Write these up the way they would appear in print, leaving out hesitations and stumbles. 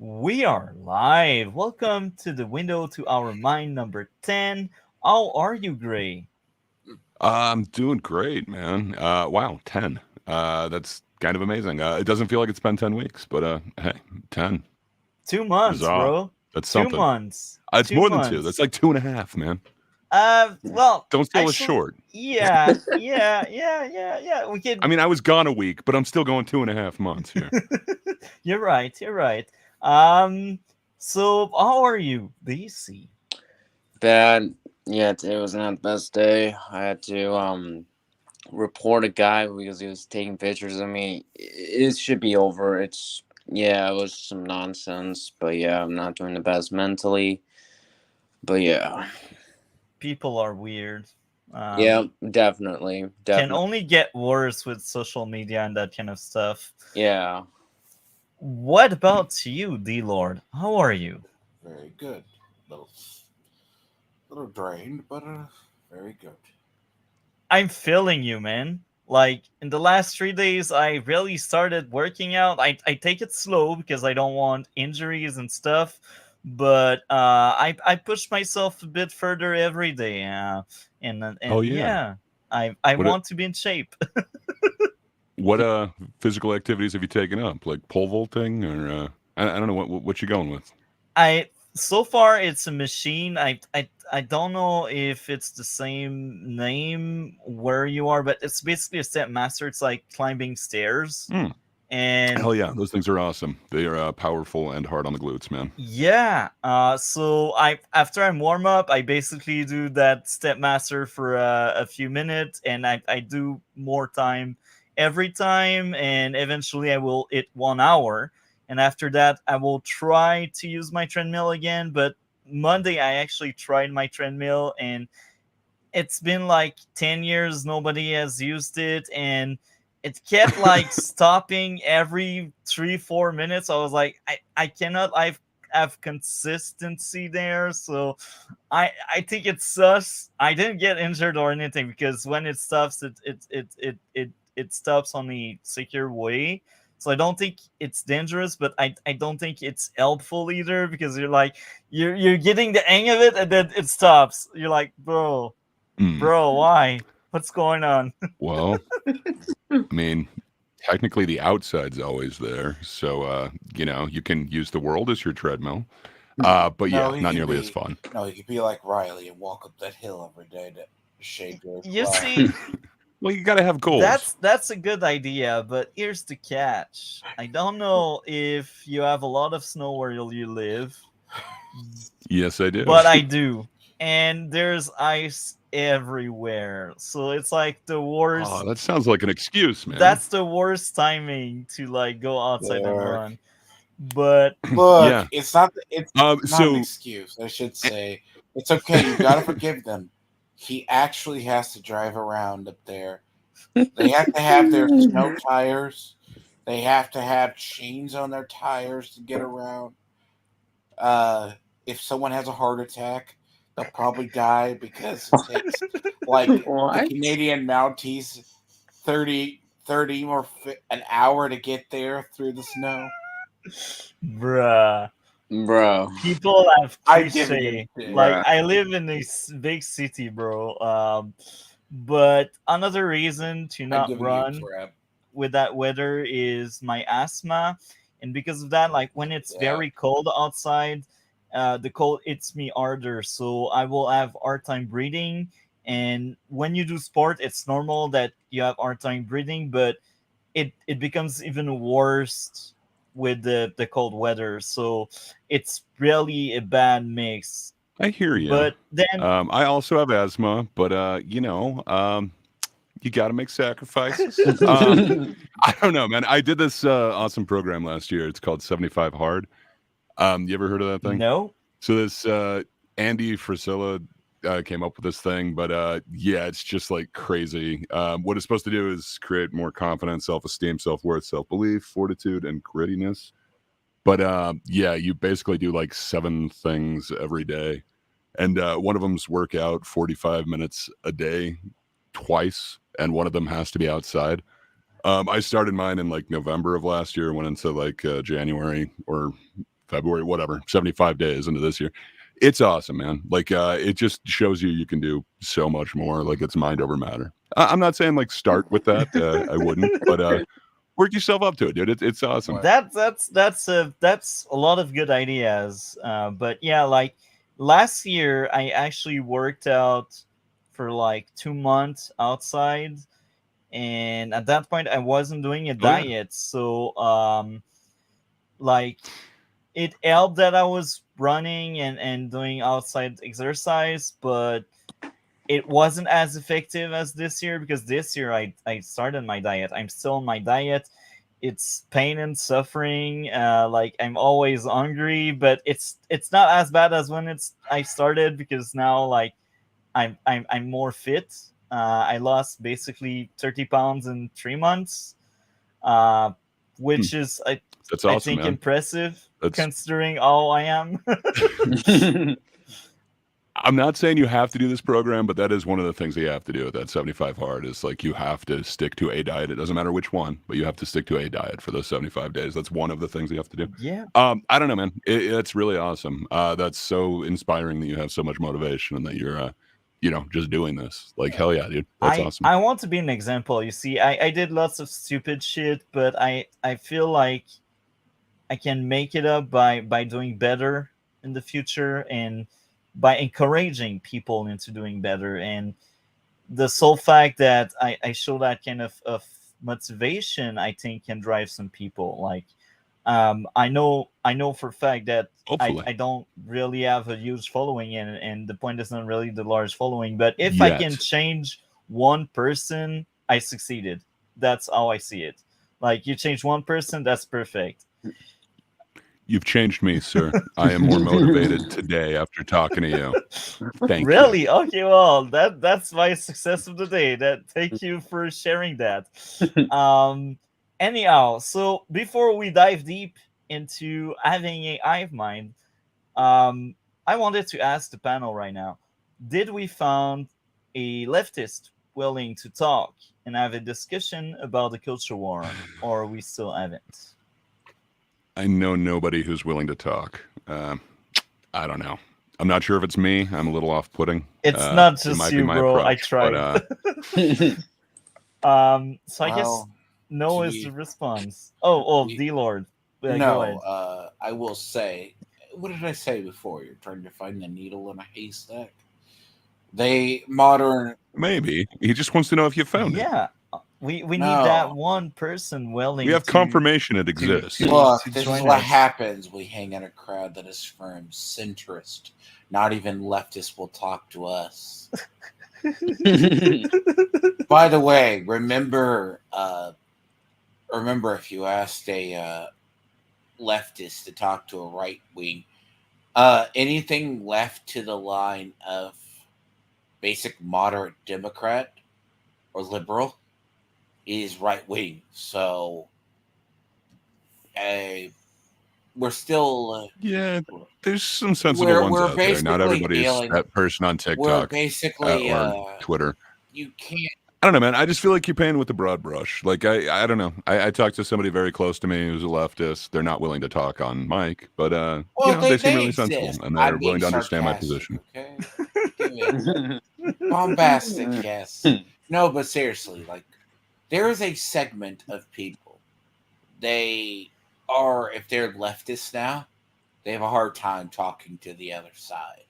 We are live. Welcome to the window to our mind number 10. How are you, Gray? I'm doing great, man. Wow, 10. That's kind of amazing. It doesn't feel like it's been 10 weeks, but hey, 10. 2 months, Huzzah. bro. That's Two something. months. It's Two more than two. That's months. like two and a half, man. Well, Don't sell us actually, short. yeah. We I can. mean, I was gone a week, but I'm still going 2.5 months here. You're right. You're right. Um, so how are you, DC? Bad. Yeah, today was not the best day. I had to report a guy because he was taking pictures of me. It should be over. It was some nonsense, but yeah, I'm not doing the best mentally. But yeah. People are weird. Yeah, definitely. Can Definitely. only get worse with social media and that kind of stuff. Yeah. What about you, D Lord? How are you? Very good. Little drained, but very good. I'm feeling you, man. Like in the last 3 days, I really started working out. I take it slow because I don't want injuries and stuff. But I push myself a bit further every day. Oh, And yeah. yeah, I What want to be in shape. what physical activities have you taken up? Like pole vaulting or I don't know what you going with? I so far it's a machine. I don't know if it's the same name where you are, but it's basically a step master. It's like climbing stairs, Hmm. and Hell yeah, those things are awesome. They are powerful and hard on the glutes, man. yeah. So I after I warm up, I basically do that step master for a few minutes, and I do more time every time, and eventually I will hit 1 hour. And after that, I will try to use my treadmill again. But Monday, I actually tried my treadmill, and it's been like 10 years nobody has used it, and it kept like stopping every 3 4 minutes. I was like, I cannot have consistency there. So I think it's sus. I didn't get injured or anything because when it stops, it stops on the secure way. So I don't think it's dangerous, but I don't think it's helpful either because you're like you're getting the hang of it and then it stops. You're like, Hmm. bro, why? What's going on? Well, I mean, technically the outside's always there, so you can use the world as your treadmill. But No, yeah, he not could nearly as be. fun. No, he could be like Riley and walk up that hill every day to shave your You flat. see, Well, you got to have goals. that's a good idea, but here's the catch. I don't know if you have a lot of snow where you live, Yes, I do. but I do. And there's ice everywhere. So it's like the Oh, worst. that sounds like an excuse, man. That's the worst timing to like go outside and There. run. But Look, Yeah. it's not an So excuse. I should eh, say it's okay. You gotta forgive them. He actually has to drive around up there. They have to have their snow tires. They have to have chains on their tires to get around. Uh, if someone has a heart attack, they'll probably die because it takes like the What? Canadian Mounties 30 or an hour to get there through the snow. bruh. Bro. People have I'm giving him cliche. shit. Like Bruh. I live in a big city, bro. But another reason to I'm not giving you run crap. with that weather is my asthma, and because of that, like when it's Yeah. very cold outside, the cold hits me harder, so I will have hard time breathing. And when you do sport, it's normal that you have hard time breathing, but it becomes even worse with the cold weather. So it's really a bad mix. I hear you. But then I also have asthma, but you got to make sacrifices. I don't know, man. I did this awesome program last year. It's called 75 Hard. You ever heard of that thing? no, So this Andy Frisella came up with this thing, but yeah, it's just like crazy. What it's supposed to do is create more confidence, self-esteem, self-worth, self-belief, fortitude, and grittiness. But yeah, you basically do like 7 things every day, and one of them's work out 45 minutes a day, twice, and one of them has to be outside. I started mine in like November of last year, went into like January or February, whatever, 75 days into this year. It's awesome, man. Like, it just shows you can do so much more. Like, it's mind over matter. I'm not saying like start with that. I wouldn't, but work yourself up to it, dude. It's awesome. That's a lot of good ideas. But yeah, like last year, I actually worked out for like 2 months outside, and at that point, I wasn't doing a Oh, yeah. diet, so like it helped that I was running and doing outside exercise, but it wasn't as effective as this year because this year I started my diet. I'm still on my diet. It's pain and suffering. Like I'm always hungry, but it's not as bad as when I started because now like I'm more fit. I lost basically 30 pounds in 3 months, uh, which is That's I awesome, think man. impressive That's considering how I am. I'm not saying you have to do this program, but that is one of the things that you have to do with that 75 hard is like you have to stick to a diet. It doesn't matter which one, but you have to stick to a diet for those 75 days. That's one of the things you have to do. Yeah. I don't know, man. It's really awesome. That's so inspiring that you have so much motivation and that you're, just doing this. Like, hell yeah, dude. That's awesome. I want to be an example. You see, I did lots of stupid shit, but I feel like I can make it up by doing better in the future and by encouraging people into doing better. And the sole fact that I show that kind of motivation, I think can drive some people. Like I know for a fact that Hopefully. I don't really have a huge following, and the point is not really the large following, but if I Yet. can change one person, I succeeded. That's how I see it. Like you change one person, that's perfect. You've changed me, sir. I am more motivated today after talking to you. Thank Really? you. Okay, well that's my success of the day. Thank you for sharing that. Anyhow, so before we dive deep into having a hive mind, I wanted to ask the panel right now: did we found a leftist willing to talk and have a discussion about the culture war, or we still haven't? I know nobody who's willing to talk. I don't know. I'm not sure if it's me. I'm a little off-putting. It's not It just might be you, my bro. I approach, tried. So I guess Well, no to is be- the response. Oh, we- D Lord. Go ahead. no, I will say, what did I say before? You're trying to find the needle in a haystack. They modern maybe. He just wants to know if you found it. Yeah, we need No. that one person willing. We have to, confirmation it exists. Look, to this is join what us. happens. We hang in a crowd that is firm, centrist. Not even leftists will talk to us. By the way, remember if you asked a leftist to talk to a right wing, anything left to the line of basic moderate Democrat or liberal is right wing. So, we're still Yeah, there's some sensible we're ones out there. Not basically everybody's dealing. that person on We're TikTok basically or Twitter. you can't. I don't know, man. I just feel like you're painting with the broad brush. Like I don't know. I talked to somebody very close to me who's a leftist. They're not willing to talk on mic, but Well, they seem really exist. sensible and I'm they're willing being to understand my sarcastic, position. Okay, give it bombastic, yes. No, but seriously, like there is a segment of people. They are, if they're leftists now, they have a hard time talking to the other side,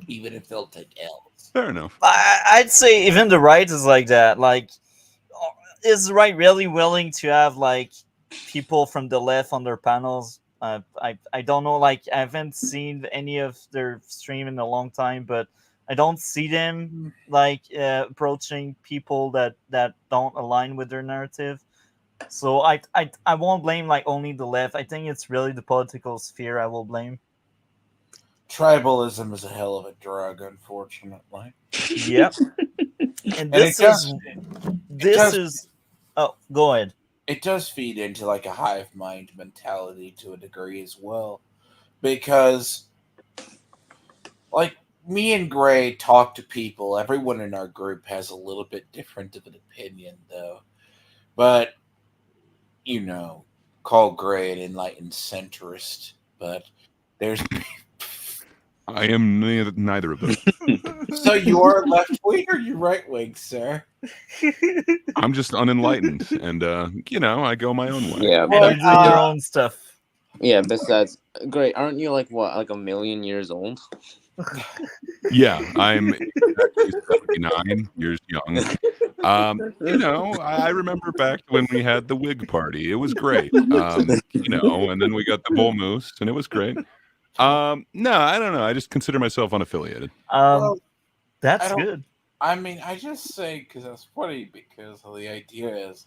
even if they'll take L's. Fair enough. I'd say even the right is like that. Like, is the right really willing to have like people from the left on their panels? I don't know. Like, I haven't seen any of their stream in a long time, but I don't see them like approaching people that don't align with their narrative. So I won't blame like only the left. I think it's really the political sphere I will blame. Tribalism is a hell of a drug, unfortunately. Yep. And And this is oh, go ahead. it does feed into like a hive mind mentality to a degree as well, because like me and Gray talk to people. Everyone in our group has a little bit different of an opinion, though. But call Gray an enlightened centrist. but there's I am neither of those. so you are left wing or you right wing, sir? I'm just unenlightened, and I go my own way. Yeah, And Well, you do your own stuff. yeah. Besides, great. Aren't you like what, like a million years old? Yeah, I'm exactly 79 years young. I remember back when we had the Whig Party. It was great. And then we got the Bull Moose, and it was great. No, I don't know. I just consider myself unaffiliated. well, I That's don't. good. I mean, I just say because that's funny because the idea is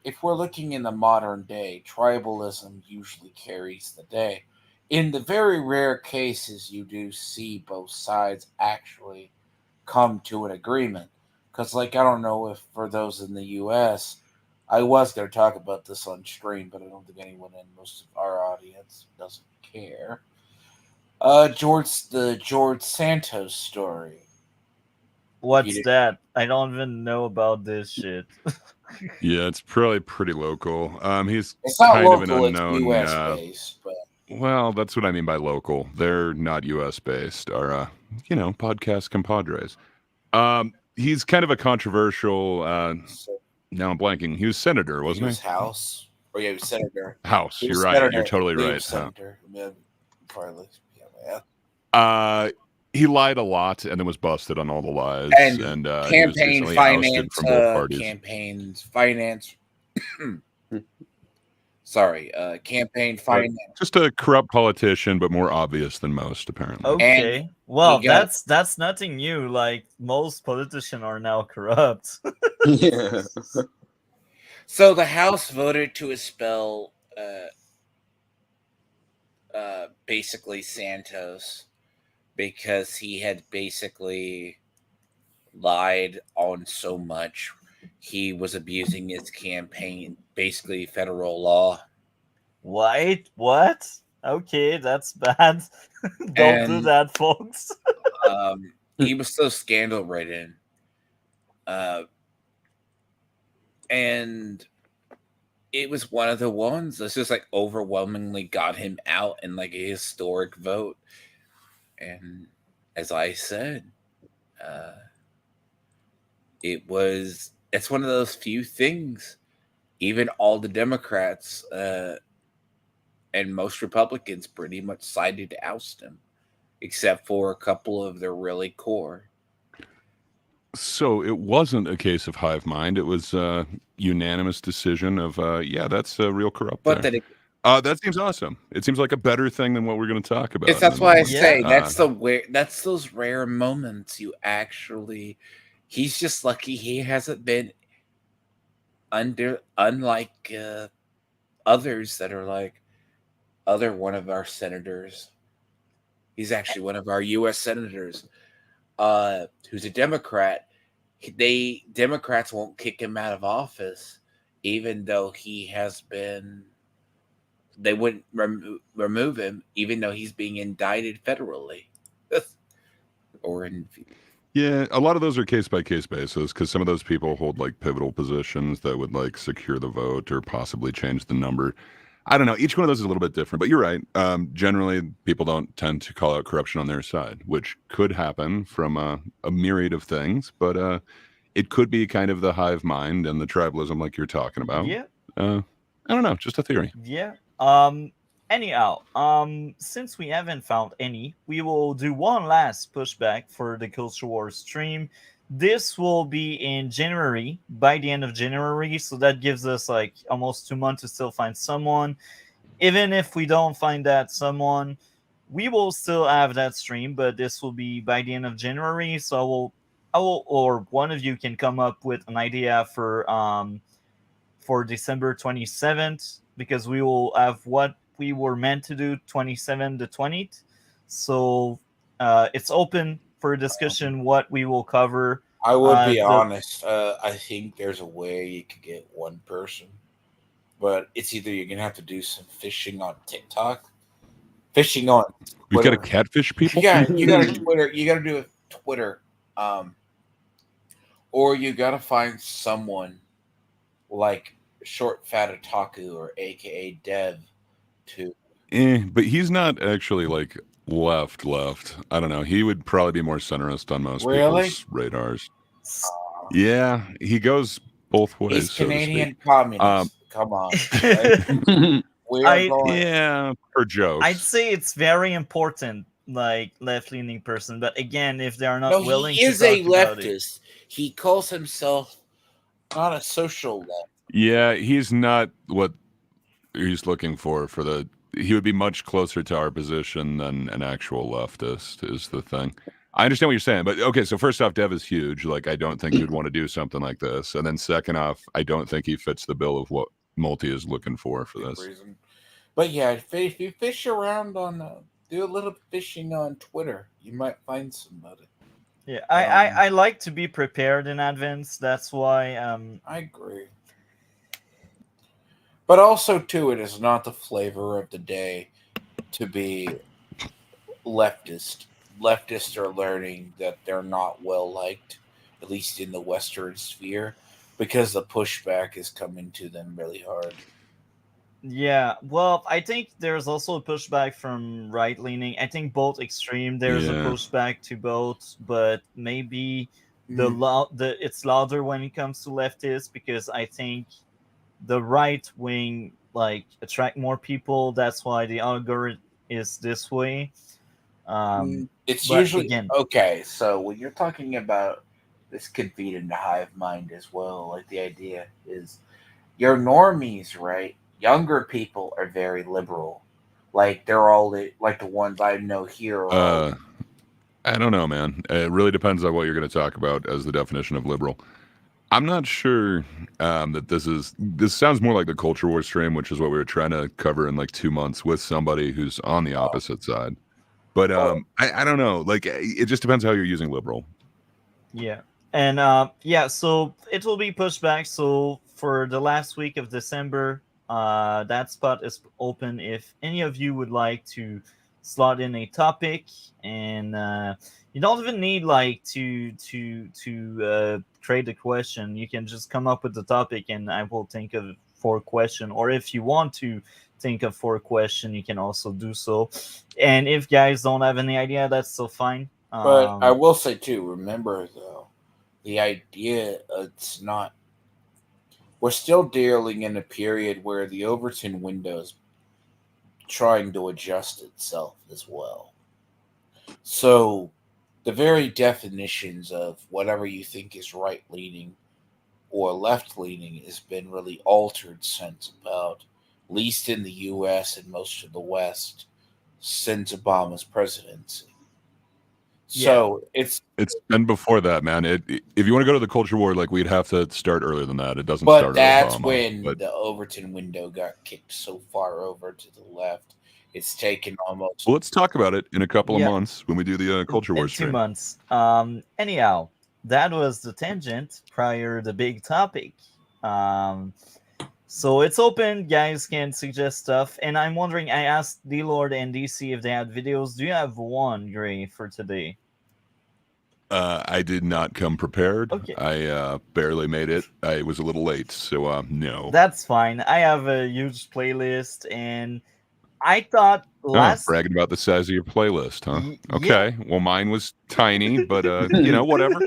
if we're looking in the modern day, tribalism usually carries the day. In the very rare cases, you do see both sides actually come to an agreement. Because, like, I don't know if for those in the U.S., I was going to talk about this on stream, but I don't think anyone in most of our audience doesn't care. The George Santos story. What's that? I don't even know about this shit. Yeah, it's probably pretty local. He's It's not kind of an local; it's unknown. U.S. based, but Well, that's what I mean by local. They're not U.S. based. Our, podcast compadres. He's kind of a controversial. so Now I'm blanking. He was senator, he wasn't was House. Or yeah, he was senator. he? House. He You're was right. senator. You're totally He right. was senator. Yeah, probably. Yeah. He lied a lot and then was busted on all the lies. And he was campaign recently finance, ousted from both parties. campaigns finance. Sorry, campaign finance. Just a corrupt politician, but more obvious than most, apparently. Okay. Well, he got- that's nothing new. Like most politicians are now corrupt. Yeah. So the House voted to expel basically Santos because he had basically lied on so much. He was abusing his campaign, basically federal law. What? Okay, that's bad. Don't do And- that, folks. He was so scandal ridden. And it was one of the ones that's just like overwhelmingly got him out in like a historic vote. And as I said, it's one of those few things. Even all the Democrats and most Republicans pretty much sided to oust him, except for a couple of their really core. So it wasn't a case of hive mind. It was a unanimous decision of, that's real corrupt. But there. That seems awesome. It seems like a better thing than what we're going to talk about. that's why I Yeah. say that's those rare moments you actually. He's just lucky he hasn't been unlike others that are like one of our senators. He's actually one of our U.S. senators, who's a Democrat. Democrats won't kick him out of office, even though he has been. They wouldn't remove him, even though he's being indicted federally, or in. Yeah, a lot of those are case by case basis because some of those people hold like pivotal positions that would like secure the vote or possibly change the number. I don't know. Each one of those is a little bit different, but you're right. Generally, people don't tend to call out corruption on their side, which could happen from a myriad of things, but it could be kind of the hive mind and the tribalism like you're talking about. Yeah. I don't know. Just a theory. Yeah. Anyhow, since we haven't found any, we will do one last pushback for the Culture Wars stream. This will be in January, by the end of January, so that gives us like almost 2 months to still find someone. Even if we don't find that someone, we will still have that stream, but this will be by the end of January. So I will, or one of you can come up with an idea for December 27th, because we will have what we were meant to do 27 to 20th. So it's open for discussion what we will cover. I would be honest. I think there's a way you could get one person, but it's either you're gonna have to do some fishing on TikTok, fishing on. We've got Twitter. to catfish people. Yeah, you got to Twitter. You got to do a Twitter, or you got to find someone like Short Fat Otaku or AKA Dev to. But he's not actually like left. I don't know. He would probably be more centrist on most Really? people's radars. Yeah, he goes both ways. He's so to speak. Canadian communist. Come on. Right? We are going. Yeah, for jokes. I'd say it's very important, like left-leaning person. But again, if they are not No, willing he is to a talk about it, leftist. He calls himself not a social left. Yeah, he's not what he's looking for the. He would be much closer to our position than an actual leftist. Is the thing. I understand what you're saying, but okay. So first off, Dev is huge. Like, I don't think he would want to do something like this. And then second off, I don't think he fits the bill of what Multi is looking for this. Reason. But yeah, if you fish around on, do a little fishing on Twitter, you might find somebody. yeah, I like to be prepared in advance. That's why. I agree. But also, too, it is not the flavor of the day to be leftist. Leftists are learning that they're not well liked, at least in the Western sphere, because the pushback is coming to them really hard. Yeah, well, I think there's also a pushback from right leaning. I think both extreme. There's a pushback to both, but maybe it's louder when it comes to leftists because I think the right wing like attract more people. That's why the algorithm is this way. It's but usually again, okay. So when you're talking about this, could feed into hive mind as well. Like the idea is, your normies, right? Younger people are very liberal. Like they're all like the ones I know here. I don't know, man. It really depends on what you're going to talk about as the definition of liberal. I'm not sure that this sounds more like the culture war stream, which is what we were trying to cover in like 2 months with somebody who's on the opposite side. But I don't know. Like, it just depends how you're using liberal. Yeah. And so it will be pushed back. So for the last week of December, that spot is open if any of you would like to slot in a topic, and you don't even need like to create a question. You can just come up with the topic and I will think of 4 questions, or if you want to think of 4 questions, you can also do so. And if guys don't have any idea, that's still fine. But I will say too, remember though, the idea it's not. We're still dealing in a period where the Overton window is trying to adjust itself as well. So the very definitions of whatever you think is right-leaning or left-leaning has been really altered since about, at least in the U.S. and most of the West, since Obama's presidency. So it's been before that, man. If you want to go to the culture war, like, we'd have to start earlier than that. It doesn't but start. That's Obama, when but the Overton window got kicked so far over to the left. It's taken almost. Well, let's talk about it in a couple of months when we do the culture war stream. 2 months. Anyhow, that was the tangent prior to the big topic. So it's open. Guys can suggest stuff. And I'm wondering, I asked D-Lord and DC if they had videos. Do you have one, Gray, for today? I did not come prepared. Okay. I barely made it. I was a little late, so no. That's fine. I have a huge playlist, and I thought bragging about the size of your playlist, huh? Okay. Well, mine was tiny, but whatever.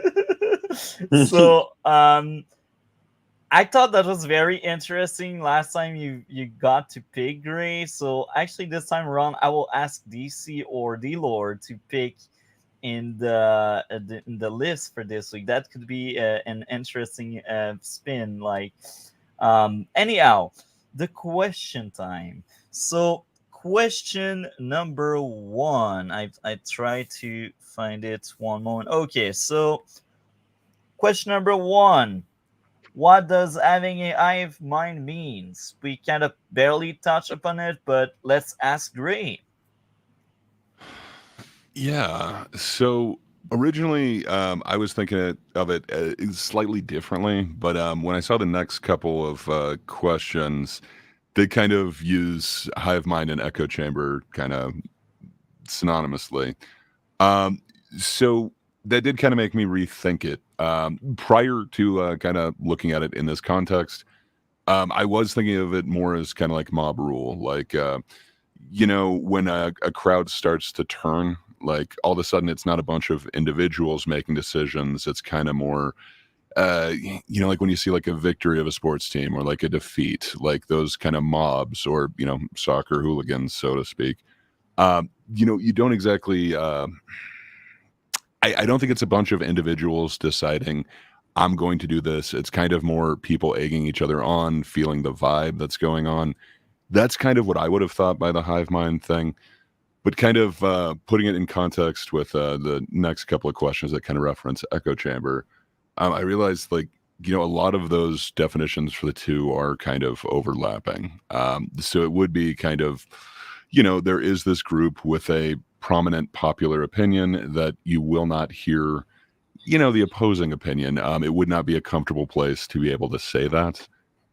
So, I thought that was very interesting. Last time you got to pick Gray, so actually this time around I will ask DC or D-Lord to pick in the list for this week. That could be an interesting spin. Like, anyhow, the question time. So question number 1. I try to find it one moment. Okay, so question number 1. What does having a hive mind means? We kind of barely touch upon it, but let's ask Gray. Yeah. So originally, I was thinking of it slightly differently, but when I saw the next couple of questions, they kind of use hive mind and echo chamber kind of synonymously. So that did kind of make me rethink it. Prior to kind of looking at it in this context, I was thinking of it more as kind of like mob rule, like when a crowd starts to turn, like all of a sudden it's not a bunch of individuals making decisions. It's kind of more, like when you see like a victory of a sports team or like a defeat, like those kind of mobs or, soccer hooligans, so to speak. You don't exactly, I don't think it's a bunch of individuals deciding I'm going to do this. It's kind of more people egging each other on, feeling the vibe that's going on. That's kind of what I would have thought by the hive mind thing. But kind of putting it in context with the next couple of questions that kind of reference echo chamber, I realized a lot of those definitions for the two are kind of overlapping. So it would be kind of, there is this group with a prominent popular opinion that you will not hear, the opposing opinion. It would not be a comfortable place to be able to say that.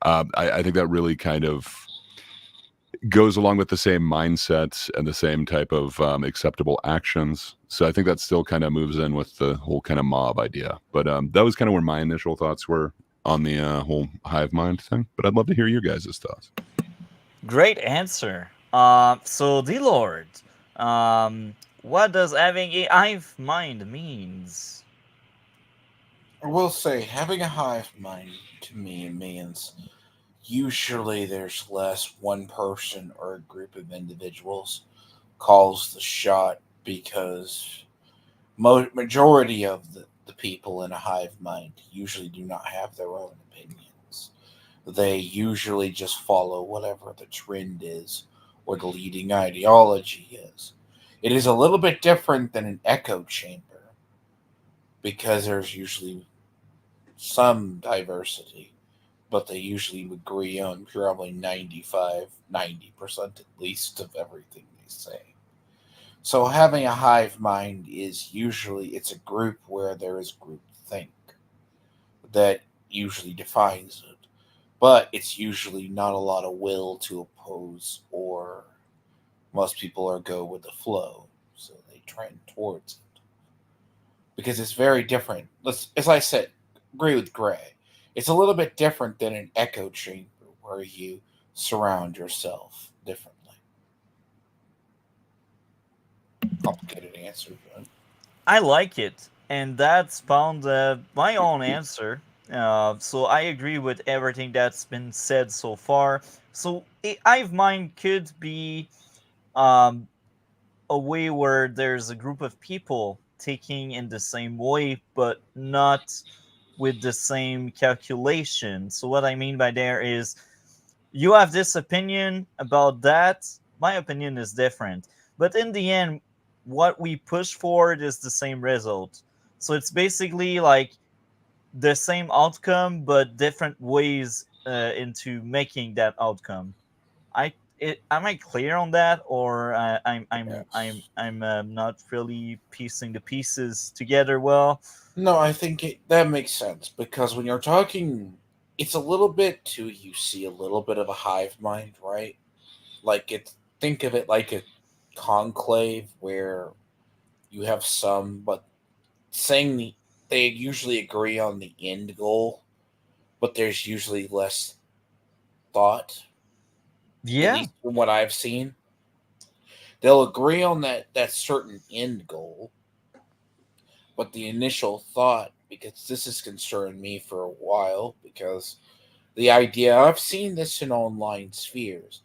I think that really kind of goes along with the same mindset and the same type of acceptable actions. So I think that still kind of moves in with the whole kind of mob idea. But that was kind of where my initial thoughts were on the whole hive mind thing. But I'd love to hear your guys' thoughts. Great answer. So D Lord, what does having a hive mind means? I will say, having a hive mind to me means usually there's less one person or a group of individuals calls the shot because majority of the people in a hive mind usually do not have their own opinions. They usually just follow whatever the trend is or the leading ideology is. It is a little bit different than an echo chamber because there's usually some diversity, but they usually agree on probably 95, 90% at least of everything they say. So having a hive mind is usually it's a group where there is group think that usually defines it. But it's usually not a lot of will to oppose or most people are go with the flow. So they trend towards it. Because it's very different. As I said, agree with Gray. It's a little bit different than an echo chamber where you surround yourself differently. Complicated answer, but I like it, and that spawned my own answer. So I agree with everything that's been said so far. So a hive mind could be um, a way where there's a group of people taking in the same way, but not with the same calculation. So what I mean by there is you have this opinion about that, my opinion is different. But in the end, what we push forward is the same result. So it's basically like the same outcome, but different ways into making that outcome. Am I clear on that, or yes. not really piecing the pieces together well? No, I think that makes sense because when you're talking, it's a little bit too. You see a little bit of a hive mind, right? Like it. Think of it like a conclave where you have some, but saying they usually agree on the end goal, but there's usually less thought. At Yeah. least from what I've seen, they'll agree on that certain end goal, but the initial thought, because this has concerned me for a while, because the idea I've seen this in online spheres.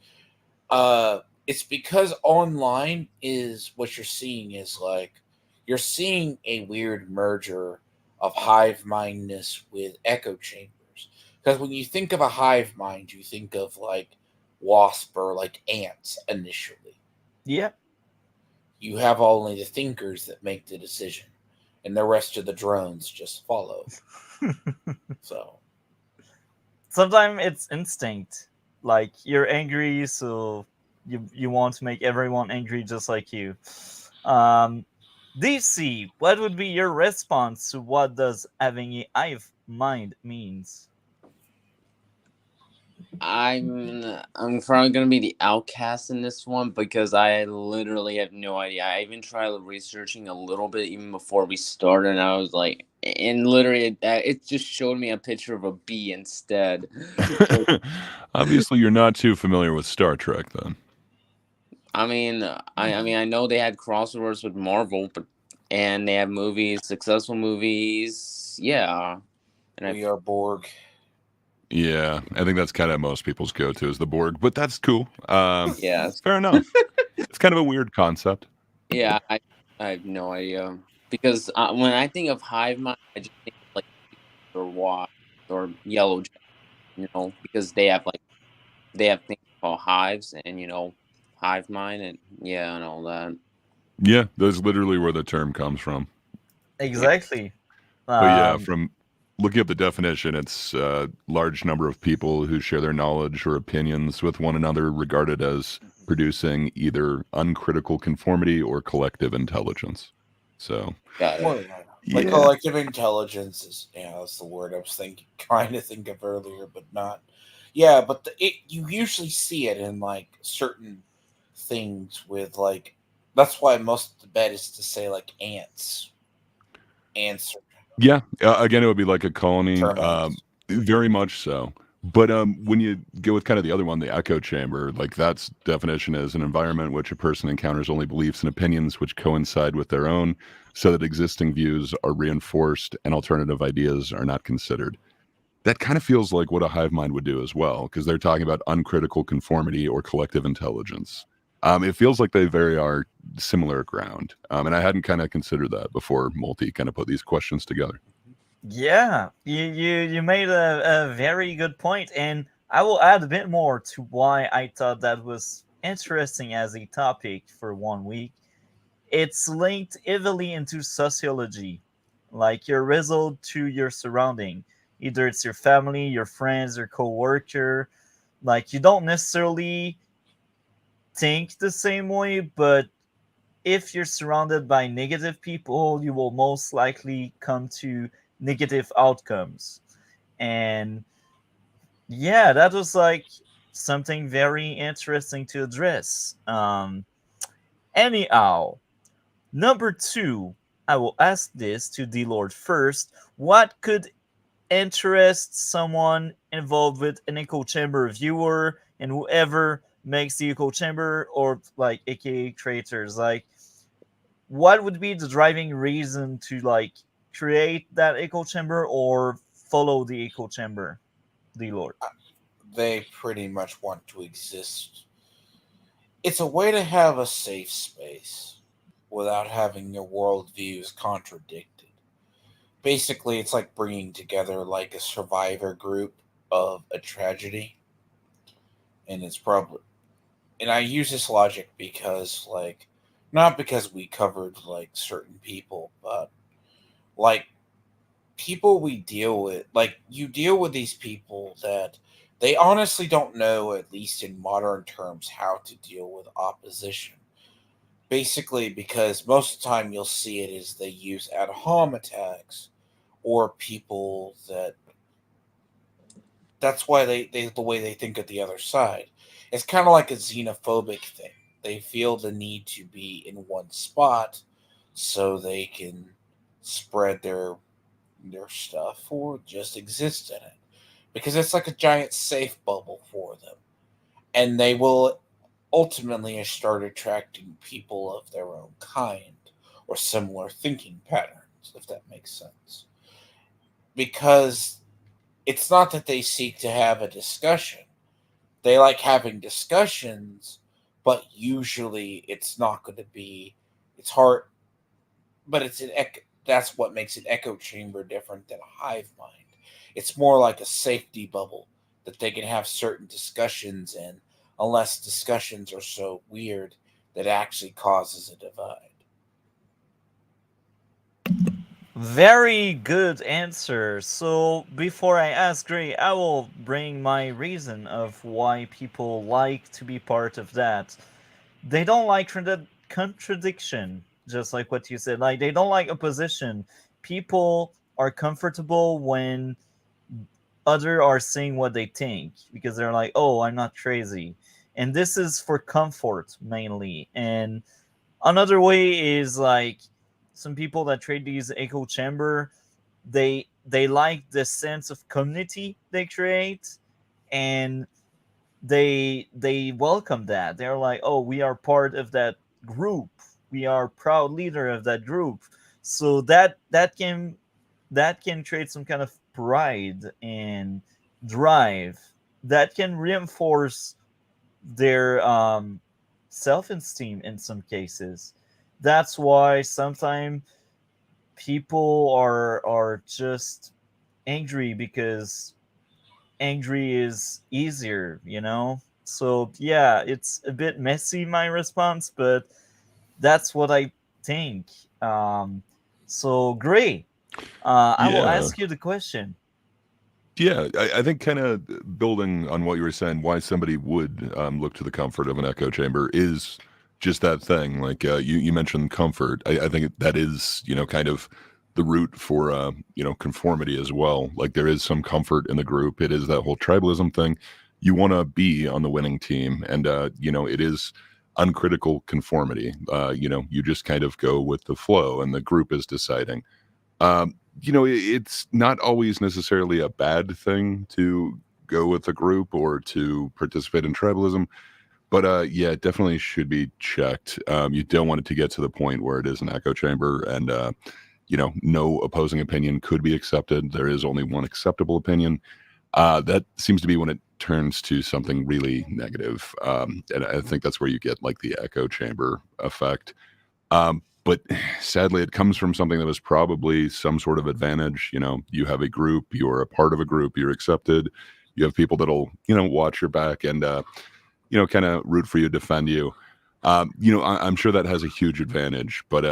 It's because online is what you're seeing is like you're seeing a weird merger of hive mindness with echo chambers. Because when you think of a hive mind, you think of like wasp or like ants initially. Yeah. You have only the thinkers that make the decision, and the rest of the drones just follow. So Sometimes it's instinct. Like you're angry, so you want to make everyone angry just like you. Um, DC, what would be your response to what does having a hive mind means? I'm probably gonna be the outcast in this one because I literally have no idea. I even tried researching a little bit even before we started, and I was like, and literally it just showed me a picture of a bee instead. Obviously, you're not too familiar with Star Trek, then. I know they had crossovers with Marvel, but and they have movies, successful movies. Yeah, and I We are Borg. Yeah, I think that's kind of most people's go-to is the Borg, but that's cool. yes, Fair enough. It's kind of a weird concept. yeah, I have no idea because when I think of hive mind, I just think of like or white or yellow, because they have things called hives and hive mind and yeah and all that. Yeah, that's literally where the term comes from. Yeah, Exactly. But yeah, Um, from looking up the definition, it's a large number of people who share their knowledge or opinions with one another, regarded as producing either uncritical conformity or collective intelligence. So, got it. More than that. Like yeah, collective intelligence is, that's the word I was trying to think of earlier, but not. Yeah, but you usually see it in like certain things with like. That's why most of the bet is to say like ants, ants, or yeah. Again, it would be like a colony, termites. very much so. But when you go with kind of the other one, the echo chamber, like that's definition is an environment which a person encounters only beliefs and opinions which coincide with their own, so that existing views are reinforced and alternative ideas are not considered. That kind of feels like what a hive mind would do as well, because they're talking about uncritical conformity or collective intelligence. It feels like they very are similar ground, and I hadn't kind of considered that before Multi kind of put these questions together. yeah, you made a very good point, and I will add a bit more to why I thought that was interesting as a topic for 1 week. It's linked heavily into sociology, like your result to your surrounding. Either it's your family, your friends, your coworker. Like you don't necessarily think the same way, but if you're surrounded by negative people, you will most likely come to negative outcomes. And yeah, that was like something very interesting to address. Anyhow, number two, I will ask this to D Lord first. What could interest someone involved with an echo chamber viewer and whoever makes the echo chamber or like aka creators? Like, what would be the driving reason to like create that echo chamber or follow the echo chamber, D Lord? They pretty much want to exist. It's a way to have a safe space without having your worldviews contradicted. Basically, it's like bringing together like a survivor group of a tragedy, and it's probably, and I use this logic because like not because we covered like certain people, but like people we deal with, like you deal with these people that they honestly don't know, at least in modern terms, how to deal with opposition. Basically, because most of the time you'll see it is they use ad hom attacks or people that that's why they the way they think of the other side. It's kind of like a xenophobic thing. They feel the need to be in one spot so they can spread their stuff or just exist in it because it's like a giant safe bubble for them, and they will ultimately start attracting people of their own kind or similar thinking patterns, if that makes sense. Because it's not that they seek to have a discussion. They like having discussions, but usually it's not going to be. It's hard, but it's an echo. That's what makes an echo chamber different than a hive mind. It's more like a safety bubble that they can have certain discussions in, unless discussions are so weird that actually causes a divide. Very good answer. So before I ask Gray, I will bring my reason of why people like to be part of that. They don't like contradiction, just like what you said. Like they don't like opposition. People are comfortable when other are saying what they think because they're like, "Oh, I'm not crazy." And this is for comfort mainly. And another way is like some people that trade these echo chamber, they like the sense of community they create, and they welcome that. They're like, oh, we are part of that group, we are proud leader of that group. So that can create some kind of pride and drive that can reinforce their self-esteem in some cases. That's why sometimes people are just angry because angry is easier, you know? So, yeah, it's a bit messy, my response, but that's what I think. So, great. I will Yeah. ask you the question. Yeah, I think kind of building on what you were saying, why somebody would look to the comfort of an echo chamber is just that thing. Like you mentioned comfort. I think that is, kind of the root for, conformity as well. Like there is some comfort in the group. It is that whole tribalism thing. You want to be on the winning team. And, it is uncritical conformity. You just kind of go with the flow and the group is deciding. It's not always necessarily a bad thing to go with a group or to participate in tribalism, but yeah, it definitely should be checked. You don't want it to get to the point where it is an echo chamber and no opposing opinion could be accepted. There is only one acceptable opinion. That seems to be when it turns to something really negative, and I think that's where you get like the echo chamber effect. But sadly, it comes from something that was probably some sort of advantage. You have a group, you're a part of a group, you're accepted. You have people that'll, watch your back and, kind of root for you, defend you. I'm sure that has a huge advantage, but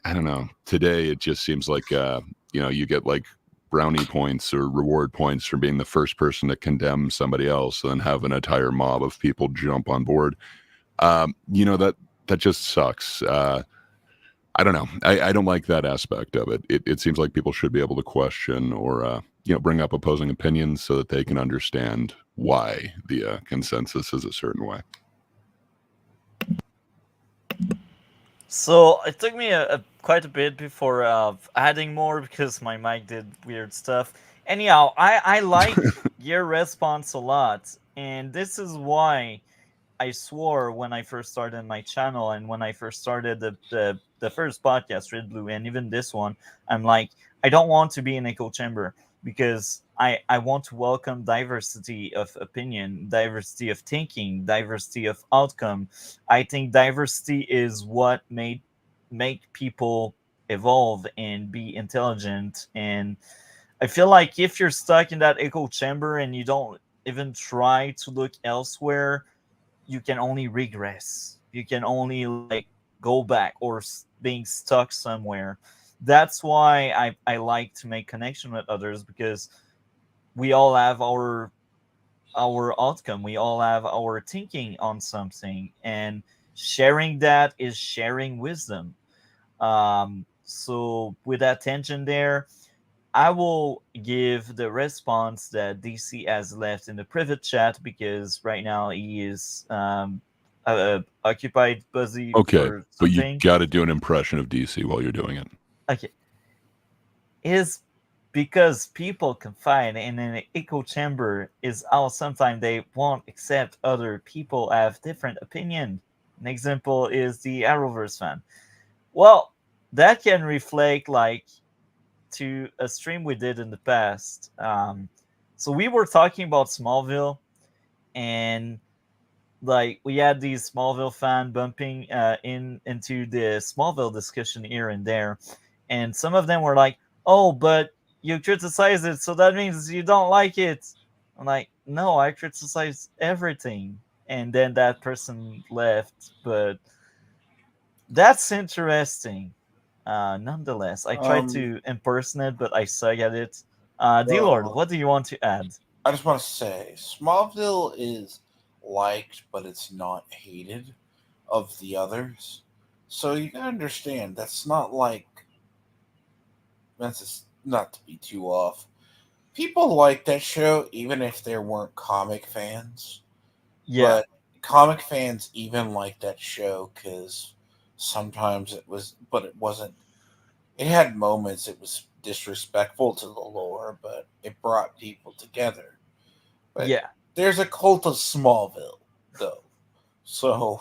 I don't know. Today, it just seems like, you get like brownie points or reward points for being the first person to condemn somebody else and then have an entire mob of people jump on board. That just sucks. I don't know. I don't like that aspect of it. It seems like people should be able to question or bring up opposing opinions so that they can understand why the consensus is a certain way. So it took me quite a bit before adding more because my mic did weird stuff. Anyhow, I like your response a lot, and this is why I swore when I first started my channel and when I first started the first podcast, Red Blue, and even this one, I'm like, I don't want to be an echo chamber because I want to welcome diversity of opinion, diversity of thinking, diversity of outcome. I think diversity is what made make people evolve and be intelligent. And I feel like if you're stuck in that echo chamber and you don't even try to look elsewhere, you can only regress. You can only like go back or being stuck somewhere. That's why I like to make connection with others because we all have our outcome. We all have our thinking on something, and sharing that is sharing wisdom. So with that tension there, I will give the response that DC has left in the private chat because right now he is occupied, busy Okay, for but you something. got to do an impression of DC while you're doing it. Okay, is because people confined in an echo chamber is how sometimes they won't accept other people have different opinion. An example is the Arrowverse fan. Well, that can reflect like to a stream we did in the past. So we were talking about Smallville, and like we had these Smallville fan bumping into the Smallville discussion here and there, and some of them were like, "Oh, but you criticize it, so that means you don't like it." I'm like, "No, I criticize everything." And then that person left, but that's interesting. Nonetheless, I tried Um, to impersonate, but I suck at it. D-Lord, well, what do you want to add? I just want to say Smallville is liked, but it's not hated of the others. So you gotta understand that's not like that's just not to be too off. People like that show even if there weren't comic fans, Yeah, but comic fans even like that show because sometimes it was, but it wasn't. It had moments it was disrespectful to the lore, but it brought people together. But yeah, there's a cult of Smallville, though. So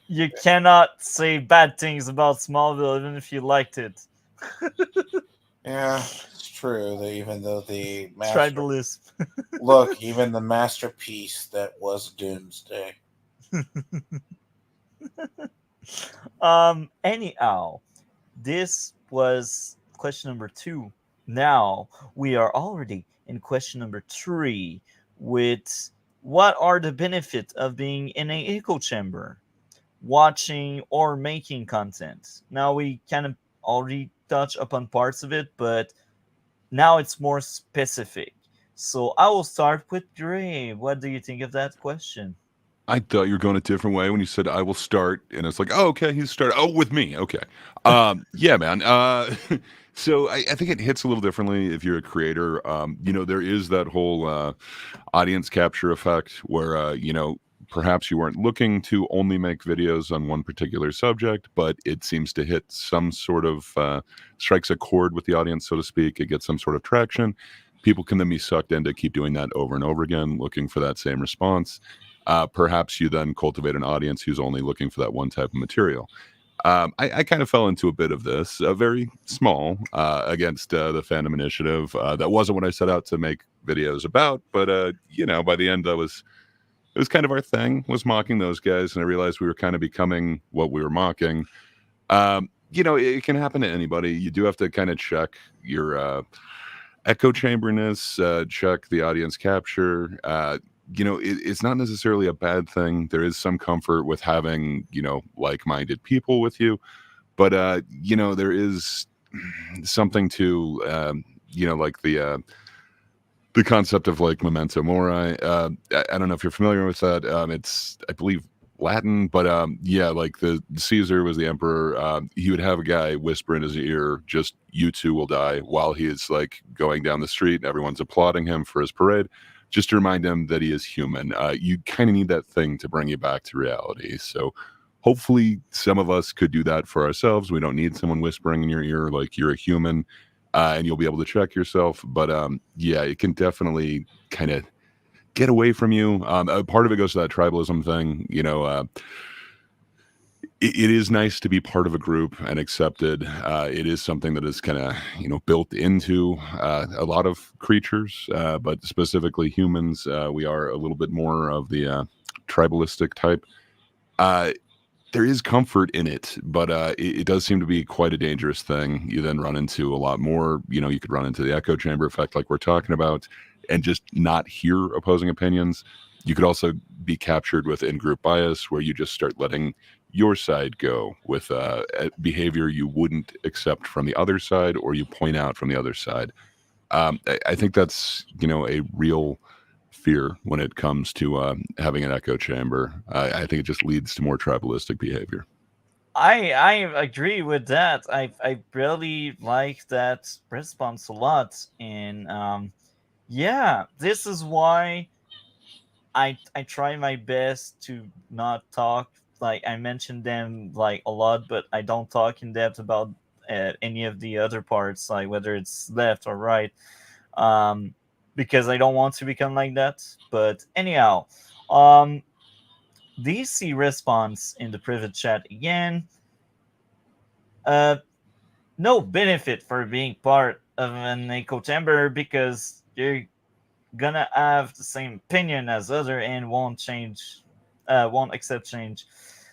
You cannot say bad things about Smallville even if you liked it. yeah, it's true. That even though the Tribalism. look, even the masterpiece that was Doomsday. Anyhow, this was question number 2. Now we are already in question number 3 with what are the benefits of being in an echo chamber, watching or making content. Now we kind of already touch upon parts of it, but now it's more specific. So I will start with Gray. What do you think of that question? I thought you were going a different way when you said I will start, and it's like, oh, okay, he's started. Oh, with me, okay. Yeah, man. So I think it hits a little differently if you're a creator. There is that whole audience capture effect where perhaps you weren't looking to only make videos on one particular subject, but it seems to hit some sort of strikes a chord with the audience, so to speak. It gets some sort of traction. People can then be sucked in to keep doing that over and over again, looking for that same response. Perhaps you then cultivate an audience who's only looking for that one type of material. I kind of fell into a bit of this, very small, against the fandom initiative. That wasn't what I set out to make videos about, but by the end, it was kind of our thing, was mocking those guys, and I realized we were kind of becoming what we were mocking. It can happen to anybody. You do have to kind of check your echo chamberness, check the audience capture. It's not necessarily a bad thing. There is some comfort with having, like-minded people with you. But, there is something to, like the concept of like memento mori. I don't know if you're familiar with that. It's, I believe, Latin, but like the Caesar was the emperor. He would have a guy whisper in his ear, just "You two will die," while he is like going down the street and everyone's applauding him for his parade, just to remind him that he is human. You kind of need that thing to bring you back to reality. So hopefully some of us could do that for ourselves. We don't need someone whispering in your ear like you're a human, and you'll be able to check yourself. But it can definitely kind of get away from you. Part of it goes to that tribalism thing. It is nice to be part of a group and accepted. It is something that is kind of built into a lot of creatures, but specifically humans. We are a little bit more of the tribalistic type. There is comfort in it, but it does seem to be quite a dangerous thing. You then run into a lot more. You could run into the echo chamber effect, like we're talking about, and just not hear opposing opinions. You could also be captured with in-group bias, where you just start letting your side go with behavior you wouldn't accept from the other side, or you point out from the other side. I think that's a real fear when it comes to having an echo chamber. I think it just leads to more tribalistic behavior. I agree with that. I really like that response a lot, and this is why I try my best to not talk. Like I mentioned them like a lot, but I don't talk in depth about any of the other parts, like whether it's left or right, um, because I don't want to become like that. But anyhow, um, DC response in the private chat again. Uh, no benefit for being part of an echo chamber because you're gonna have the same opinion as other and won't accept change.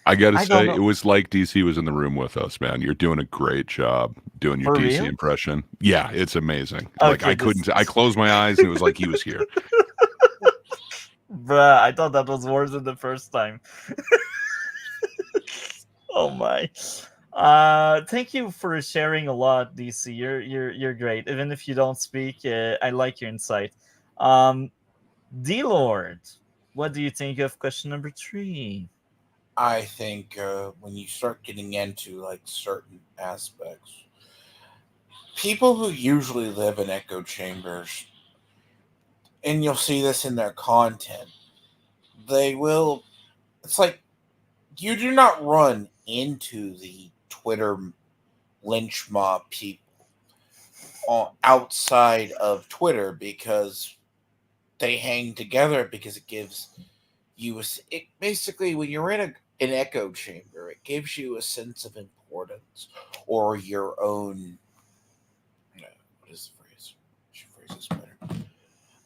I gotta I don't say, know. it was like DC was in the room with us, man. You're doing a great job doing your For DC real? impression. Yeah, it's amazing. Like Okay, I this couldn't. I closed my eyes and it was like he was here. bruh, I thought that was worse than the first time. Oh my. Thank you for sharing a lot, DC. You're great. Even if you don't speak, I like your insight. Um, D Lord, what do you think of question number 3? I think when you start getting into like certain aspects, people who usually live in echo chambers, and you'll see this in their content, they will. It's like you do not run into the Twitter lynch mob people outside of Twitter because they hang together because it gives you it basically when you're in an echo chamber, it gives you a sense of importance or your own. What is the phrase? I should phrase this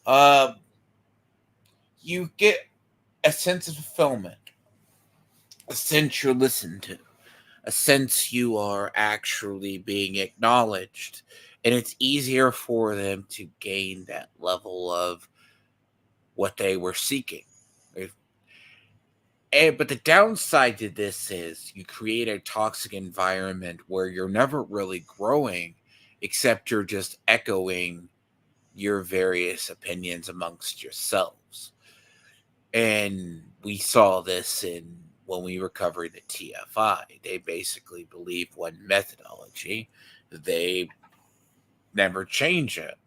better. You get a sense of fulfillment, a sense you're listened to, a sense you are actually being acknowledged, and it's easier for them to gain that level of what they were seeking. But the downside to this is you create a toxic environment where you're never really growing, except you're just echoing your various opinions amongst yourselves. And we saw this in when we were covering the TFI. They basically believe one methodology. They never change it.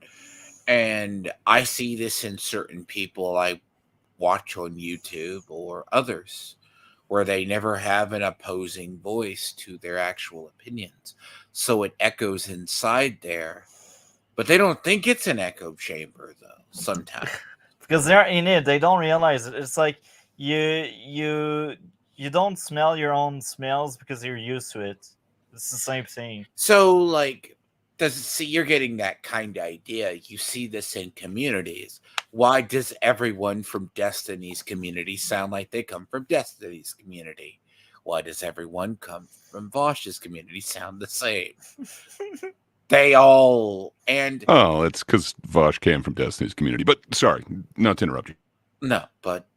And I see this in certain people I watch on YouTube or others, where they never have an opposing voice to their actual opinions. So it echoes inside there, but they don't think it's an echo chamber, though, sometimes. Because they're in it, they don't realize it. It's like you don't smell your own smells because you're used to it. It's the same thing. So, like, you're getting that kind of idea. You see this in communities. Why does everyone from Destiny's community sound like they come from Destiny's community? Why does everyone come from Vosh's community sound the same? They all Oh, it's because Vosh came from Destiny's community. But sorry, not to interrupt you. No, but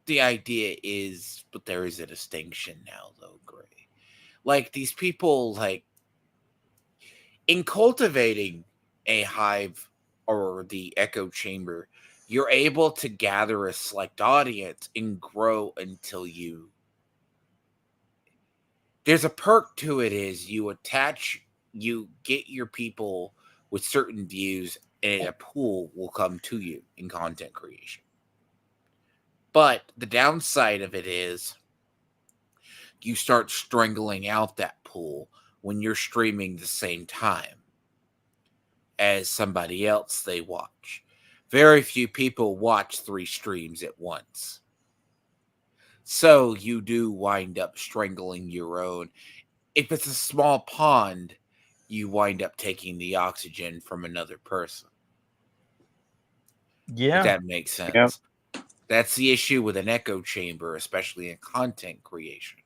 the idea is, but there is a distinction now, though, Gray. Like these people, like in cultivating a hive or the echo chamber, you're able to gather a select audience and grow until you. There's a perk to it is you get your people with certain views and a pool will come to you in content creation. But the downside of it is you start strangling out that pool when you're streaming the same time as somebody else they watch. Very few people watch 3 streams at once. So you do wind up strangling your own. If it's a small pond, you wind up taking the oxygen from another person. Yeah. If that makes sense. Yep. That's the issue with an echo chamber, especially in content creation.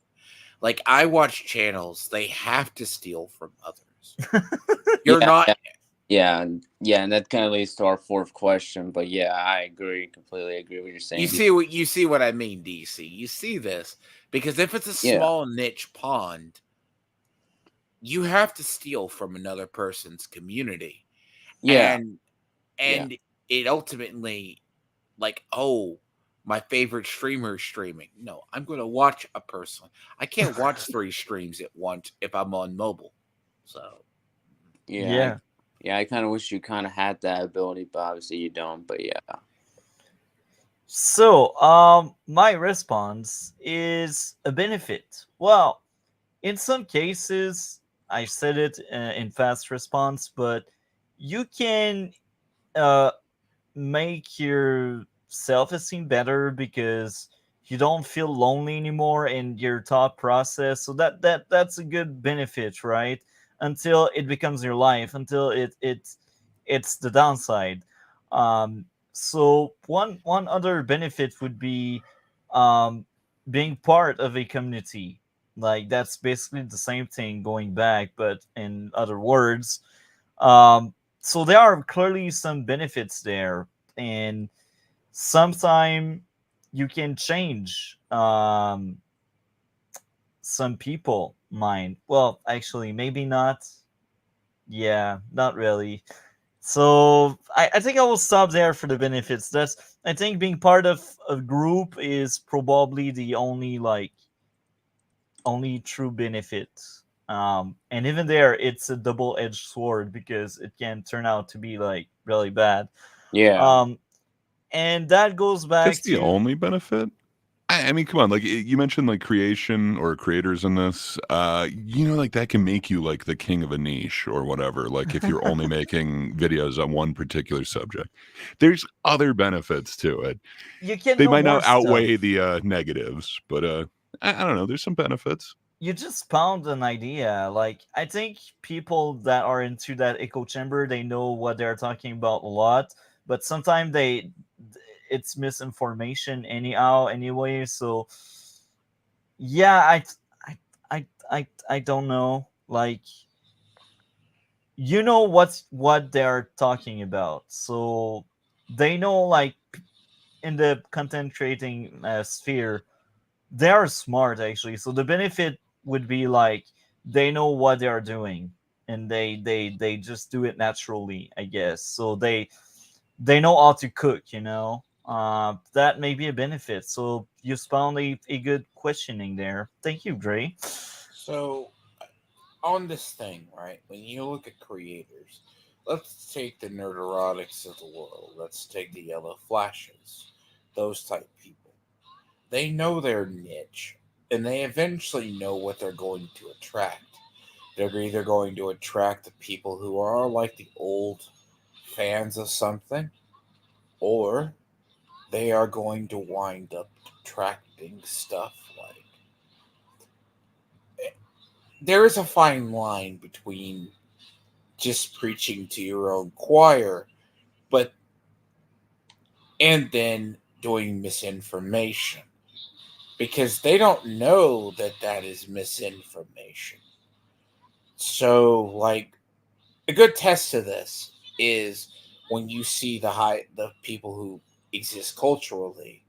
Like, I watch channels, they have to steal from others. You're not... Yeah, and that kind of leads to our fourth question. But yeah, I completely agree with what you're saying. You see what I mean, DC. You see this because if it's a small niche pond, you have to steal from another person's community. Yeah, and it ultimately, like, oh, my favorite streamer is streaming. No, I'm going to watch a person. I can't watch 3 streams at once if I'm on mobile. So, yeah. I kind of wish you kind of had that ability, but obviously you don't. But yeah. So, my response is a benefit. Well, in some cases, I said it in fast response, but you can make your self-esteem better because you don't feel lonely anymore in your thought process. So that's a good benefit, right? Until it becomes your life, until it's the downside. So one other benefit would be being part of a community. Like that's basically the same thing going back, but in other words. So there are clearly some benefits there, and sometime you can change some people mind. Well, actually, maybe not. Yeah, not really. So I think I will stop there for the benefits. I think being part of a group is probably the only true benefit. And even there, it's a double-edged sword because it can turn out to be like really bad. Yeah. And that goes back It's the to only benefit. I mean, come on, like you mentioned, like creation or creators in this, like that can make you like the king of a niche or whatever. Like if you're only making videos on one particular subject, there's other benefits to it. You can They know might more not outweigh stuff. the negatives, but I don't know. There's some benefits. You just found an idea. Like, I think people that are into that echo chamber, they know what they're talking about a lot, but sometimes it's misinformation anyhow anyway. So yeah, I don't know. Like, you know what they're talking about, so they know, like, in the content creating sphere, they are smart actually. So the benefit would be like they know what they are doing, and they just do it naturally, I guess. So they know how to cook, that may be a benefit. So you found a good questioning there. Thank you, Gray. So, on this thing, right, when you look at creators, let's take the nerderotics of the world. Let's take the yellow flashes, those type people. They know their niche, and they eventually know what they're going to attract. They're either going to attract the people who are like the old fans of something, or they are going to wind up attracting stuff like. There is a fine line between just preaching to your own choir, but and then doing misinformation, because they don't know that that is misinformation. So, like, a good test of this is when you see the people who exist culturally.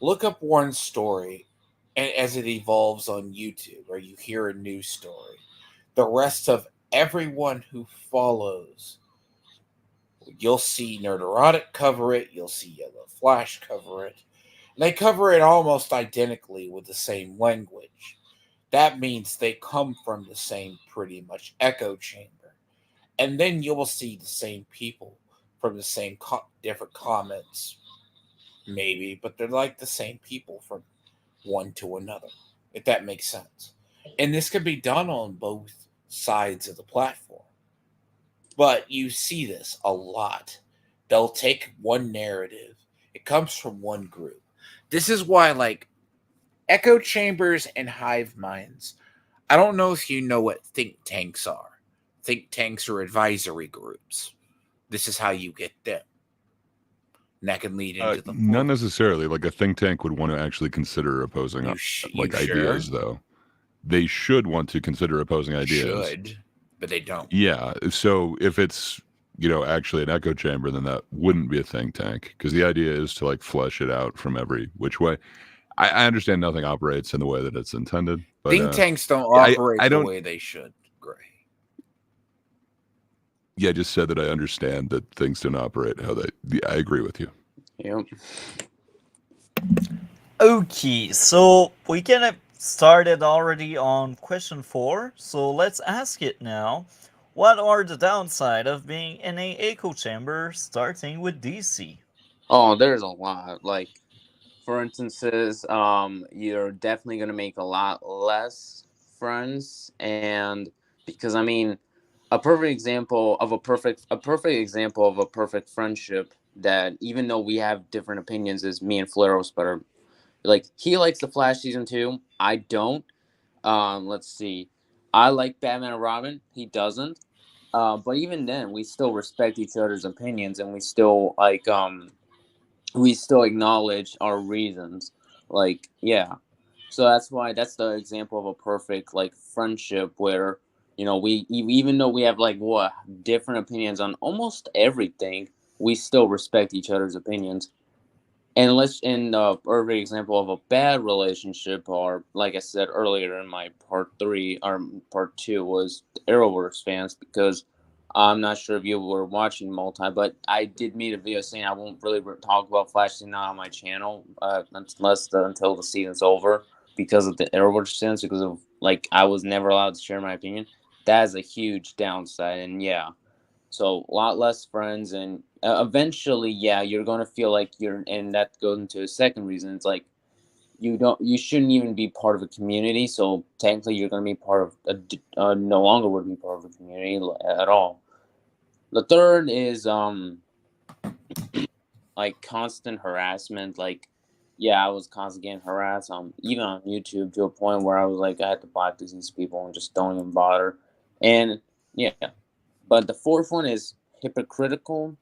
Look up one story, and as it evolves on YouTube, or you hear a news story, the rest of everyone who follows, you'll see Nerderotic cover it, you'll see Yellow Flash cover it. And they cover it almost identically with the same language. That means they come from the same pretty much echo chamber. And then you will see the same people from the same different comments, maybe, but they're like the same people from one to another, if that makes sense. And this can be done on both sides of the platform. But you see this a lot. They'll take one narrative, it comes from one group. This is why, like, echo chambers and hive minds, I don't know if you know what think tanks are. Think tanks are advisory groups. This is how you get them. And that can lead into the Not fourth. necessarily. Like a think tank would want to actually consider opposing You ideas, sure? though. They should want to consider opposing ideas. Should, but they don't. Yeah. So if it's actually an echo chamber, then that wouldn't be a think tank, because the idea is to like flesh it out from every which way. I understand nothing operates in the way that it's intended, but Think tanks don't I operate the don't. way they should, Gray. Yeah, I just said that I understand that things don't operate how they. Yeah, I agree with you. Yep. Okay, so we can have started already on question 4, so let's ask it now. What are the downside of being in a echo chamber, starting with DC? Oh, there's a lot. Like, for instances, you're definitely gonna make a lot less friends, and because I mean, a perfect example of a perfect friendship that even though we have different opinions is me and Flaros, but are like he likes the Flash season 2. I don't. Let's see. I like Batman and Robin. He doesn't. But even then, we still respect each other's opinions, and we still acknowledge our reasons. Like, yeah. So that's the example of a perfect like friendship where we even though we have like what different opinions on almost everything, we still respect each other's opinions. And let's in a perfect example of a bad relationship, or like I said earlier in my part 3 or part 2, was Arrowverse fans, because I'm not sure if you were watching multi, but I did make a video saying I won't really talk about Flash season on my channel until the season's over, because of the Arrowverse fans, because of like I was never allowed to share my opinion. That is a huge downside, and yeah. So a lot less friends, and eventually, yeah, you're gonna feel like you're, and that goes into a second reason. It's like you shouldn't even be part of a community. So technically, you're going to be part of no longer would be part of a community at all. The third is like constant harassment. Like, yeah, I was constantly getting harassed. Even on YouTube to a point where I was like, I had to block these people and just don't even bother. And yeah, but the fourth one is hypocritical.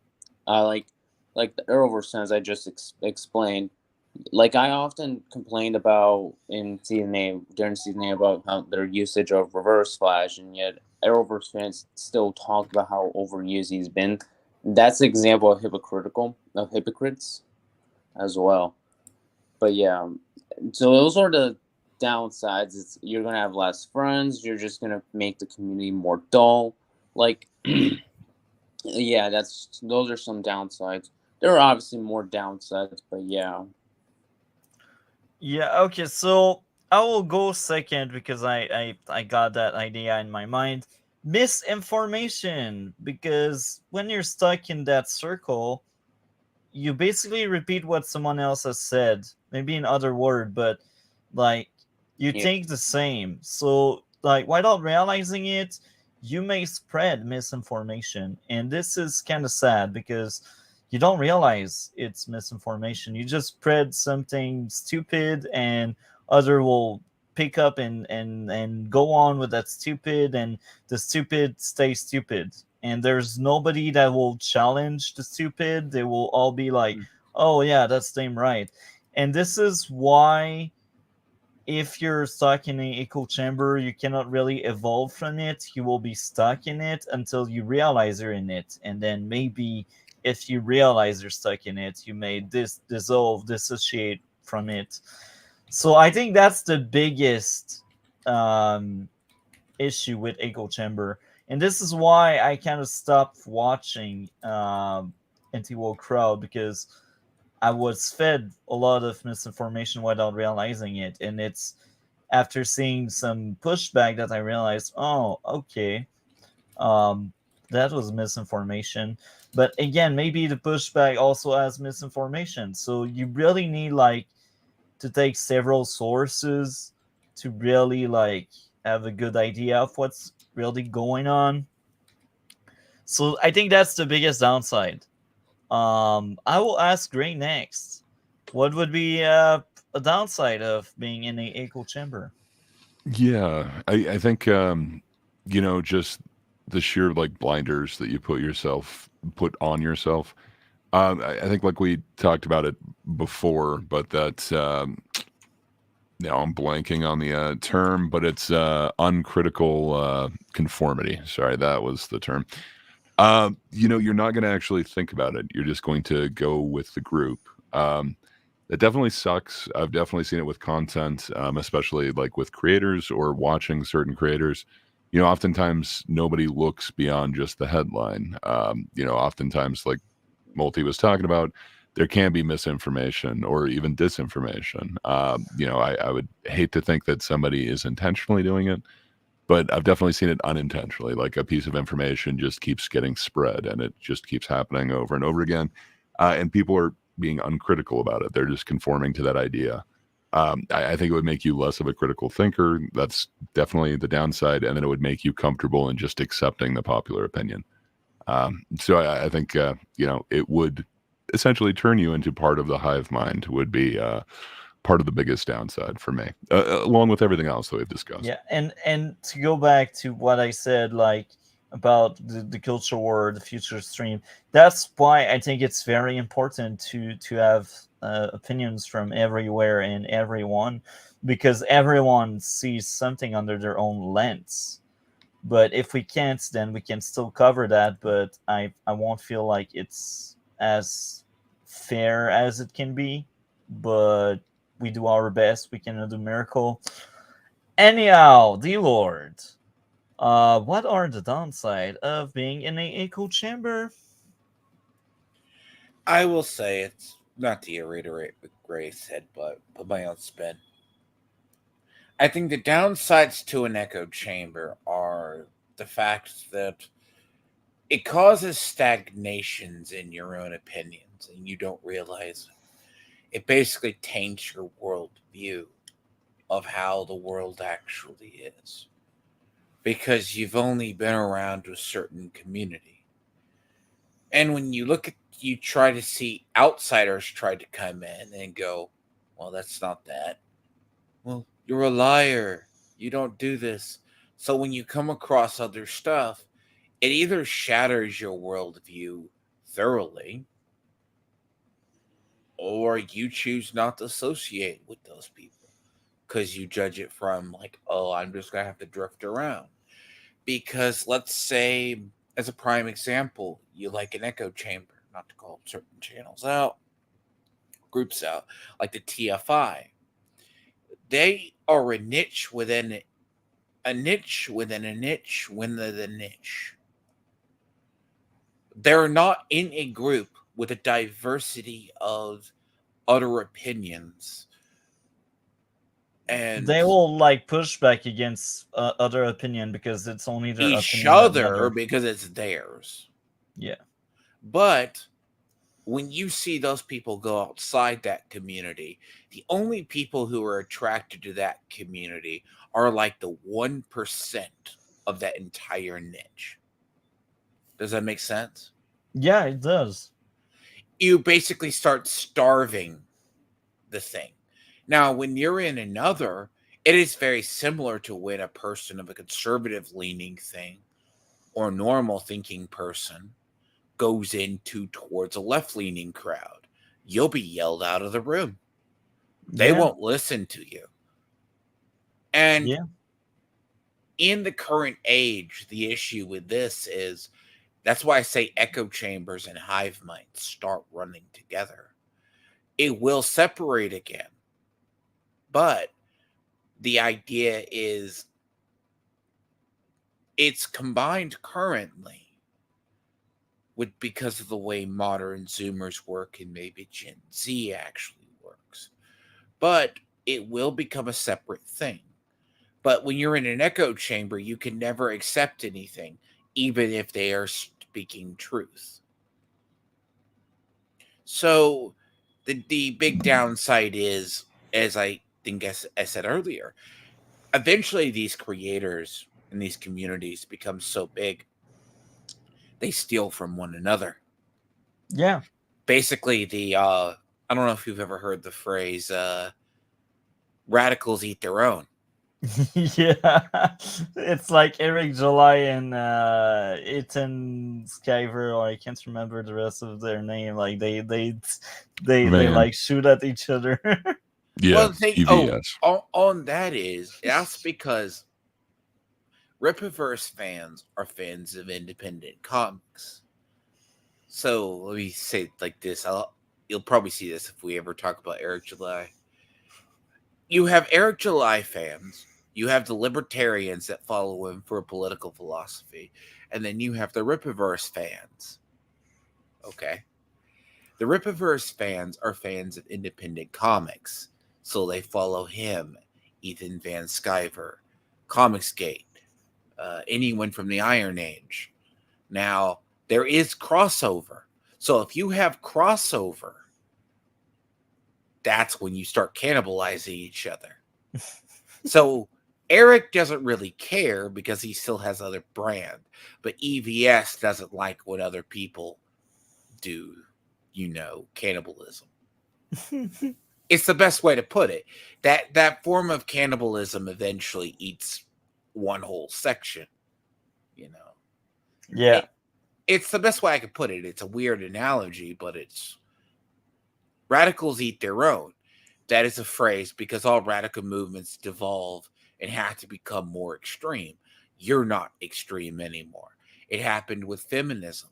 Like the Arrowverse sense I just explained. Like I often complained about in season A during season A about how their usage of Reverse Flash, and yet Arrowverse fans still talk about how overused he's been. That's an example of hypocrites as well. But yeah, so those are the downsides. You're gonna have less friends. You're just gonna make the community more dull. Like, yeah, those are some downsides. There are obviously more downsides, but yeah. Yeah, okay, so I will go second because I got that idea in my mind. Misinformation, because when you're stuck in that circle, you basically repeat what someone else has said, maybe in other word, but like you Yeah. think the same. So like without realizing it, you may spread misinformation, and this is kind of sad because you don't realize it's misinformation. You just spread something stupid, and other will pick up and go on with that stupid, and the stupid stay stupid, and there's nobody that will challenge the stupid. They will all be like, oh yeah, that's damn right. And this is why if you're stuck in an echo chamber, you cannot really evolve from it. You will be stuck in it until you realize you're in it, and then maybe if you realize you're stuck in it, you may dissociate from it. So I think that's the biggest um, issue with echo chamber, and this is why I kind of stopped watching anti-woke crowd, because I was fed a lot of misinformation without realizing it, and it's after seeing some pushback that I realized, oh, okay, um, that was misinformation. But again, maybe the pushback also has misinformation, so you really need like to take several sources to really like have a good idea of what's really going on. So I think that's the biggest downside. I will ask Gray next. What would be a downside of being in a echo chamber? Yeah, I think just the sheer like blinders that you put on yourself. I think like we talked about it before, but that now I'm blanking on the term, but it's uncritical conformity. Sorry, that was the term. You're not going to actually think about it. You're just going to go with the group. It definitely sucks. I've definitely seen it with content, especially like with creators or watching certain creators. Oftentimes nobody looks beyond just the headline. Oftentimes, like Multi was talking about, there can be misinformation or even disinformation. I would hate to think that somebody is intentionally doing it, but I've definitely seen it unintentionally. Like a piece of information just keeps getting spread and it just keeps happening over and over again. And people are being uncritical about it. They're just conforming to that idea. I think it would make you less of a critical thinker. That's definitely the downside. And then it would make you comfortable in just accepting the popular opinion. So I think, it would essentially turn you into part of the hive mind, would be part of the biggest downside for me, along with everything else that we've discussed. Yeah, and to go back to what I said, like about the culture war, the future stream. That's why I think it's very important to have opinions from everywhere and everyone, because everyone sees something under their own lens. But if we can't, then we can still cover that. But I won't feel like it's as fair as it can be. But we do our best. We cannot do miracle. Anyhow, the Lord. What are the downside of being in a echo chamber? I will say it's not to reiterate what Gray said, but put my own spin. I think the downsides to an echo chamber are the fact that it causes stagnations in your own opinions and you don't realize it basically taints your worldview of how the world actually is. Because you've only been around a certain community. And when you try to see outsiders try to come in and go, well, that's not that. Well, you're a liar. You don't do this. So when you come across other stuff, it either shatters your worldview thoroughly, or you choose not to associate with those people because you judge it from like, oh, I'm just gonna have to drift around. Because let's say, as a prime example, you like an echo chamber, not to call certain channels out, groups out, like the TFI. They are a niche within a niche within a niche within the niche. They're not in a group with a diversity of other opinions. And They will like push back against other opinion because it's only their each opinion that other matter. because it's theirs. Yeah. But when you see those people go outside that community, the only people who are attracted to that community are like the 1% of that entire niche. Does that make sense? Yeah, it does. You basically start starving the thing. Now, when you're in another, it is very similar to when a person of a conservative leaning thing or normal thinking person goes into towards a left leaning crowd. You'll be yelled out of the room. They won't listen to you. And in the current age, the issue with this is that's why I say echo chambers and hive minds start running together. It will separate again. But the idea is it's combined currently with because of the way modern Zoomers work and maybe Gen Z actually works. But it will become a separate thing. But when you're in an echo chamber, you can never accept anything, even if they are speaking truth. So the big downside is, as I think I said earlier, eventually these creators and these communities become so big, they steal from one another. Yeah. Basically, I don't know if you've ever heard the phrase, radicals eat their own. Yeah, it's like Eric July and Ethan Skyver, or I can't remember the rest of their name. Like they like shoot at each other. Yeah, well, the thing, EVS. on that is that's because Rippaverse fans are fans of independent comics. So let me say it like this. You'll probably see this if we ever talk about Eric July. You have Eric July fans. You have the libertarians that follow him for a political philosophy. And then you have the Rippaverse fans. Okay? The Rippaverse fans are fans of independent comics. So they follow him, Ethan Van Sciver, Comicsgate, anyone from the Iron Age. Now, there is crossover. So if you have crossover, that's when you start cannibalizing each other. So Eric doesn't really care because he still has other brand, but EVS doesn't like when other people do, cannibalism. It's the best way to put it. That form of cannibalism eventually eats one whole section, Yeah. It's the best way I could put it. It's a weird analogy, but it's radicals eat their own. That is a phrase because all radical movements devolve and have to become more extreme. You're not extreme anymore. It happened with feminism.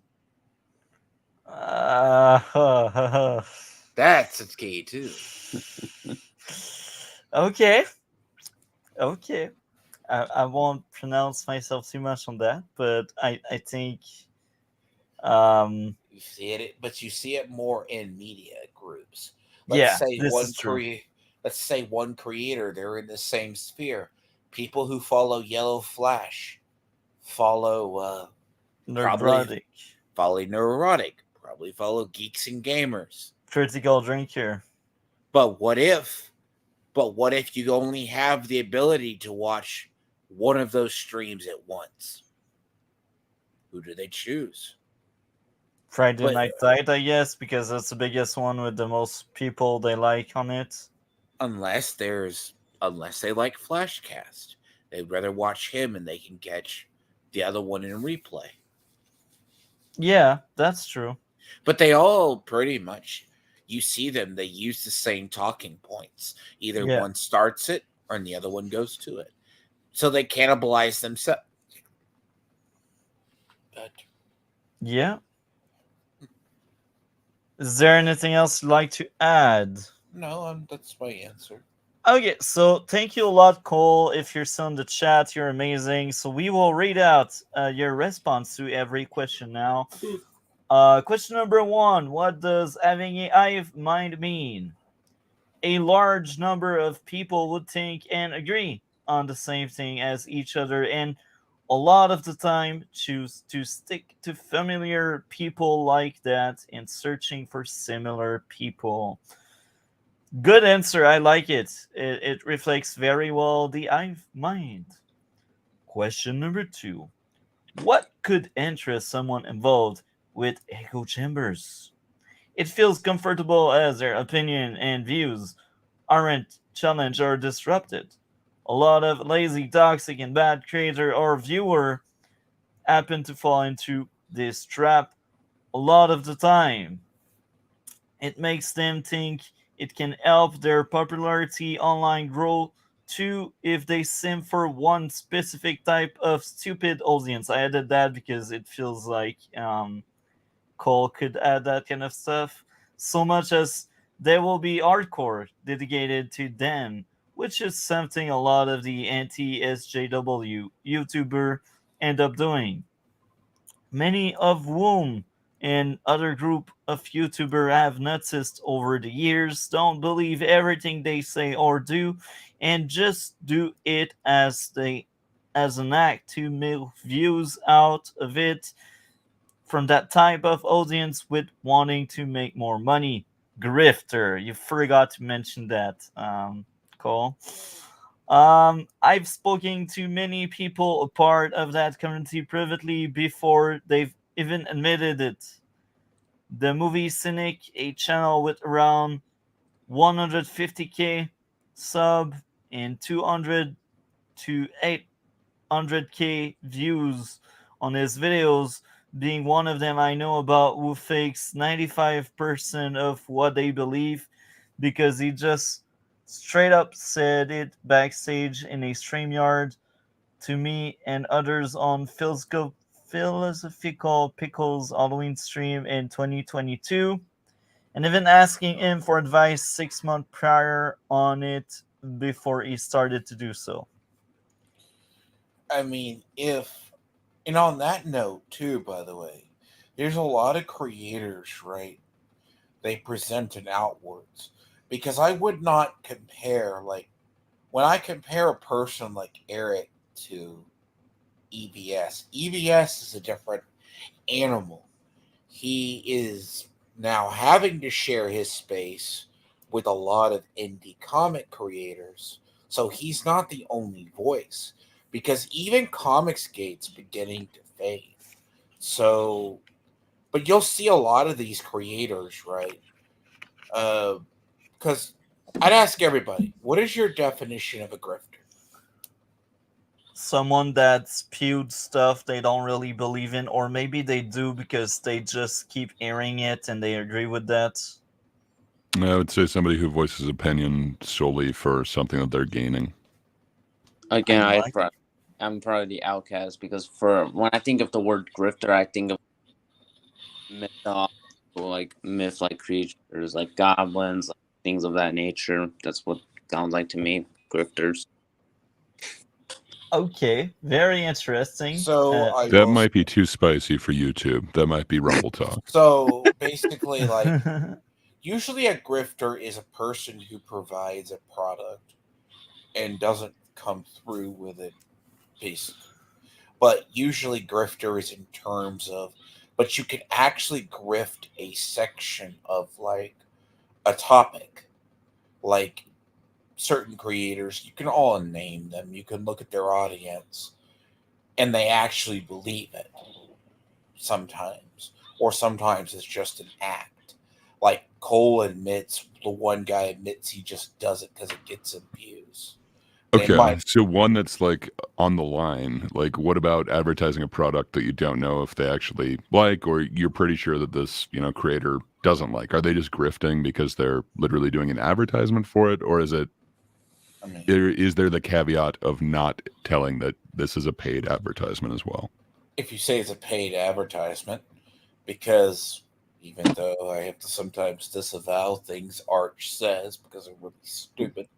That's its key too. Okay. I won't pronounce myself too much on that, but I think You see it, but you see it more in media groups. this is true. Let's say one creator, they're in the same sphere. People who follow Yellow Flash follow Neurotic. Neurotic, probably follow Geeks and Gamers. Critical drinker. But what if? But what if you only have the ability to watch one of those streams at once? Who do they choose? Friday But Night Light, I guess, because that's the biggest one with the most people they like on it. unless they like Flashcast, they'd rather watch him and they can catch the other one in replay. Yeah, that's true. But they all pretty much, you see them, they use the same talking points. Either Yeah. one starts it or the other one goes to it. So they cannibalize themselves. But Yeah. Is there anything else you'd like to add? no, that's my answer. Okay, so thank you a lot, Cole. If you're still in the chat, you're amazing. So we will read out your response to every question now. Question number 1: what does having a hive mind mean? A large number of people would think and agree on the same thing as each other, and a lot of the time choose to stick to familiar people like that and searching for similar people. Good answer. I like it. It reflects very well the hive mind. Question number 2: what could interest someone involved with echo chambers? It feels comfortable as their opinion and views aren't challenged or disrupted. A lot of lazy, toxic, and bad creator or viewer happen to fall into this trap a lot of the time. It makes them think it can help their popularity online grow too if they sim for one specific type of stupid audience. I added that because it feels like Cole could add that kind of stuff. So much as there will be hardcore dedicated to them, which is something a lot of the anti SJW YouTuber end up doing. Many of whom and other group of YouTuber have noticed over the years don't believe everything they say or do and just do it as an act to milk views out of it from that type of audience with wanting to make more money. Grifter, you forgot to mention that, Cole. I've spoken to many people a part of that community privately before they've even admitted it. The movie Cynic, a channel with around 150k sub and 200 to 800k views on his videos, being one of them I know about, who fakes 95% of what they believe because he just straight up said it backstage in a StreamYard to me and others on Philosophical Pickles Halloween stream in 2022, and even asking him for advice 6 months prior on it before he started to do so. I mean, and on that note, too, by the way, there's a lot of creators, right? They present it outwards. Because I would not compare, like, when I compare a person like Eric to EVS is a different animal. He is now having to share his space with a lot of indie comic creators. So he's not the only voice because even Comicsgate's beginning to fade. So, but you'll see a lot of these creators, right? Because I'd ask everybody, what is your definition of a grifter? Someone that spewed stuff they don't really believe in, or maybe they do because they just keep hearing it and they agree with that. I would say somebody who voices opinion solely for something that they're gaining. Again, like I'm probably the outcast because for when I think of the word grifter, I think of myth like creatures like goblins, like things of that nature. That's what sounds like to me, grifters. Okay, very interesting. So I That will. might be too spicy for YouTube. That might be Rumble Talk. So basically, like, usually a grifter is a person who provides a product and doesn't come through with it, basically. But usually, grifter is in terms of, but you can actually grift a section of like a topic. like certain creators, you can all name them. You can look at their audience, and they actually believe it sometimes, or sometimes it's just an act. Like Cole admits, the one guy admits he just does it because it gets him views. They Okay, might. so one that's like on the line. Like, what about advertising a product that you don't know if they actually like, or you're pretty sure that this, creator doesn't like? Are they just grifting because they're literally doing an advertisement for it, or is it? I mean, Is there the caveat of not telling that this is a paid advertisement as well? if you say it's a paid advertisement, because even though I have to sometimes disavow things Arch says because they're really stupid,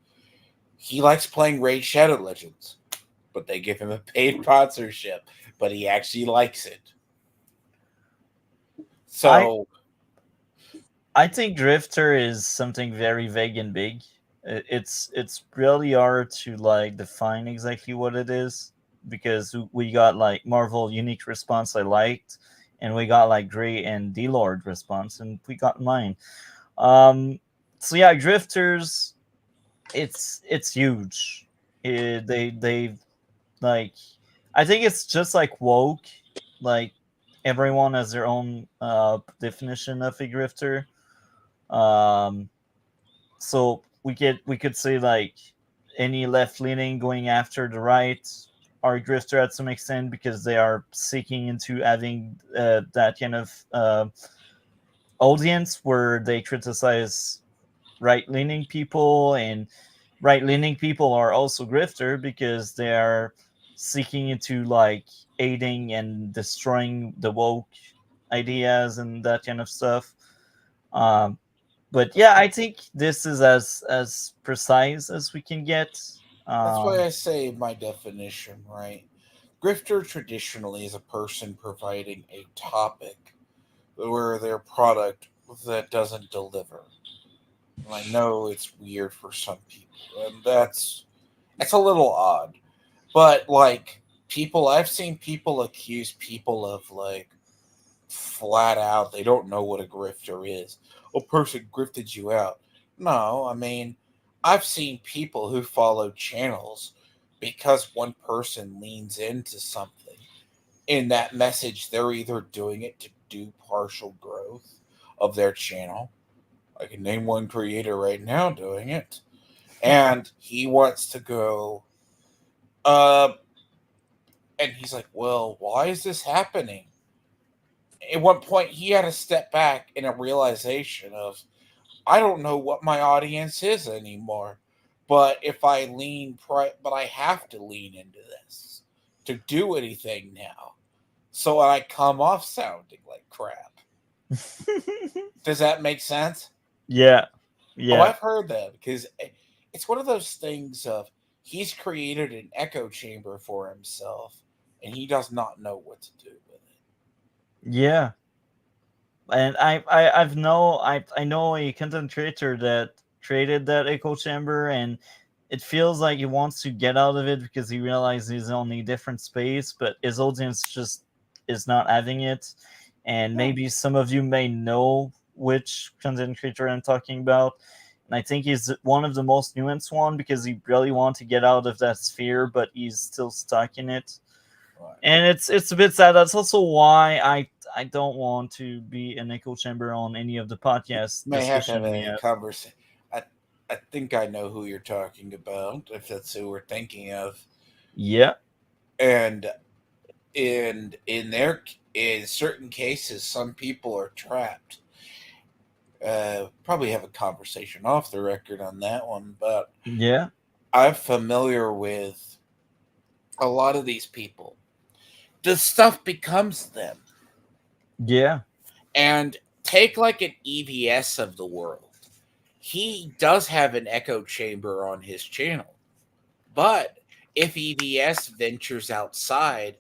he likes playing Raid Shadow Legends, but they give him a paid sponsorship, but he actually likes it. I So I think Drifter is something very vague and big. It's really hard to like define exactly what it is, because we got like Marvel Unique Response I liked, and we got like Gray and D Lord Response, and we got mine. Um, so yeah, Drifters, it's huge. They like, I think it's just like woke, like everyone has their own definition of a grifter. Um, so we could say like any left leaning going after the right are a grifter at some extent, because they are seeking into having that kind of audience where they criticize right leaning people, and right leaning people are also grifter because they are seeking into like aiding and destroying the woke ideas and that kind of stuff. Um, but yeah, I think this is as precise as we can get. that's why Um, I say my definition, right? Grifter traditionally is a person providing a topic where their product that doesn't deliver. And I know it's weird for some people, and that's a little odd. But like people, I've seen people accuse people of like flat out they don't know what a grifter is. A person grifted you out. No, I mean, I've seen people who follow channels because one person leans into something. In that message, they're either doing it to do partial growth of their channel. I can name one creator right now doing it. And he wants to go, uh, and he's like, well, why is this happening? At one point, he had to step back in a realization of, I don't know what my audience is anymore. But if I but I have to lean into this to do anything now. So I come off sounding like crap. Does that make sense? yeah, Oh, yeah, I've heard that because it's one of those things of he's created an echo chamber for himself and he does not know what to do with it. yeah. And I know a content creator that created that echo chamber, and it feels like he wants to get out of it because he realizes he's on a different space, but his audience just is not having it. And Yeah. maybe some of you may know which content creator I'm talking about. And I think he's one of the most nuanced one, because he really wants to get out of that sphere, but he's still stuck in it. Right. And it's a bit sad. That's also why I don't want to be an echo chamber on any of the podcast May have to have discussion we a have. conversation. I, I think I know who you're talking about, if that's who we're thinking of. Yeah, And in certain cases, some people are trapped. Probably have a conversation off the record on that one, but yeah, I'm familiar with a lot of these people. The stuff becomes them. yeah, And take like an EVS of the world. He does have an echo chamber on his channel. But if EVS ventures outside,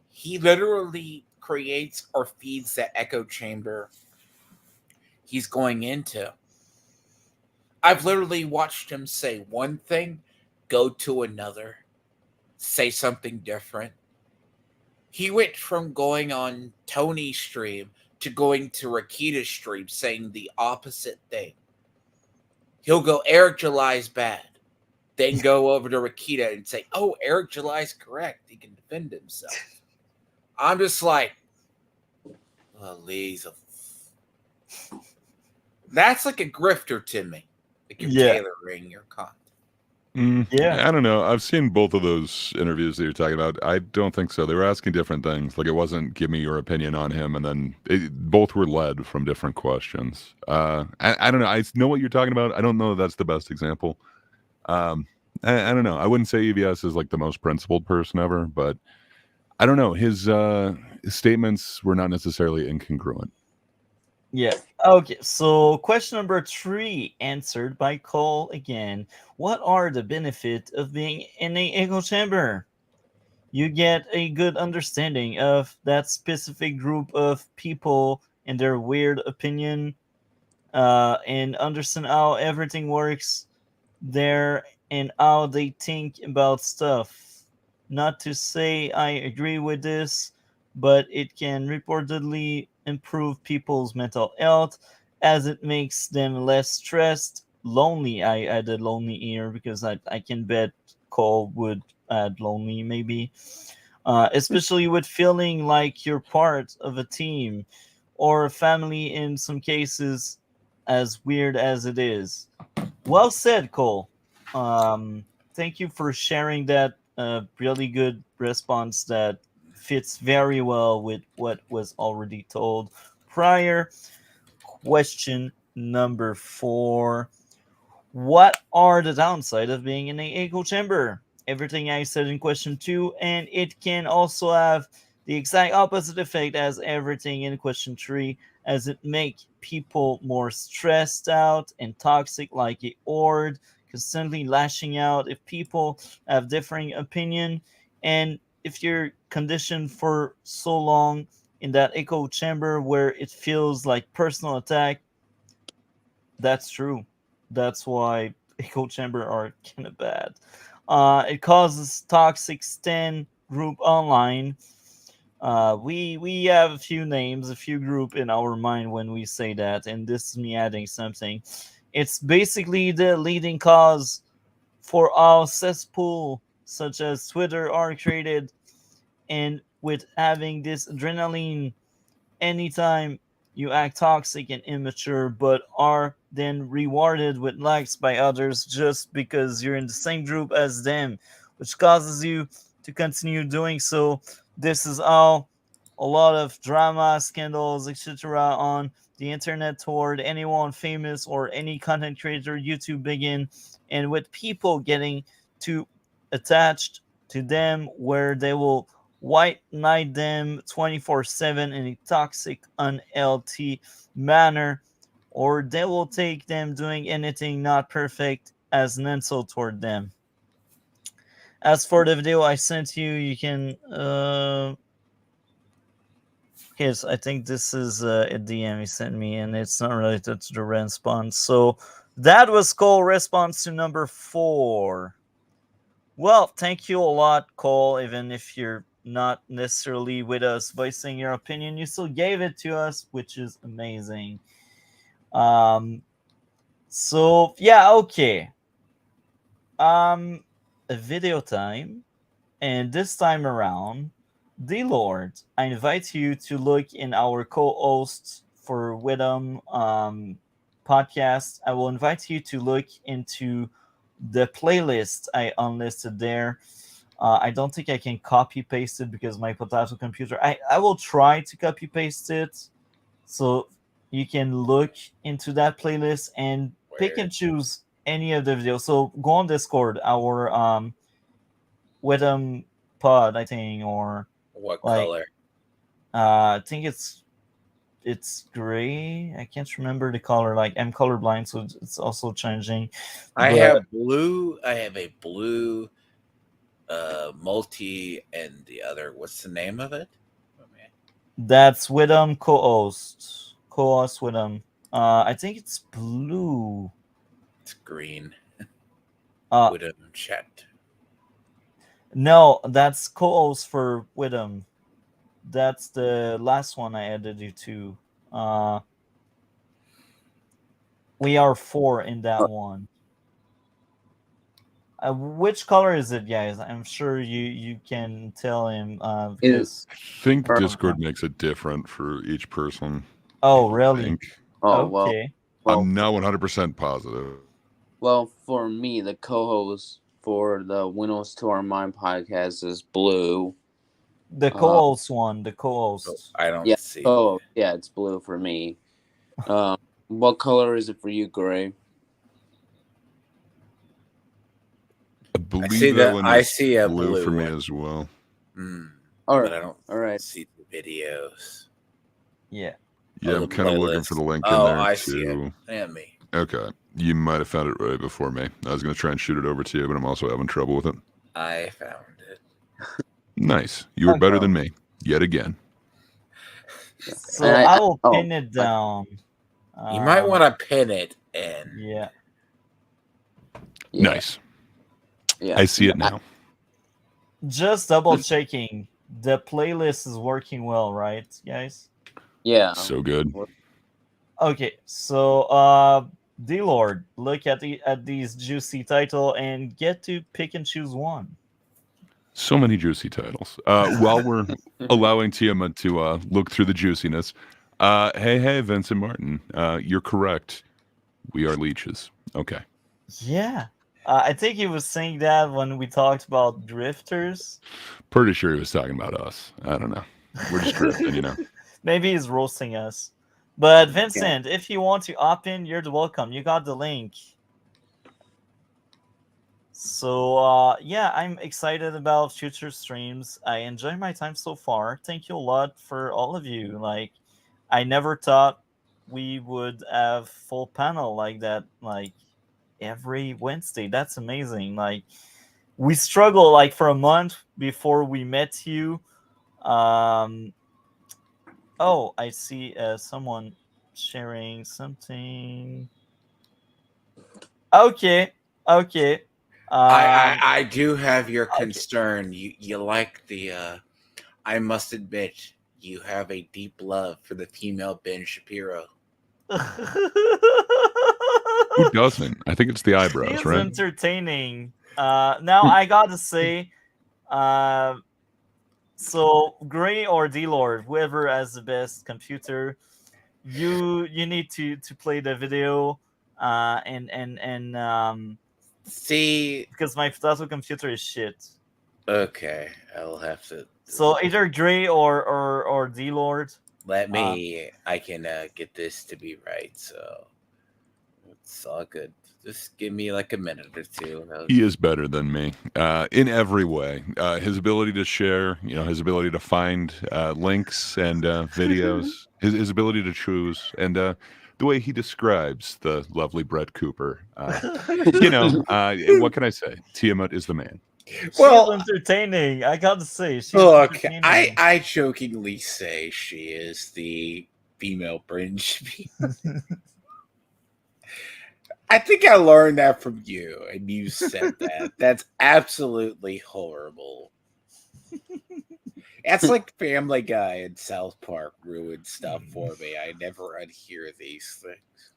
he literally creates or feeds that echo chamber he's going into. I've literally watched him say one thing, go to another, say something different. He went from going on Tony's stream to going to Rakita's stream saying the opposite thing. He'll go, Eric July's bad. Then go over to Rakita and say, oh, Eric July's correct. He can defend himself. I'm just like, Lisa. That's like a grifter to me. Like you're tailoring your content. Yeah. I don't know. I've seen both of those interviews that you're talking about. I don't think so. They were asking different things. Like it wasn't give me your opinion on him, and then both were led from different questions. I don't know. I know what you're talking about. I don't know if that's the best example. I don't know. I wouldn't say EVS is like the most principled person ever, but I don't know. His statements were not necessarily incongruent. Yeah. Okay. So question number 3 answered by Cole again. What are the benefits of being in an echo chamber? You get a good understanding of that specific group of people and their weird opinion, and understand how everything works there and how they think about stuff. Not to say I agree with this, but it can reportedly improve people's mental health as it makes them less stressed. Lonely, I added lonely here because I can bet Cole would add lonely maybe. Especially with feeling like you're part of a team or a family in some cases, as weird as it is. Well said, Cole. Thank you for sharing that really good response that fits very well with what was already told prior. Question number 4. What are the downside of being in an echo chamber? Everything I said in question 2, and it can also have the exact opposite effect as everything in question 3, as it make people more stressed out and toxic like a horde, constantly lashing out if people have differing opinion. And if you're conditioned for so long in that echo chamber where it feels like personal attack, that's true. That's why echo chamber are kind of bad. It causes toxic stan group online. We have a few names, a few group in our mind when we say that, and this is me adding something. It's basically the leading cause for all cesspool such as Twitter are created, and with having this adrenaline anytime you act toxic and immature, but are then rewarded with likes by others just because you're in the same group as them, which causes you to continue doing so. This is all a lot of drama, scandals, etc. on the internet toward anyone famous or any content creator, YouTube begin, and with people getting too attached to them where they will white knight them 24/7 in a toxic, unhealthy manner, or they will take them doing anything not perfect as an insult toward them. As for the video I sent you, you can here's I think this is a DM he sent me, and it's not related to the response. So that was Cole response to number 4. Well, thank you a lot, Cole. Even if you're not necessarily with us voicing your opinion, you still gave it to us, which is amazing. So yeah, okay. A video time, and this time around, the Lord, I invite you to look in our co-hosts for WTOM podcast. I will invite you to look into the playlist I unlisted there. I don't think I can copy paste it because my potato computer. I will try to copy paste it so you can look into that playlist and pick and choose any of the videos. So go on Discord, our Widom pod, I think, or What like color? I think it's gray. I can't remember the color. Like I'm colorblind, so it's also changing. I But have blue. I have a blue multi, and the other. What's the name of it? Oh, man. that's Widom co-host. Co-host Widom. I think it's blue. It's green. Uh With a chat. no, that's co-host for Widom. That's the last one I added you to. We are 4 in that one. Which color is it, guys? I'm sure you can tell him because. I think Or- Discord makes it different for each person. Oh, I really? think. Oh well. Okay. I'm not 100% positive. Well, for me, the co-host for the Windows to Our Mind podcast is blue. The co-host one. The Oh, co-host. I don't Yeah. see. Oh, yeah, it's blue for me. What color is it for you, Gray? I believe see that that- one I is see a blue for blue me one. as well. All But I right. don't All right. see the videos. Yeah. Yeah, Oh, I'm the kind of looking for playlist. the link in Oh, there I see it. too. And me. Okay, you might have found it right before me. I was going to try and shoot it over to you, but I'm also having trouble with it. I found it. Nice. You were better Okay. than me, yet again. So And I will pin it like- down. You might want to pin it in. Yeah. Yeah. Nice. Yeah. I see it now. Just double checking. The playlist is working well, right, guys? Yeah. So good. Okay, so D-Lord, look at these juicy title and get to pick and choose one. So many juicy titles. While we're allowing Tiamat to look through the juiciness, hey, Vincent Martin, you're correct. We are leeches. Okay. Yeah. I think he was saying that when we talked about drifters. Pretty sure he was talking about us. I don't know. We're just drifting, you know. Maybe he's roasting us. But Vincent, if you want to opt in, you're welcome. You got the link. So yeah, I'm excited about future streams. I enjoy my time so far. Thank you a lot for all of you. Like, I never thought we would have full panel like that, like every Wednesday. That's amazing. Like, we struggled like for a month before we met you. Oh, I see someone sharing something. Okay. I do have your concern. You like the I must admit you have a deep love for the female Ben Shapiro. Who doesn't? I think it's the eyebrows, He's right? entertaining. Now I gotta say, so Gray or D-Lord, whoever has the best computer, you need to play the video, and See, because my Futato computer is shit. okay, I'll have to. So either Gray or D-Lord. Let me. I can get this to be right. So it's all good. Just give me like a minute or two. He is better than me in every way. His ability to share, his ability to find links and videos, his ability to choose, and the way he describes the lovely Brett Cooper. What can I say? Tiamat is the man. Well, she's entertaining. I gotta say, she's look, entertaining. I jokingly say she is the female Bringe. I think I learned that from you, and you said that. That's absolutely horrible. That's like Family Guy and South Park ruined stuff for me. I never unhear these things.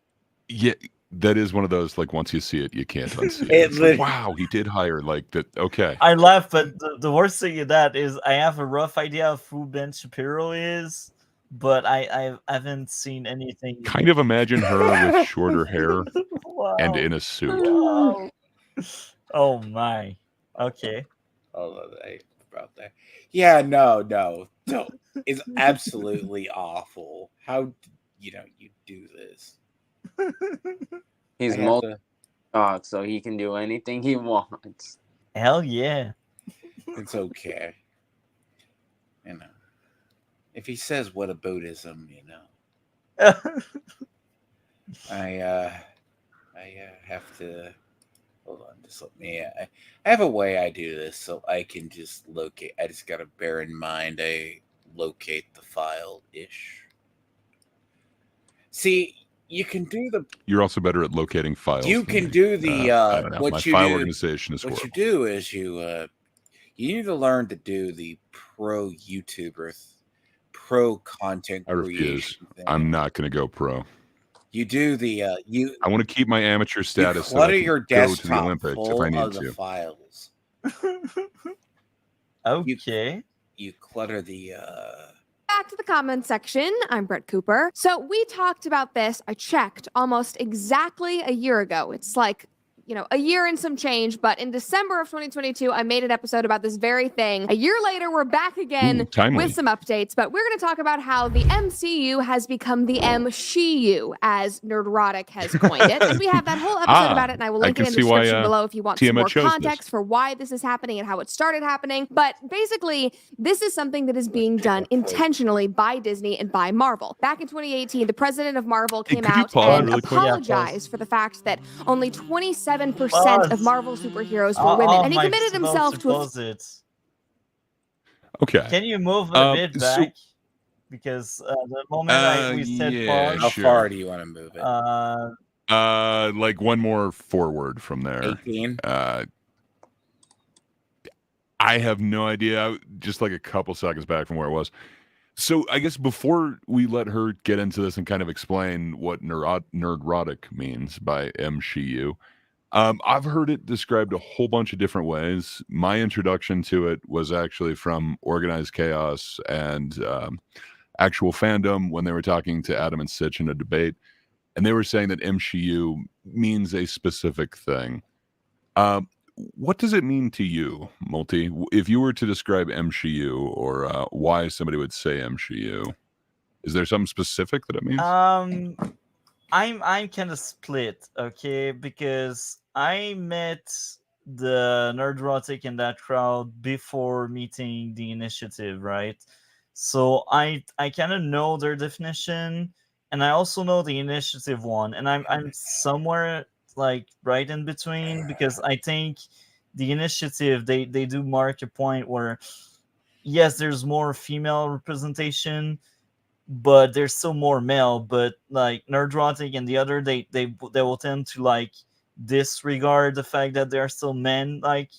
Yeah, that is one of those, like, once you see it, you can't unsee it. It's like, wow, he did hire, like, that. Okay. I laugh, but the worst thing in that is I have a rough idea of who Ben Shapiro is, but I haven't seen anything. Kind of imagine her with shorter hair Wow. and in a suit. Wow. Oh my. Okay. Oh, about that. Yeah, no. It's absolutely awful. How you do this? He's multi-dog, so he can do anything he wants. Hell yeah. It's okay. If he says what a Buddhism, I have to hold on. Just let me. I have a way I do this, so I can just locate. I just gotta bear in mind I locate the file ish. See, you can do the. You're also better at locating files. You can do the. I don't know. What My you file do, organization is what horrible. you do is you need to learn to do the pro YouTuber, pro content I refuse. creation thing. I'm not going to go pro. You do the you I want to keep my amateur you status so I clutter can your go to the desktop Olympics if I full need of the to. files. Okay. You clutter the Back to the comments section. I'm Brett Cooper. So we talked about this. I checked almost exactly a year ago. It's like, a year and some change, but in December of 2022, I made an episode about this very thing. A year later, we're back again Ooh, timely. with some updates, but we're going to talk about how the MCU has become the MSHU, as Nerdrotic has coined it. And we have that whole episode about it, and I will link it in the description below if you want some more context for why this is happening and how it started happening. But basically, this is something that is being done intentionally by Disney and by Marvel. Back in 2018, the president of Marvel came out and apologized for the fact that only 27% of Marvel superheroes were women, and he committed himself to Okay. Can you move a bit back? Because the moment we said pause, how far do you want to move it? Like one more forward from there. 18. I have no idea. Just like a couple seconds back from where it was. So I guess before we let her get into this and kind of explain what nerdrotic means by MCU, I've heard it described a whole bunch of different ways. My introduction to it was actually from Organized Chaos and actual fandom when they were talking to Adam and Sitch in a debate, and they were saying that MCU means a specific thing. What does it mean to you, Multi? If you were to describe MCU or why somebody would say MCU, is there something specific that it means? I'm kind of split, okay, because I met the Nerdrotic in that crowd before meeting the initiative, right? So I kind of know their definition, and I also know the initiative one, and I'm somewhere like right in between, because I think the initiative they do mark a point where yes, there's more female representation, but there's still more male. But like Nerdrotic and the other, they will tend to like disregard the fact that there are still men. Like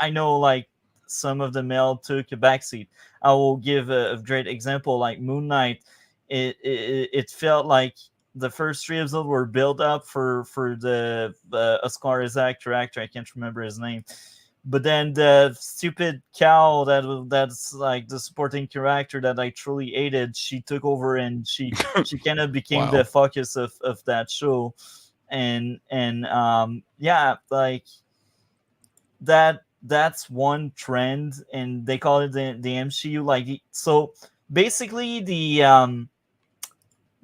I know like some of the male took a backseat. I will give a great example, like Moon Knight. It felt like the first three episodes were built up for the Oscar actor. I can't remember his name, but then the stupid cow that's like the supporting character that I truly hated, she took over and she kind of became the focus of that show, and yeah, like that's one trend, and they call it the MCU. Like so basically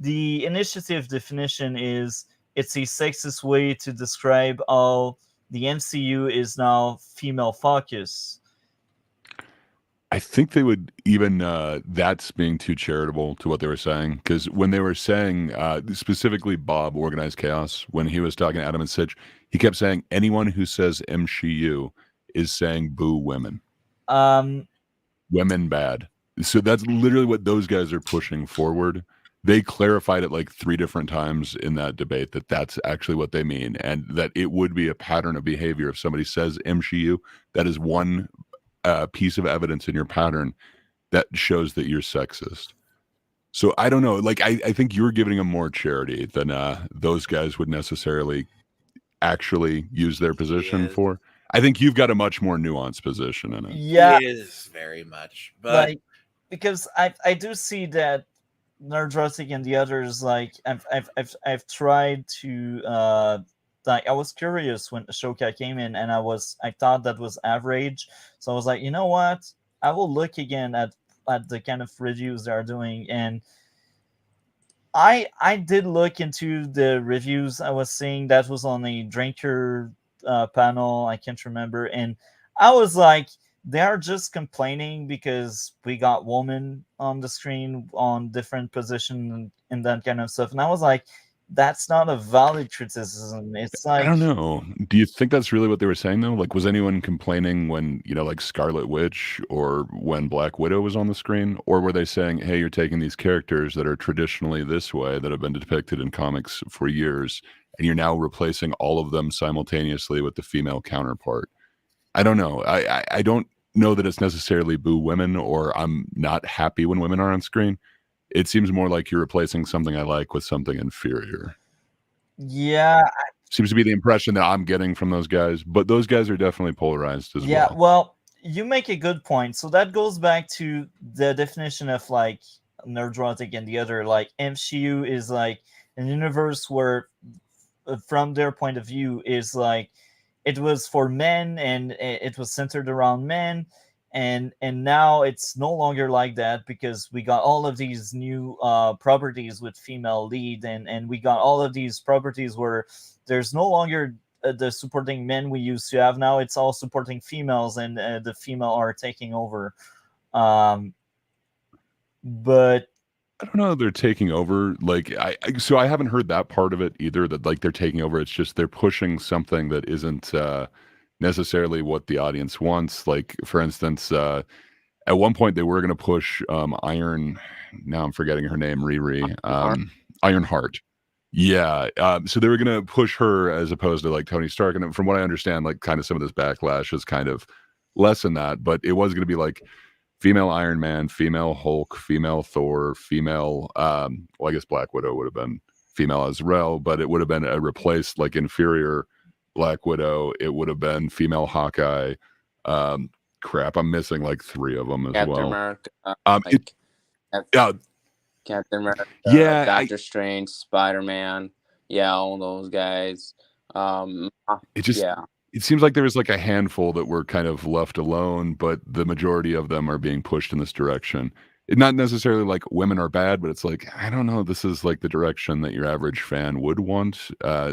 the initiative definition is it's a sexist way to describe how the MCU is now female focused. I think they would even that's being too charitable to what they were saying, because when they were saying specifically Bob, Organized Chaos, when he was talking to Adam and Sitch, he kept saying anyone who says MCU is saying boo women. Women bad. So that's literally what those guys are pushing forward. They clarified it like 3 different times in that debate that that's actually what they mean, and that it would be a pattern of behavior if somebody says MCU. That is one piece of evidence in your pattern that shows that you're sexist. So I don't know. Like I think you're giving them more charity than those guys would necessarily actually use their position for. I think you've got a much more nuanced position in it. Yeah, it is very much, but like because I do see that Nerdrotic and the others, like I've tried to like I was curious when Ashoka came in, and I thought that was average, so I was like, you know what, I will look again at the kind of reviews they are doing, and I did look into the reviews I was seeing. That was on a drinker panel, I can't remember, and I was like, they are just complaining because we got women on the screen on different positions and that kind of stuff. And I was like, that's not a valid criticism. It's like, I don't know. Do you think that's really what they were saying though? Like, was anyone complaining when, like Scarlet Witch or when Black Widow was on the screen? Or were they saying, hey, you're taking these characters that are traditionally this way, that have been depicted in comics for years, and you're now replacing all of them simultaneously with the female counterpart? I don't know. I don't know that it's necessarily boo women, or I'm not happy when women are on screen. It seems more like you're replacing something I like with something inferior. Yeah, seems to be the impression that I'm getting from those guys. But those guys are definitely polarized as well. Well, you make a good point. So that goes back to the definition of like nerdrotic and the other. Like MCU is like an universe where, from their point of view, is like it was for men and it was centered around men, and now it's no longer like that because we got all of these new properties with female lead, and we got all of these properties where there's no longer the supporting men we used to have. Now it's all supporting females, and the female are taking over. But I don't know, they're taking over. Like, so I haven't heard that part of it either, that like they're taking over. It's just they're pushing something that isn't necessarily what the audience wants. Like, for instance, at one point they were going to push Iron. Now I'm forgetting her name. Riri. Ironheart. Yeah. So they were going to push her as opposed to like Tony Stark. And from what I understand, like kind of some of this backlash is kind of less than that. But it was going to be like female Iron Man, female Hulk, female Thor, female. Well, I guess Black Widow would have been female as well, but it would have been a replaced like inferior Black Widow. It would have been female Hawkeye. Crap, I'm missing like 3 of them as Captain well. America, Captain America, yeah, Doctor Strange, Spider-Man, all those guys. It seems like there was like a handful that were kind of left alone, but the majority of them are being pushed in this direction. It's not necessarily like women are bad, but it's like, I don't know, this is like the direction that your average fan would want,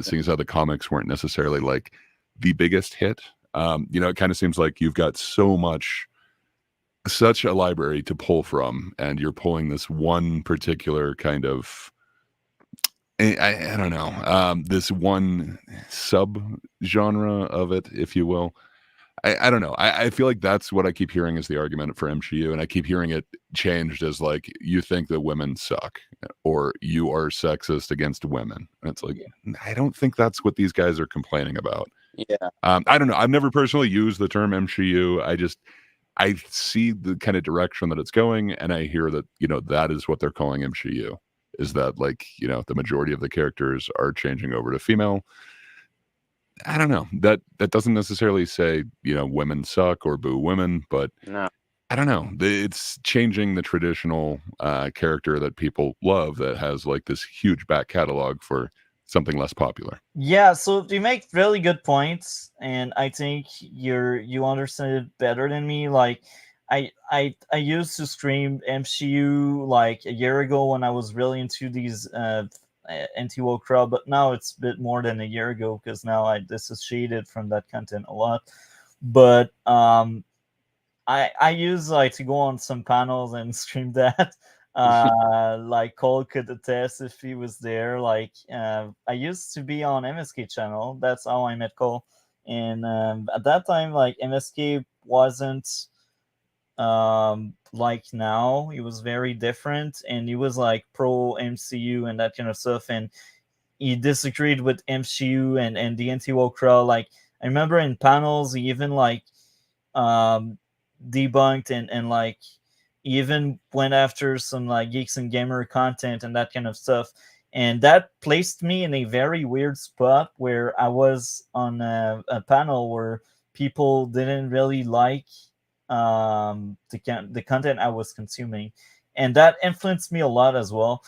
seeing as how the comics weren't necessarily like the biggest hit. It kind of seems like you've got such a library to pull from, and you're pulling this one particular kind of, I don't know, this one sub genre of it, if you will. I don't know. I feel like that's what I keep hearing is the argument for MCU, and I keep hearing it changed as like, you think that women suck, or you are sexist against women. And it's like, I don't think that's what these guys are complaining about. Yeah. I don't know. I've never personally used the term MCU. I see the kind of direction that it's going, and I hear that, that is what they're calling MCU. Is that like, the majority of the characters are changing over to female. I don't know. That doesn't necessarily say, women suck or boo women, but no. I don't know. It's changing the traditional character that people love that has like this huge back catalog for something less popular. Yeah, so you make really good points, and I think you understand it better than me. Like, I used to stream MCU like a year ago when I was really into these anti-woke crowd, but now it's a bit more than a year ago because now I dissociated from that content a lot. But I use like to go on some panels and stream that. Like Cole could attest if he was there. Like I used to be on MSK channel. That's how I met Cole. And at that time, like MSK wasn't like now. He was very different, and he was like pro MCU and that kind of stuff. And he disagreed with MCU and the anti-woke crowd. Like I remember in panels, he even like debunked and like even went after some like geeks and gamer content and that kind of stuff. And that placed me in a very weird spot where I was on a panel where people didn't really like the content I was consuming, and that influenced me a lot as well.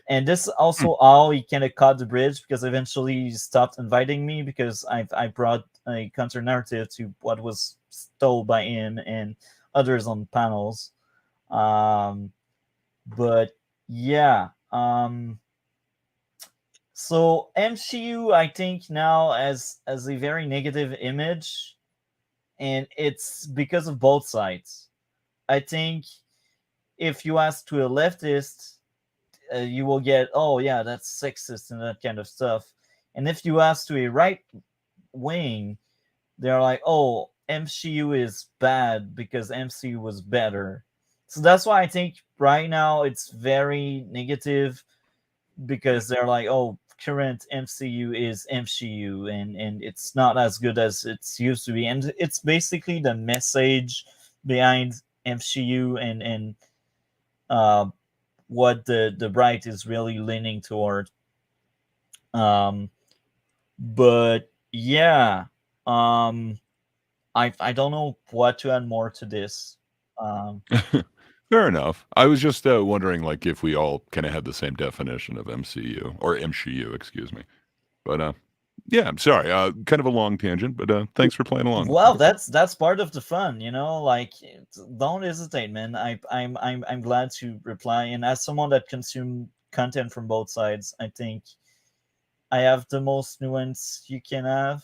And this also how he kind of caught the bridge, because eventually he stopped inviting me because I brought a counter narrative to what was told by him and others on panels. But yeah, so MCU I think now as a very negative image, and it's because of both sides. I think if you ask to a leftist, you will get, oh yeah, that's sexist and that kind of stuff. And if you ask to a right wing, they're like, oh, MCU is bad because MCU was better. So that's why I think right now it's very negative, because they're like, oh, current MCU is MCU and it's not as good as it's used to be. And it's basically the message behind MCU and what the right is really leaning toward. But yeah, um, I don't know what to add more to this. Um, Fair enough. I was just wondering, like, if we all kind of had the same definition of MCU or MCU, excuse me. But yeah, I'm sorry. Kind of a long tangent, but thanks for playing along. well, that's part of the fun, like, don't hesitate, man. I'm glad to reply, and as someone that consume content from both sides, I think I have the most nuance you can have,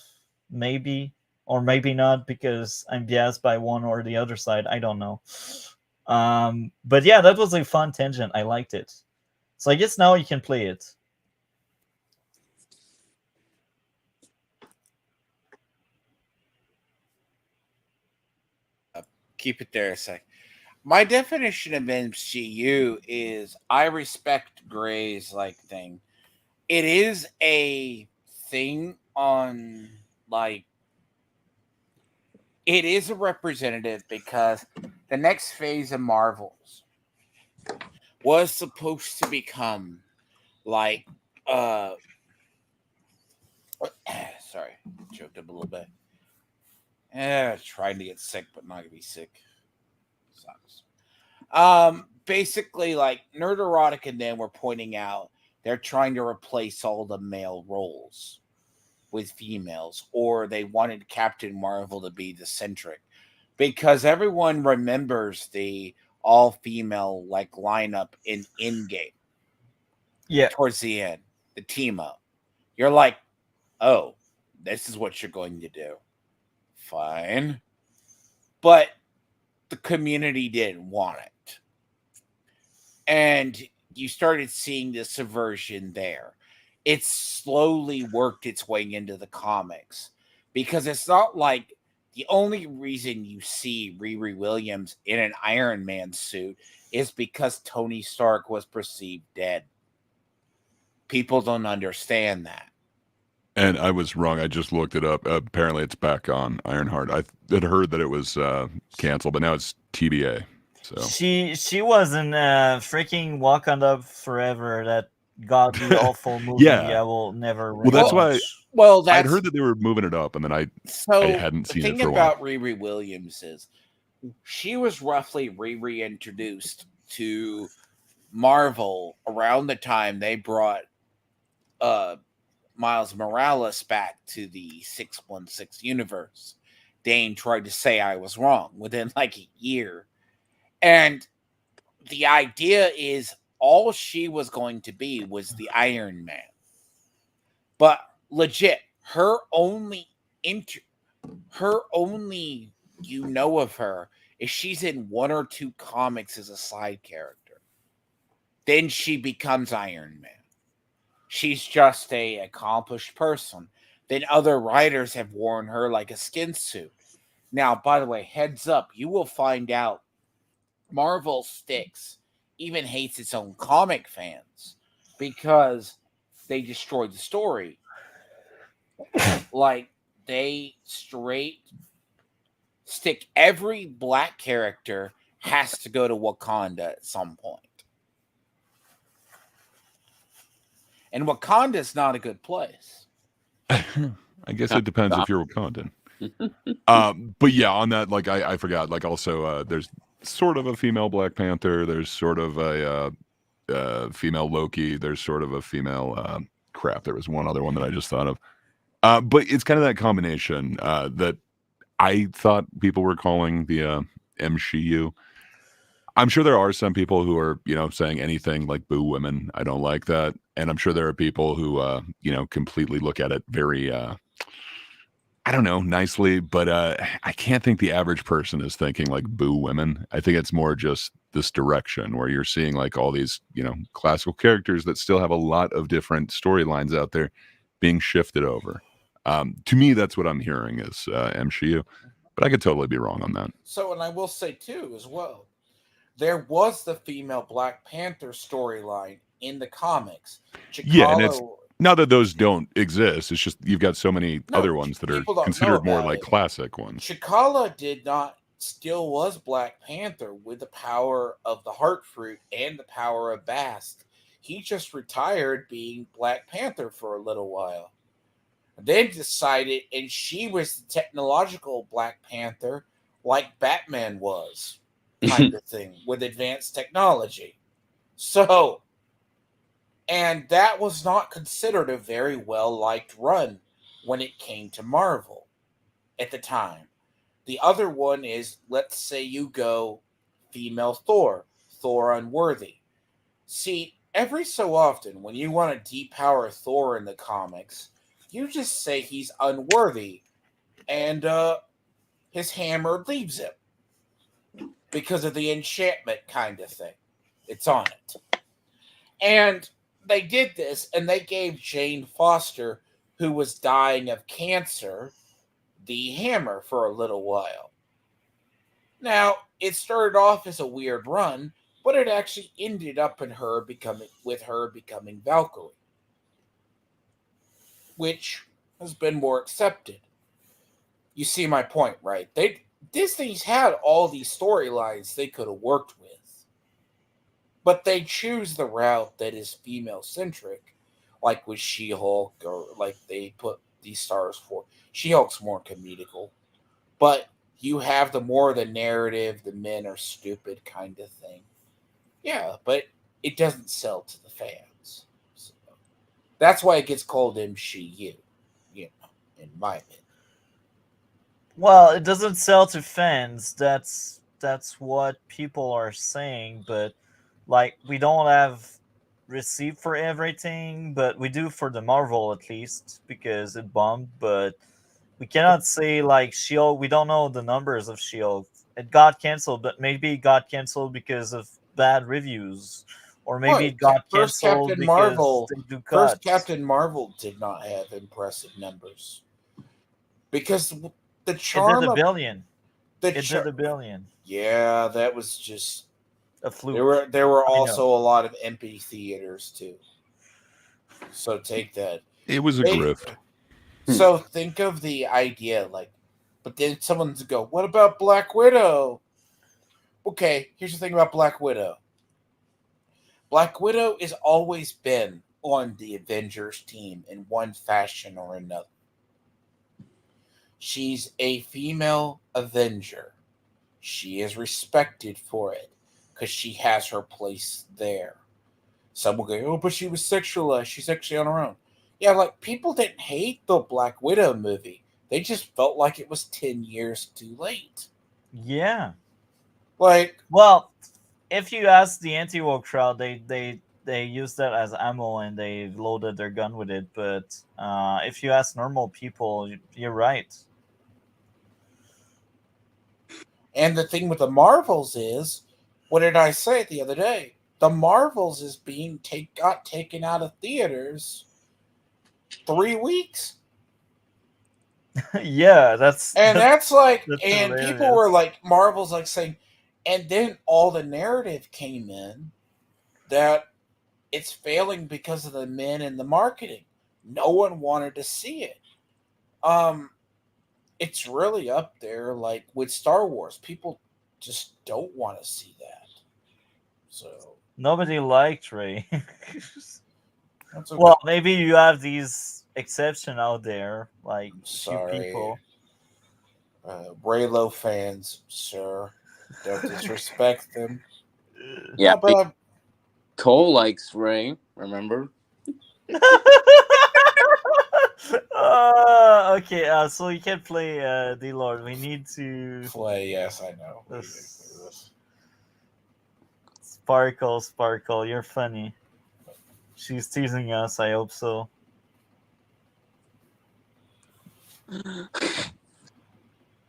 maybe, or maybe not, because I'm biased by one or the other side. I don't know. But yeah, that was a fun tangent. I liked it. So I guess now you can play it. Keep it there a sec. My definition of MCU is I respect Gray's thing. It is a thing on it is a representative because the next phase of Marvels was supposed to become sorry, choked up a little bit. Trying to get sick, but not gonna be sick. Sucks. Basically, Nerd Erotic and them were pointing out they're trying to replace all the male roles with females, or they wanted Captain Marvel to be the centric because everyone remembers the all-female lineup in Endgame. Yeah, towards the end, the team up. You're like, oh, this is what you're going to do. Fine. But the community didn't want it. And you started seeing the subversion there. It slowly worked its way into the comics because it's not like the only reason you see Riri Williams in an Iron Man suit is because Tony Stark was perceived dead. People don't understand that. And I was wrong. I just looked it up. Apparently, it's back on Ironheart. I had heard that it was canceled, but now it's TBA. So she was in freaking Wakanda Forever, that godly awful movie. Yeah. I will never. Well, that's why. Well, I'd heard that they were moving it up, and then I hadn't seen it for a while. The thing about Riri Williams is she was roughly reintroduced to Marvel around the time they brought Miles Morales back to the 616 universe. Dane tried to say I was wrong within a year. And the idea is all she was going to be was the Iron Man. But legit, her only of her is she's in one or two comics as a side character. Then she becomes Iron Man. She's just a accomplished person. Then other writers have worn her like a skin suit. Now, by the way, heads up, you will find out Marvel sticks even hates its own comic fans because they destroyed the story. They straight stick every black character has to go to Wakanda at some point. And Wakanda's not a good place. I guess it depends if you're Wakandan. But yeah, on that, I forgot. Also, there's sort of a female Black Panther. There's sort of a female Loki. There's sort of a female crap. There was one other one that I just thought of. But it's kind of that combination that I thought people were calling the MCU. I'm sure there are some people who are, saying anything like boo women. I don't like that. And I'm sure there are people who, completely look at it very, I don't know, nicely. But I can't think the average person is thinking like boo women. I think it's more just this direction where you're seeing all these, classical characters that still have a lot of different storylines out there being shifted over. To me, that's what I'm hearing is MCU. But I could totally be wrong on that. So, and I will say, too, as well, there was the female Black Panther storyline in the comics. Yeah, and it's not that those don't exist. It's just you've got so many other ones that are considered more like classic ones. T'Challa still was Black Panther with the power of the Heart Fruit and the power of Bast. He just retired being Black Panther for a little while. Then decided, and she was the technological Black Panther, like Batman was, kind of thing, with advanced technology. So, and that was not considered a very well-liked run when it came to Marvel at the time. The other one is, let's say you go female Thor, Thor Unworthy. See, every so often, when you want to depower Thor in the comics, you just say he's unworthy, and his hammer leaves him because of the enchantment kind of thing. It's on it. And they did this, and they gave Jane Foster, who was dying of cancer, the hammer for a little while. Now, it started off as a weird run, but it actually ended up in her becoming Valkyrie, which has been more accepted. You see my point, right? Disney's had all these storylines they could have worked with, but they choose the route that is female centric, like with She-Hulk, or like they put these stars for. She-Hulk's more comedical, but you have the narrative, the men are stupid kind of thing. Yeah, but it doesn't sell to the fans. So that's why it gets called MCU, in my opinion. Well, it doesn't sell to fans. That's what people are saying, but like we don't have receipt for everything, but we do for the Marvel at least because it bombed, but we cannot say like Shield. We don't know the numbers of Shield. It got canceled, but maybe it got canceled because of bad reviews, or maybe it got canceled because they do cuts. First Captain Marvel did not have impressive numbers because the charm it did $1 billion. It did $1 billion. Yeah, that was just a fluke. There were also a lot of empty theaters too. So take that. It was a grift. So think of the idea, but then someone's go, what about Black Widow? Okay, here's the thing about Black Widow. Black Widow has always been on the Avengers team in one fashion or another. She's a female Avenger. She is respected for it because she has her place there. Some will go, oh, but she was sexualized. She's actually on her own. Yeah, people didn't hate the Black Widow movie. They just felt like it was 10 years too late. Yeah. Well, if you ask the anti-woke crowd, they used that as ammo and they loaded their gun with it. But if you ask normal people, you're right. And the thing with the Marvels is, what did I say the other day? The Marvels is got taken out of theaters 3 weeks. Yeah, that's and people were like, Marvel's saying, and then all the narrative came in that it's failing because of the men and the marketing. No one wanted to see it. It's really up there, with Star Wars. People just don't want to see that. So nobody liked Rey. Well, maybe you have these exceptions out there, like few people. Reylo fans, sir, don't disrespect them. Yeah, but Cole likes Rey. Remember? Okay. So you can play D-Lord. We need to play. Yes, I know. Sparkle, you're funny. She's teasing us. I hope so.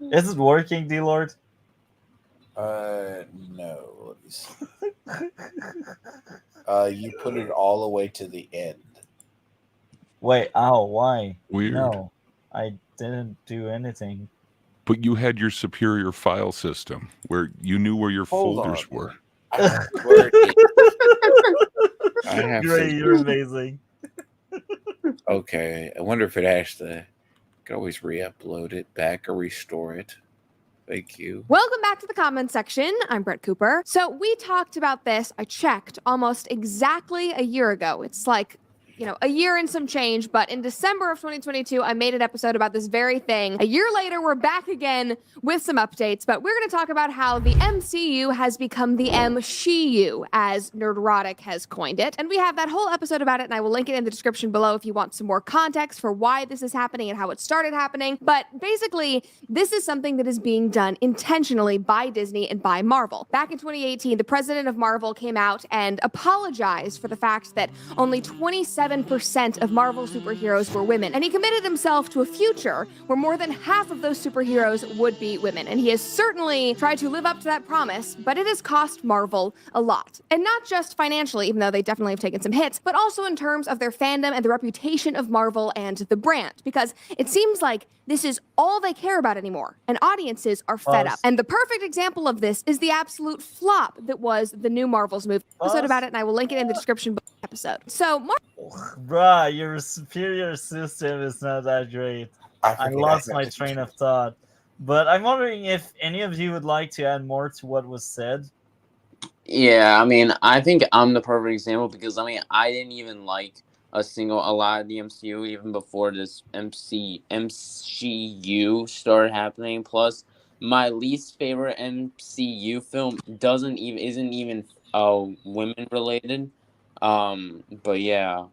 Is it working, D-Lord? No. Let me see. You put it all the way to the end. Wait, why? Weird. No, I didn't do anything. But you had your superior file system where you knew where your folders were. Great, you're amazing. Okay, I wonder if it actually... I can always re-upload it back or restore it. Thank you. Welcome back to the comments section. I'm Brett Cooper. So we talked about this, I checked, almost exactly a year ago. It's a year and some change, but in December of 2022, I made an episode about this very thing. A year later, we're back again with some updates, but we're going to talk about how the MCU has become the MSHU, as Nerdrotic has coined it. And we have that whole episode about it, and I will link it in the description below if you want some more context for why this is happening and how it started happening. But basically, this is something that is being done intentionally by Disney and by Marvel. Back in 2018, the president of Marvel came out and apologized for the fact that only 27% of Marvel superheroes were women. And he committed himself to a future where more than half of those superheroes would be women. And he has certainly tried to live up to that promise, but it has cost Marvel a lot. And not just financially, even though they definitely have taken some hits, but also in terms of their fandom and the reputation of Marvel and the brand. Because it seems like this is all they care about anymore, and audiences are fed up. And the perfect example of this is the absolute flop that was the new Marvel's movie. Episode about it, and I will link it in the description below the episode. So, bruh, your superior system is not that great. I lost my train of thought. But I'm wondering if any of you would like to add more to what was said. Yeah, I mean, I think I'm the perfect example because, I mean, I didn't even like a lot of the MCU even before this MCU started happening. Plus, my least favorite MCU film isn't even women related. But yeah.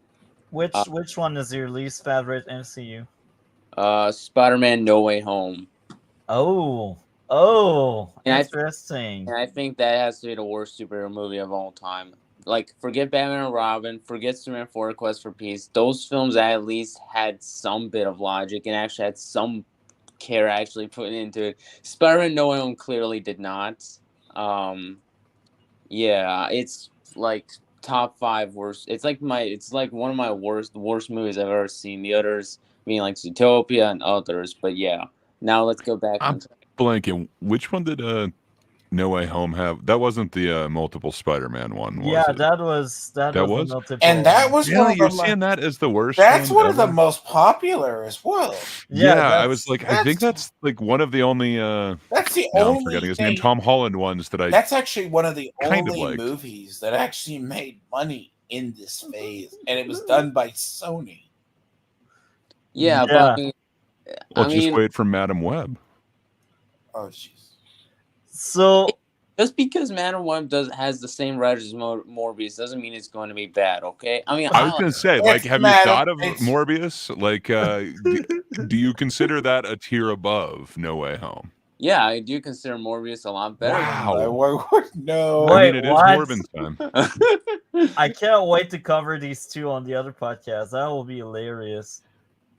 Which one is your least favorite MCU? Spider-Man No Way Home. Oh, interesting. I think that has to be the worst superhero movie of all time. Like, forget Batman and Robin, forget Superman 4: Quest for Peace. Those films at least had some bit of logic and actually had some care actually put into it. Spider-Man No Way Home clearly did not. Yeah, it's like top 5 worst. It's like one of my worst movies I've ever seen. The others being like Zootopia and others, but yeah. Now let's go back. I'm blanking. Which one did No Way Home have? That wasn't the multiple Spider-Man one, was it? that was multiple. And that was really, you're seeing that as the worst. That's one of the most popular as well. Yeah, I was like, I think that's like one of the only. That's the only. I'm forgetting his name. Tom Holland ones that I. That's actually one of the only movies that actually made money in this phase, and it was done by Sony. Yeah. But well, just wait for Madam Web. Oh, jeez. So just because Madam Web has the same writers as Morbius doesn't mean it's going to be bad. Okay, I mean, I was going to say, like, have you thought of Morbius? Like, do you consider that a tier above No Way Home? Yeah, I do consider Morbius a lot better. Wow. No. I mean, it is Morbin time. I can't wait to cover these two on the other podcast. That will be hilarious.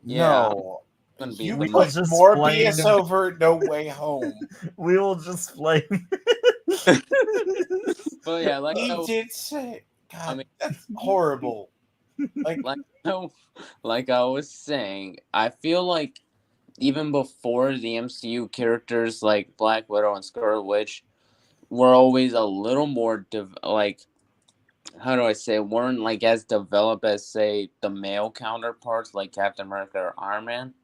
Yeah. No. You put Morbius over No Way Home. We will just flame. But yeah, like he did say, God, I mean, that's horrible. Like I was saying, I feel like even before the MCU characters like Black Widow and Scarlet Witch were always a little more how do I say, weren't like as developed as say the male counterparts like Captain America or Iron Man.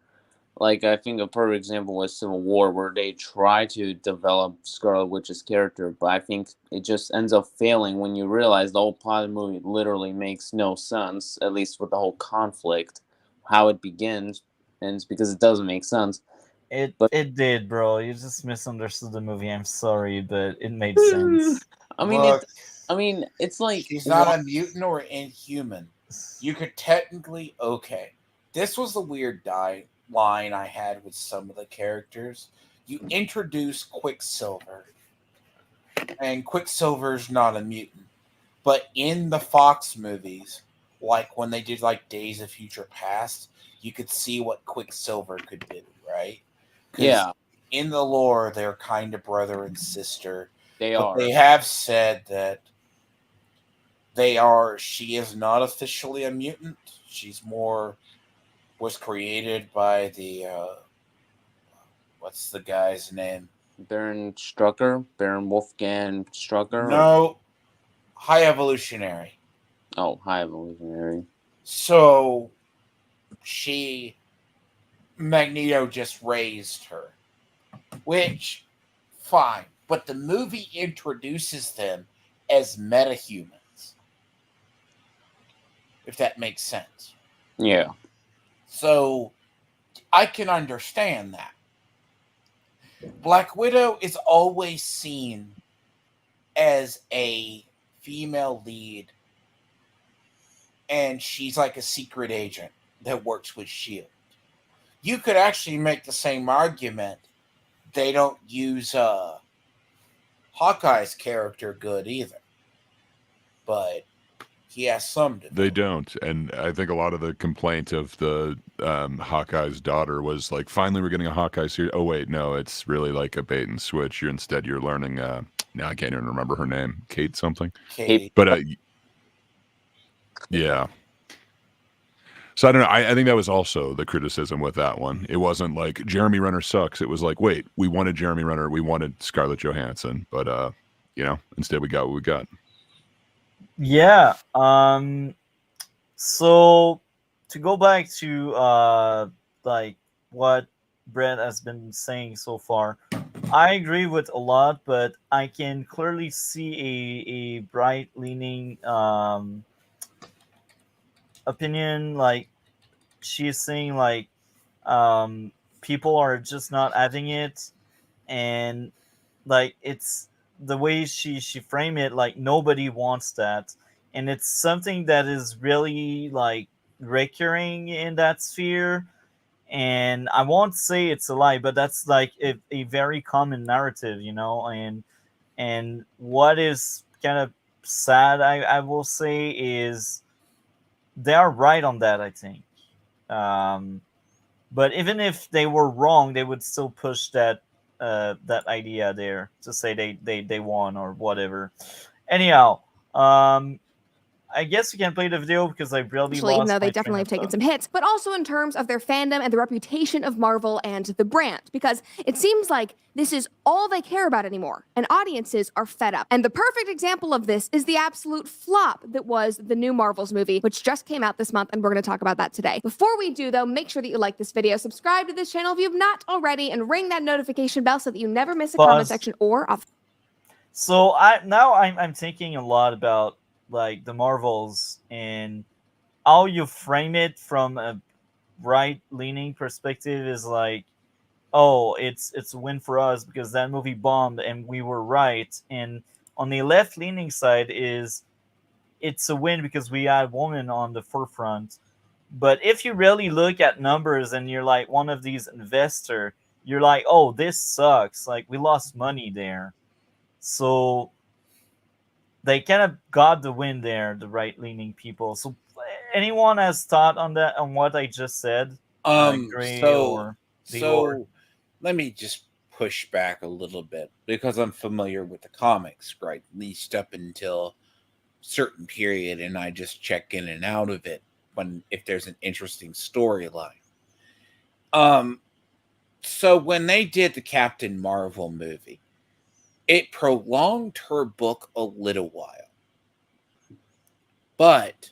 Like, I think a perfect example was Civil War, where they try to develop Scarlet Witch's character, but I think it just ends up failing when you realize the whole plot of the movie literally makes no sense, at least with the whole conflict, how it begins, and it's because it doesn't make sense. It did, bro. You just misunderstood the movie. I'm sorry, but it made sense. I mean, it's like... She's not a mutant or inhuman. You could technically... Okay. This was the weird line I had with some of the characters. You introduce Quicksilver, and Quicksilver's not a mutant, but in the Fox movies, like when they did like Days of Future Past, you could see what Quicksilver could do, right? Yeah. In the lore, they're kind of brother and sister. They are. They have said that she is not officially a mutant. She's was created by the what's the guy's name? Baron Wolfgang Strucker? No, High Evolutionary. Oh, High Evolutionary. So Magneto just raised her, which fine, but the movie introduces them as metahumans. if that makes sense. Yeah. So I can understand that. Black Widow is always seen as a female lead, and she's like a secret agent that works with S.H.I.E.L.D. You could actually make the same argument. They don't use Hawkeye's character good either, but he has some to do. They don't, and I think a lot of the complaint of the Hawkeye's daughter was like, finally we're getting a Hawkeye series. Oh wait, no, it's really like a bait and switch. You're learning. Now I can't even remember her name, Kate something. Kate. But yeah. So I don't know. I think that was also the criticism with that one. It wasn't like Jeremy Renner sucks. It was like, wait, we wanted Jeremy Renner, we wanted Scarlett Johansson, but instead we got what we got. Yeah. So to go back to like what Brett has been saying so far, I agree with a lot, but I can clearly see a bright leaning opinion. Like she's saying, like people are just not having it, and like it's the way she framed it. Like nobody wants that, and it's something that is really like recurring in that sphere. And I won't say it's a lie, but that's like a very common narrative, and what is kind of sad, I will say, is they are right on that, I think. But even if they were wrong, they would still push that idea there to say they won or whatever. Anyhow, I guess we can play the video because I really lost even though they my definitely have train taken of some hits, but also in terms of their fandom and the reputation of Marvel and the brand, because it seems like this is all they care about anymore, and audiences are fed up. And the perfect example of this is the absolute flop that was the new Marvels movie, which just came out this month, and we're going to talk about that today. Before we do, though, make sure that you like this video, subscribe to this channel if you've not already, and ring that notification bell so that you never miss a comment section or off. So I'm thinking a lot about like the Marvels and how you frame it from a right-leaning perspective is like, oh, it's a win for us because that movie bombed and we were right. And on the left-leaning side is it's a win because we had women on the forefront. But if you really look at numbers and you're like one of these investor, you're like, oh, this sucks. Like we lost money there. So they kind of got the win there, the right-leaning people. So anyone has thought on that, on what I just said? So let me just push back a little bit because I'm familiar with the comics, right? At least up until certain period, and I just check in and out of it if there's an interesting storyline. So when they did the Captain Marvel movie, it prolonged her book a little while. But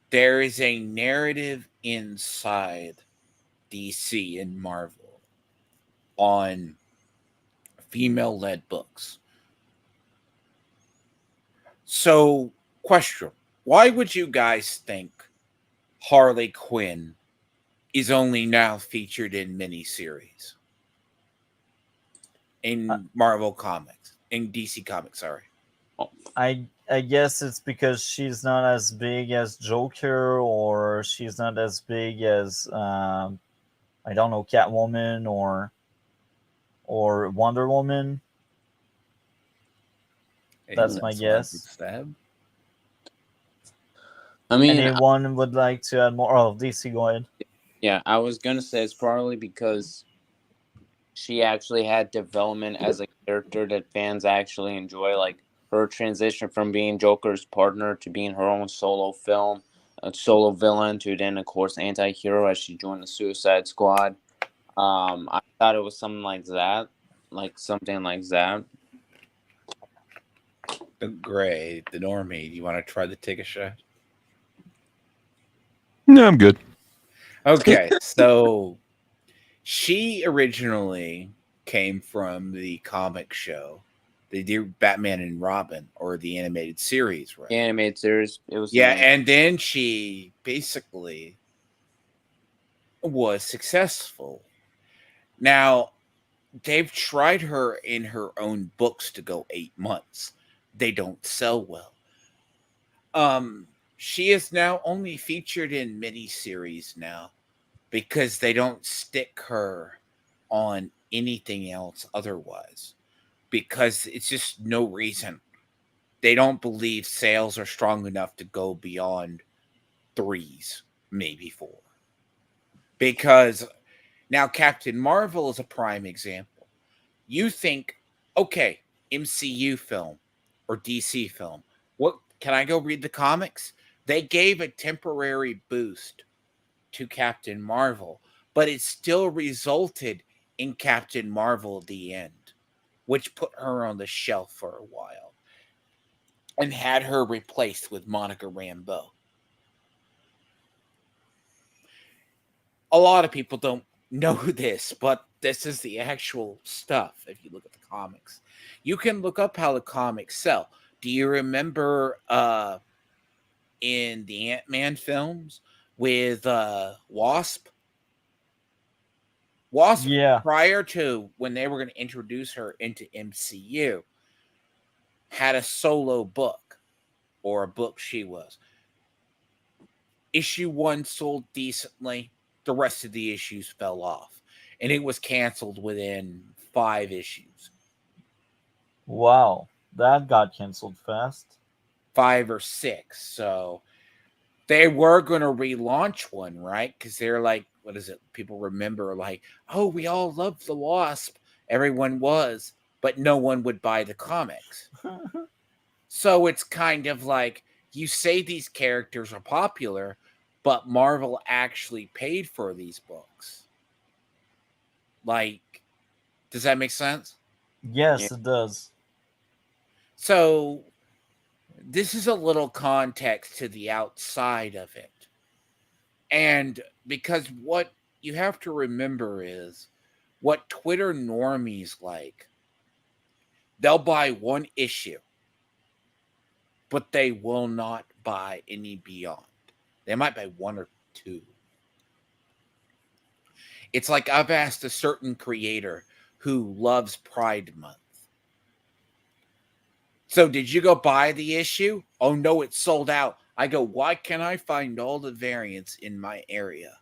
there is a narrative inside DC and Marvel on female-led books. So, question, why would you guys think Harley Quinn is only now featured in miniseries? In Marvel Comics, in DC Comics, sorry. I guess it's because she's not as big as Joker, or she's not as big as I don't know, Catwoman or Wonder Woman. That's my guess. I mean, anyone would like to add more? Oh, DC, go ahead. Yeah, I was gonna say it's probably because she actually had development as a character that fans actually enjoy, like her transition from being Joker's partner to being her own solo film, a solo villain, to then, of course, anti-hero as she joined the Suicide Squad. I thought it was something like that. Great. The normie, do you want to try to take a shot? No, I'm good. Okay, so she originally came from the comic show They did Batman and Robin, or the animated series, right? The animated series. It was and then she basically was successful. Now, they've tried her in her own books to go 8 months. They don't sell well. She is now only featured in miniseries now because they don't stick her on anything else otherwise, because it's just no reason. They don't believe sales are strong enough to go beyond 3s, maybe 4. Because now Captain Marvel is a prime example. You think, okay, MCU film or DC film. What can I go read the comics? They gave a temporary boost to Captain Marvel, but it still resulted in Captain Marvel at the end, which put her on the shelf for a while and had her replaced with Monica Rambeau. A lot of people don't know this, but this is the actual stuff. If you look at the comics, you can look up how the comics sell. Do you remember in the Ant-Man films with Wasp? Wasp, Yeah. prior to when they were going to introduce her into MCU, had a solo book, or a book she was. Issue 1 sold decently. The rest of the issues fell off, and it was canceled within 5 issues. Wow, that got canceled fast. 5 or 6. So they were going to relaunch one, right? Because they're like, what is it? People remember like, oh, we all loved the Wasp. Everyone was, but no one would buy the comics. So it's kind of like, you say these characters are popular, but Marvel actually paid for these books. Like, does that make sense? Yes, it does. So this is a little context to the outside of it. And because what you have to remember is what Twitter normies like. They'll buy one issue, but they will not buy any beyond. They might buy 1 or 2. It's like I've asked a certain creator who loves Pride Month. So did you go buy the issue? Oh no, it's sold out. I go, why can't I find all the variants in my area?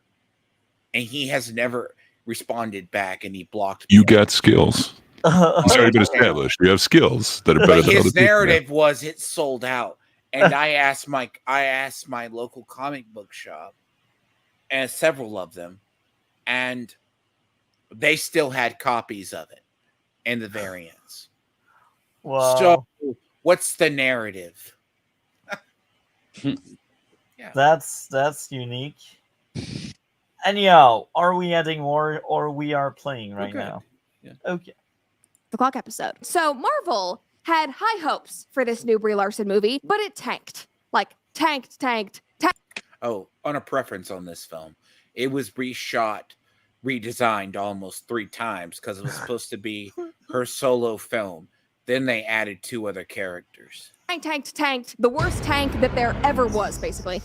And he has never responded back, and he blocked me. You got skills. It's already been established. You have skills that are better than other people. His narrative was it's sold out. And I asked my local comic book shop, and several of them, and they still had copies of it and the variants. Wow. So what's the narrative? Yeah. That's unique. Anyhow, are we adding more, or we are playing right now? Yeah. Okay. The clock episode. So Marvel had high hopes for this new Brie Larson movie, but it tanked. Like, tanked. Oh, on a preference on this film. It was redesigned almost 3 times because it was supposed to be her solo film. Then they added 2 other characters. Tanked. The worst tank that there ever was, basically.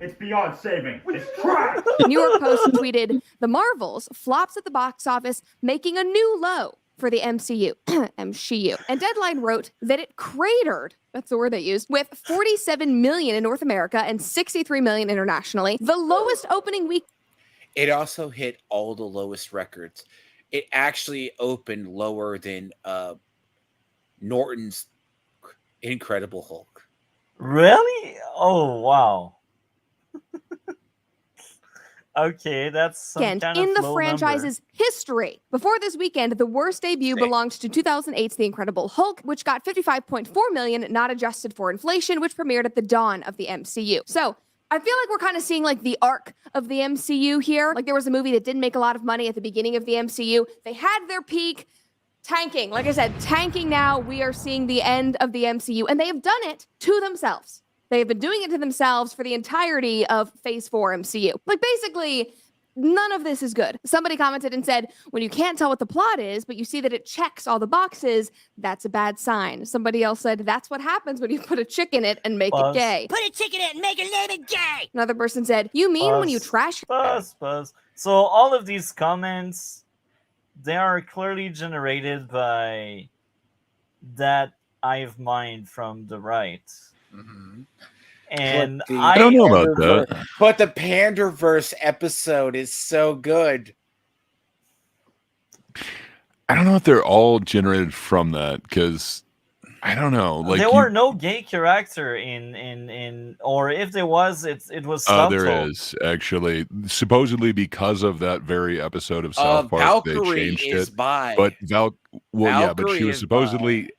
It's beyond saving. It's trash. New York Post tweeted, "The Marvels flops at the box office, making a new low for the MCU." MCU. And Deadline wrote that it cratered, that's the word they used, with 47 million in North America and 63 million internationally. The lowest opening week. It also hit all the lowest records. It actually opened lower than Norton's Incredible Hulk. Really? Oh, wow. Okay, that's some kind of in the low franchise's history. Before this weekend, the worst debut belonged to 2008's The Incredible Hulk, which got 55.4 million, not adjusted for inflation, which premiered at the dawn of the MCU. So I feel like we're kind of seeing like the arc of the MCU here. Like there was a movie that didn't make a lot of money at the beginning of the MCU. They had their peak, tanking. Like I said, tanking now. We are seeing the end of the MCU, and they have done it to themselves. They have been doing it to themselves for the entirety of Phase 4 MCU. Like, basically, None of this is good. Somebody commented and said, when you can't tell what the plot is, but you see that it checks all the boxes, that's a bad sign. Somebody else said, that's what happens when you put a chick in it and make it gay. Put a chick in it and make it name it gay. Another person said, you mean when you trash... Buzz. So all of these comments, they are clearly generated by that hive mind from the right. Mm-hmm. And I don't know about that. But the Panderverse episode is so good. I don't know if they're all generated from that, because I don't know. Like there were no gay character in or if there was, it was subtle. There is actually, supposedly because of that very episode of South Park, Valkyrie they changed is it. Bi. But but she was Valkyrie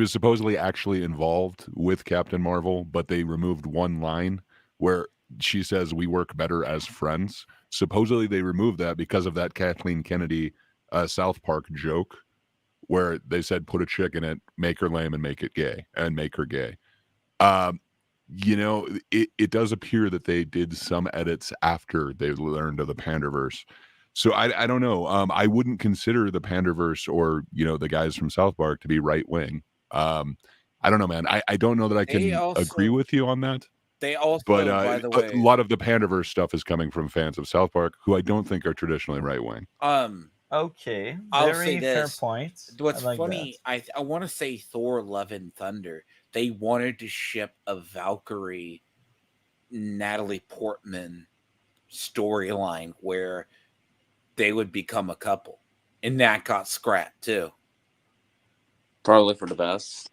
supposedly actually involved with Captain Marvel, but they removed one line where she says we work better as friends. Supposedly they removed that because of that Kathleen Kennedy South Park joke where they said put a chick in it, make her lame and make it gay, and make her gay. It does appear that they did some edits after they learned of the Panderverse. So I don't know. I wouldn't consider the Panderverse or the guys from South Park to be right wing. I don't know, man. I don't know that I can agree with you on that. They also, but by the way, a lot of the Panderverse stuff is coming from fans of South Park who I don't think are traditionally right wing. Okay, I'll very say fair this. point. What's like funny, I want to say Thor: Love and Thunder. They wanted to ship a Valkyrie, Natalie Portman storyline where they would become a couple, and that got scrapped too. Probably for the best.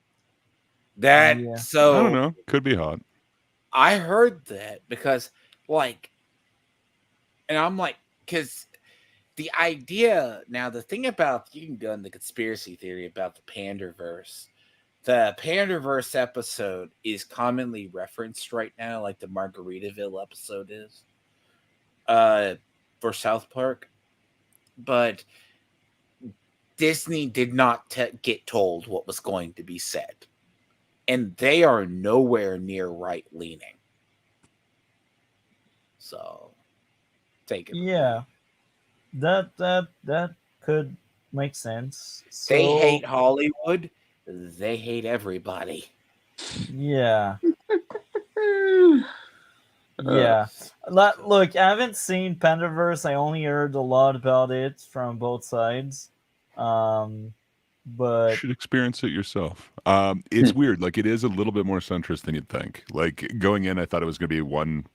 So I don't know. Could be hot. I heard that because, and I'm like, because the idea now, the thing about you can go in the conspiracy theory about the Panderverse. The Panderverse episode is commonly referenced right now, like the Margaritaville episode is, for South Park, but Disney did not get told what was going to be said, and they are nowhere near right leaning. So, take it. Yeah, that could make sense. So, they hate Hollywood. They hate everybody. Yeah. Yeah. Look, I haven't seen Panderverse. I only heard a lot about it from both sides. But you should experience it yourself. It's weird. Like, it is a little bit more centrist than you'd think. Like, going in, I thought it was going to be one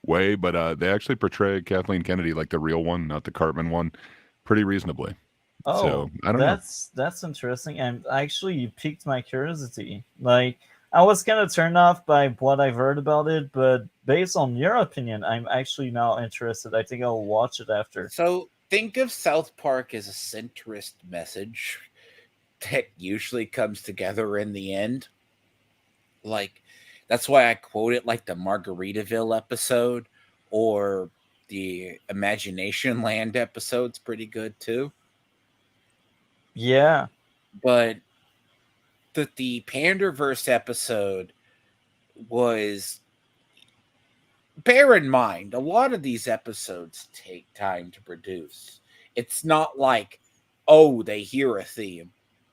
way, but they actually portray Kathleen Kennedy, like the real one, not the Cartman one, pretty reasonably. Oh, so, I don't know. That's interesting, and actually you piqued my curiosity. Like, I was kind of turned off by what I've heard about it, but based on your opinion, I'm actually now interested. I think I'll watch it after. So think of South Park as a centrist message that usually comes together in the end. Like, that's why I quote it like the Margaritaville episode or the Imagination Land episode's pretty good too. Yeah. But the Panderverse episode was, bear in mind, a lot of these episodes take time to produce. It's not like, oh, they hear a theme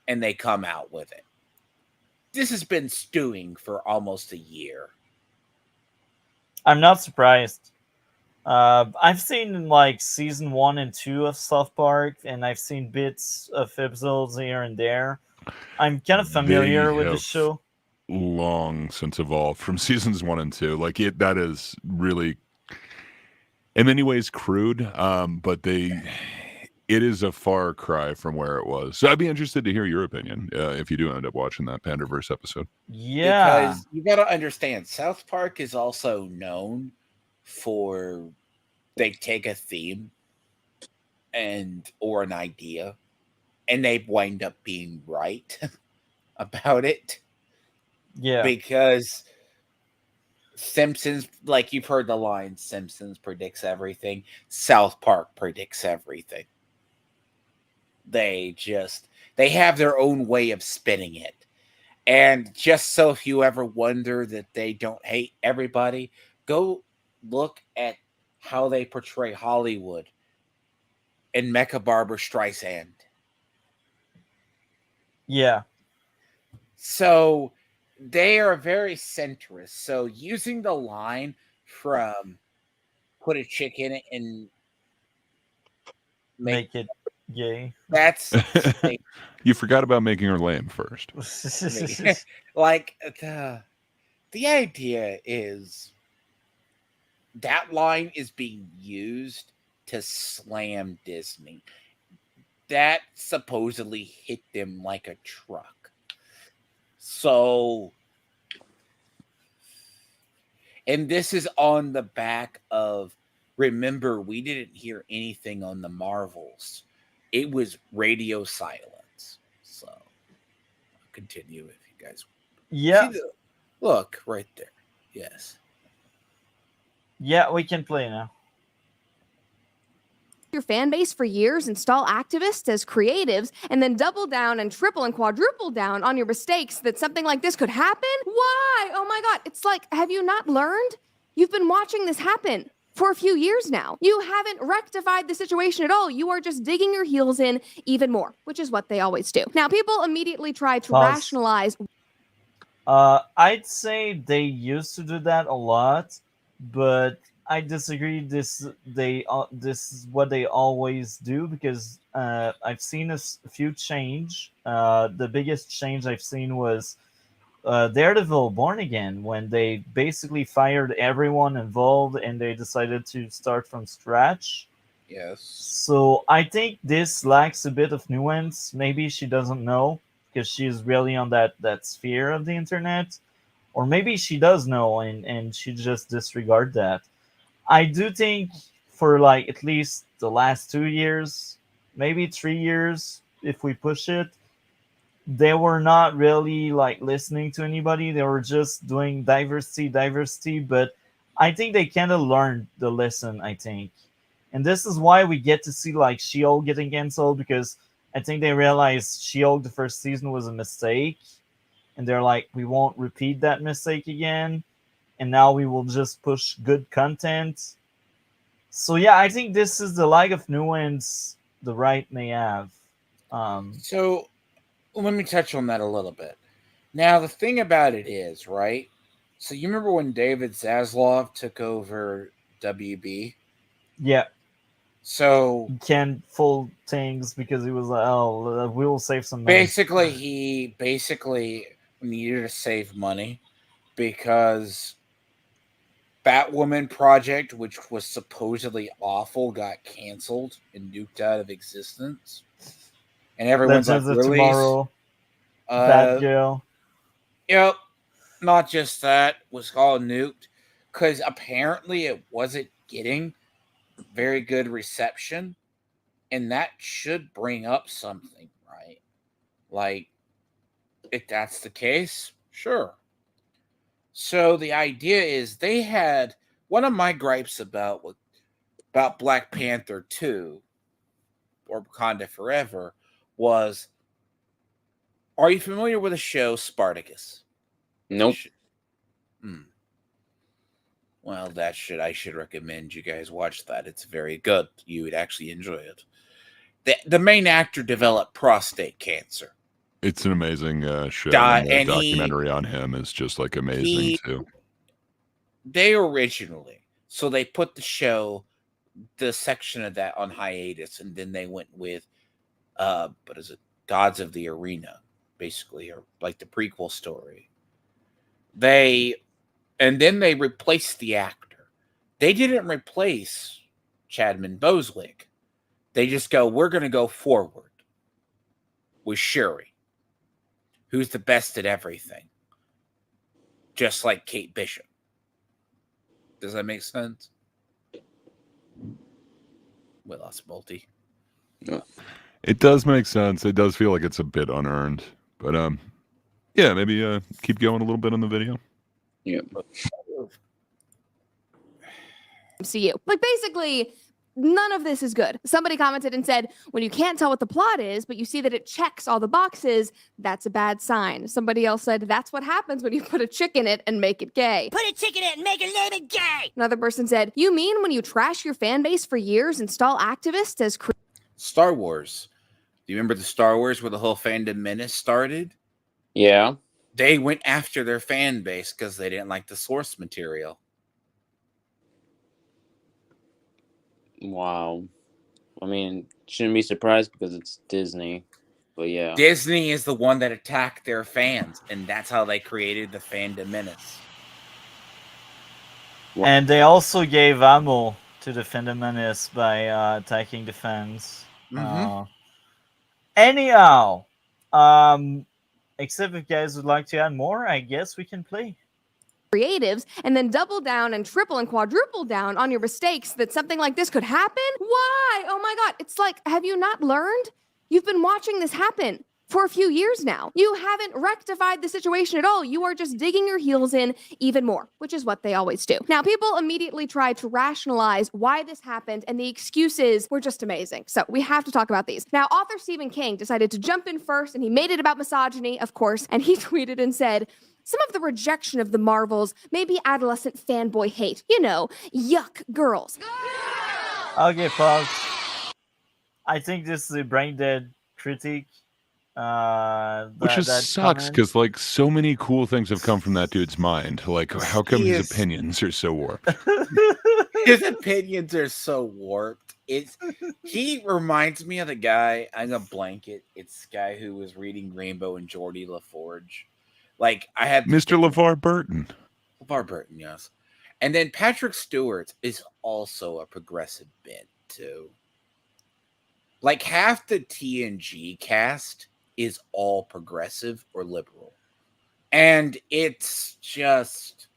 and they come out with it. This has been stewing for almost a year. I'm not surprised. I've seen like season 1 and 2 of South Park, and I've seen bits of episodes here and there. I'm kind of familiar with the show. Long since evolved from seasons 1 and 2. Like, that is really, in many ways, crude. But it is a far cry from where it was. So I'd be interested to hear your opinion if you do end up watching that Panderverse episode. Yeah, because you got to understand, South Park is also known for, they take a theme or an idea, and they wind up being right about it. Yeah, because Simpsons, like you've heard the line, Simpsons predicts everything. South Park predicts everything. They have their own way of spinning it. And just so if you ever wonder that they don't hate everybody, go look at how they portray Hollywood in Mecha Barbara Streisand. Yeah. So they are very centrist. So using the line from put a chick in it and Make it gay. That's like, you forgot about making her lame first. like the idea is that line is being used to slam Disney. That supposedly hit them like a truck. So, and this is on the back of, remember, we didn't hear anything on the Marvels. It was radio silence. So, I'll continue if you guys. Yeah. Look right there. Yes. Yeah, we can play now. Your fan base for years, install activists as creatives, and then double down and triple and quadruple down on your mistakes that something like this could happen? Why? Oh my God. It's like, have you not learned? You've been watching this happen for a few years now. You haven't rectified the situation at all. You are just digging your heels in even more, which is what they always do. Now, people immediately try to rationalize. I'd say they used to do that a lot, but I disagree. This is what they always do, because I've seen a few change. The biggest change I've seen was Daredevil Born Again, when they basically fired everyone involved and they decided to start from scratch. Yes. So I think this lacks a bit of nuance. Maybe she doesn't know because she's really on that sphere of the internet, or maybe she does know and she just disregard that. I do think for like at least the last 2 years, maybe 3 years, if we push it, they were not really like listening to anybody. They were just doing diversity. But I think they kind of learned the lesson, I think. And this is why we get to see like She-Hulk getting canceled, because I think they realized She-Hulk the first season was a mistake. And they're like, we won't repeat that mistake again. And now we will just push good content. So yeah, I think this is the lack of nuance the right may have. So let me touch on that a little bit. Now, the thing about it is, right? So you remember when David Zaslav took over WB? Yeah. So he can't fold things because he was like, oh, we will save some money. Basically, he needed to save money because Batwoman project, which was supposedly awful, got canceled and nuked out of existence. And everyone's Legends like, of really? Tomorrow, Batgirl. Yep. Not just that, was all nuked. Because apparently it wasn't getting very good reception. And that should bring up something, right? Like, if that's the case, sure. So the idea is they had one of my gripes about Black Panther 2 or Wakanda Forever was, are you familiar with the show Spartacus? Nope. Well, I should recommend you guys watch that. It's very good. You would actually enjoy it. The main actor developed prostate cancer. It's an amazing show. And the documentary on him is just like amazing too. They originally, so they put the section of that on hiatus, and then they went with, what is it? Gods of the Arena, basically, or like the prequel story. And then they replaced the actor. They didn't replace Chadman Boswick. They just go, we're going to go forward with Shuri, who's the best at everything, just like Kate Bishop. Does that make sense? We lost Multi. It does make sense. It does feel like it's a bit unearned, but yeah, maybe keep going a little bit on the video. Yeah. MCU. Like basically, none of this is good. Somebody commented and said, when you can't tell what the plot is, but you see that it checks all the boxes, that's a bad sign. Somebody else said, that's what happens when you put a chick in it and make it gay. Put a chick in it and make her name it gay. Another person said, you mean when you trash your fan base for years, install activists as Star Wars. Do you remember the Star Wars where the whole fandom menace started? Yeah. They went after their fan base because they didn't like the source material. Wow. I mean, shouldn't be surprised because it's Disney. But yeah. Disney is the one that attacked their fans, and that's how they created the fandom menace. And they also gave ammo to the fandom menace by attacking the fans. Anyhow, except if you guys would like to add more, I guess we can play. Creatives and then double down and triple and quadruple down on your mistakes that something like this could happen? Why? Oh my God. It's like, have you not learned? You've been watching this happen for a few years now. You haven't rectified the situation at all. You are just digging your heels in even more, which is what they always do. Now, people immediately try to rationalize why this happened, and the excuses were just amazing. So we have to talk about these. Now, author Stephen King decided to jump in first, and he made it about misogyny, of course, and he tweeted and said, some of the rejection of the Marvels may be adolescent fanboy hate. You know, yuck, girls. Okay, folks. I think this is a brain dead critique. Which just sucks because like so many cool things have come from that dude's mind. Like, how come his opinions are so warped? His opinions are so warped. He reminds me of the guy. I'm gonna blank it. It's the guy who was reading Rainbow and Geordie LaForge. Like I had Mr. LeVar Burton. LeVar Burton, yes. And then Patrick Stewart is also a progressive bent too. Like half the TNG cast is all progressive or liberal. And it's just,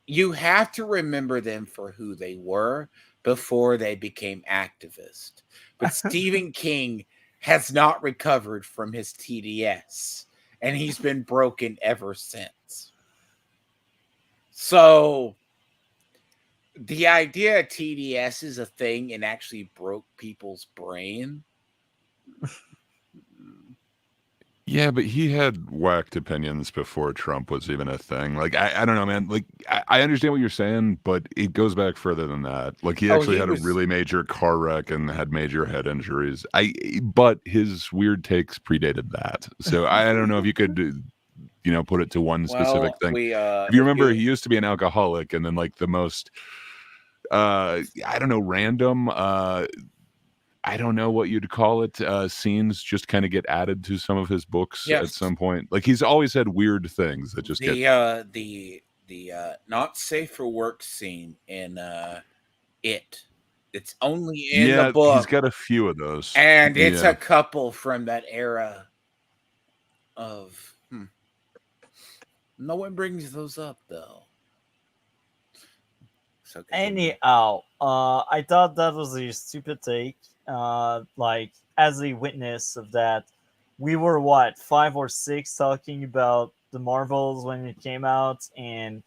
you have to remember them for who they were before they became activists. But Stephen King has not recovered from his TDS, and he's been broken ever since. So the idea of TDS is a thing and actually broke people's brain. Yeah, but he had whacked opinions before Trump was even a thing. Like, I don't know, man. Like, I understand what you're saying, but it goes back further than that. Like, he actually had a really major car wreck and had major head injuries. But his weird takes predated that. So I don't know if you could, put it to one specific thing. If you remember, he used to be an alcoholic, and then like the most, random, I don't know what you'd call it. Scenes just kind of get added to some of his books at some point. Like he's always had weird things that just the not safe for work scene in It. It's only in the book. He's got a few of those, and it's a couple from that era of. No one brings those up though. So anyhow, I thought that was a stupid take. Like as a witness of that, we were 5 or 6 talking about the Marvels when it came out, and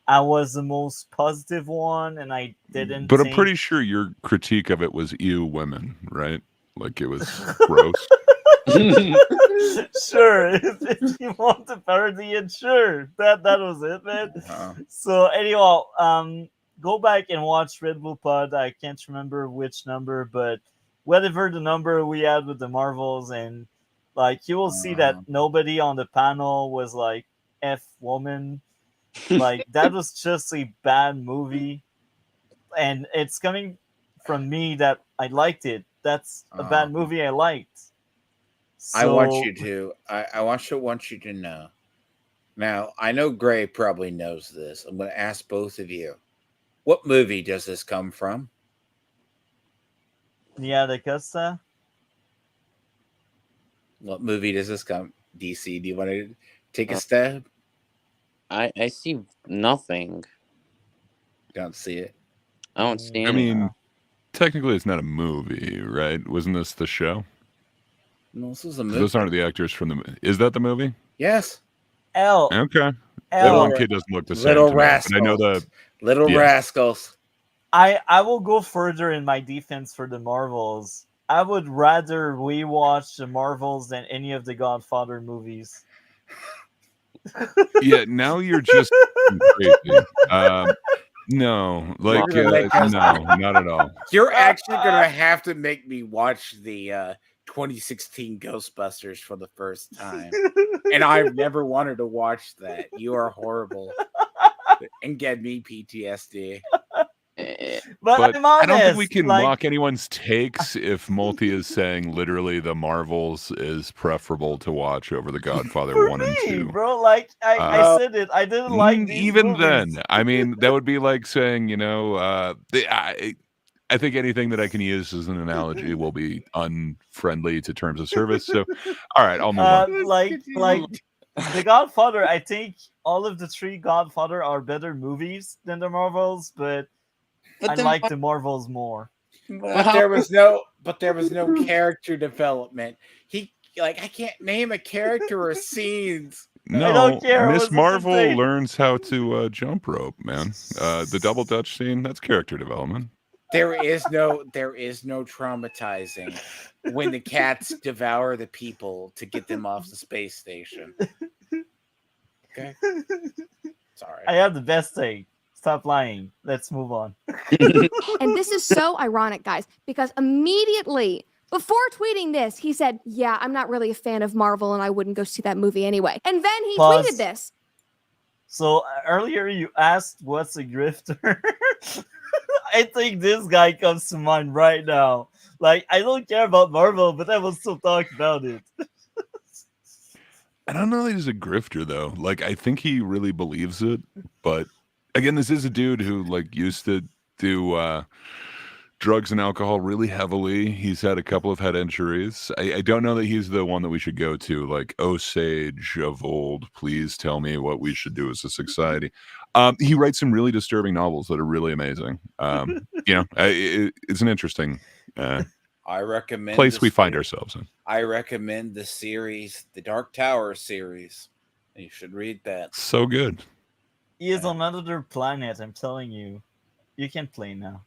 I was the most positive one, and I didn't. But I'm pretty sure your critique of it was ew women, right? Like it was gross. Sure, if you want to parody it, sure. That was it, man. So anyhow, go back and watch Red Bull Pod. I can't remember which number, but whatever the number we had with the Marvels, and like you will see that nobody on the panel was like F woman. Like that was just a bad movie, and it's coming from me that I liked it. That's a bad movie I liked. So, I want you to know. Now, I know Gray probably knows this. I'm going to ask both of you. What movie does this come from? Yeah, the Costa. What movie does this come? DC, do you want to take a stab? I see nothing. Don't see it. I don't see anything. I mean, technically it's not a movie, right? Wasn't this the show? No, this was a movie. Those aren't the actors from the... Is that the movie? Yes. Okay. That one kid doesn't look the same. Little Rascals. I know the... Little Rascals. I will go further in my defense for the Marvels. I would rather rewatch the Marvels than any of the Godfather movies. Yeah, now you're just crazy. No, like no, not at all. You're actually gonna have to make me watch the 2016 Ghostbusters for the first time, and I've never wanted to watch that. You are horrible, and get me PTSD. But I'm honest, I don't think we can like, mock anyone's takes if Multi is saying literally the Marvels is preferable to watch over the Godfather 1 and 2. Bro, like I said it. I didn't like these even movies. Then. I mean, that would be like saying, I think anything that I can use as an analogy will be unfriendly to terms of service. So, all right, I'll move on. Like The Godfather, I think all of the three Godfather are better movies than the Marvels, but I like the Marvels more. But there was no character development. I can't name a character or scenes. No, I don't care. Miss Marvel learns how to jump rope, man. The double Dutch scene, that's character development. There is no traumatizing when the cats devour the people to get them off the space station. Okay. Sorry. I have the best take. Stop lying. Let's move on. And this is so ironic, guys, because immediately before tweeting this, he said, yeah, I'm not really a fan of Marvel and I wouldn't go see that movie anyway. And then he tweeted this. So earlier you asked what's a grifter? I think this guy comes to mind right now. Like, I don't care about Marvel, but I will still talk about it. I don't know that he's a grifter, though. Like, I think he really believes it. But, again, this is a dude who, like, used to do drugs and alcohol really heavily. He's had a couple of head injuries. I don't know that he's the one that we should go to. Like, oh, sage of old, please tell me what we should do as a society. He writes some really disturbing novels that are really amazing. It's an interesting I recommend place we find ourselves in. I recommend the series, the Dark Tower series. You should read that. So good. He is on another planet, I'm telling you. You can play now.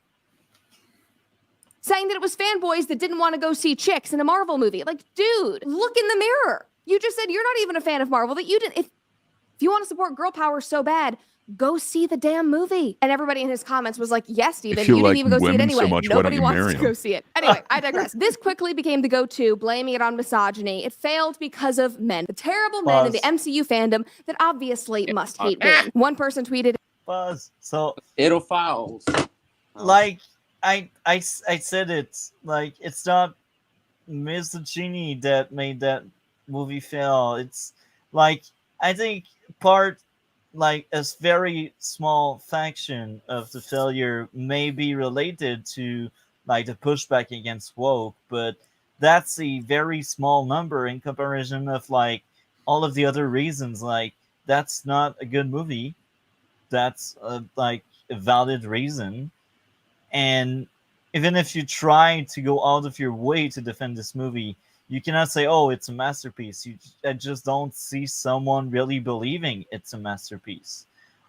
Saying that it was fanboys that didn't want to go see chicks in a Marvel movie. Like, dude, look in the mirror. You just said you're not even a fan of Marvel. That you didn't. If you want to support girl power so bad, go see the damn movie. And everybody in his comments was like, yes, Steven, you didn't even go see it anyway. Nobody wants to go see it. Anyway, I digress. This quickly became the go-to, blaming it on misogyny. It failed because of men. The terrible men in the MCU fandom that obviously must hate women. One person tweeted, So pedophiles. Like, I said it. Like, it's not misogyny that made that movie fail. It's like, I think like a very small faction of the failure may be related to like the pushback against woke, but that's a very small number in comparison of like all of the other reasons. Like, that's not a good movie. That's like a valid reason. And even if you try to go out of your way to defend this movie, you cannot say, oh, it's a masterpiece. I just don't see someone really believing it's a masterpiece.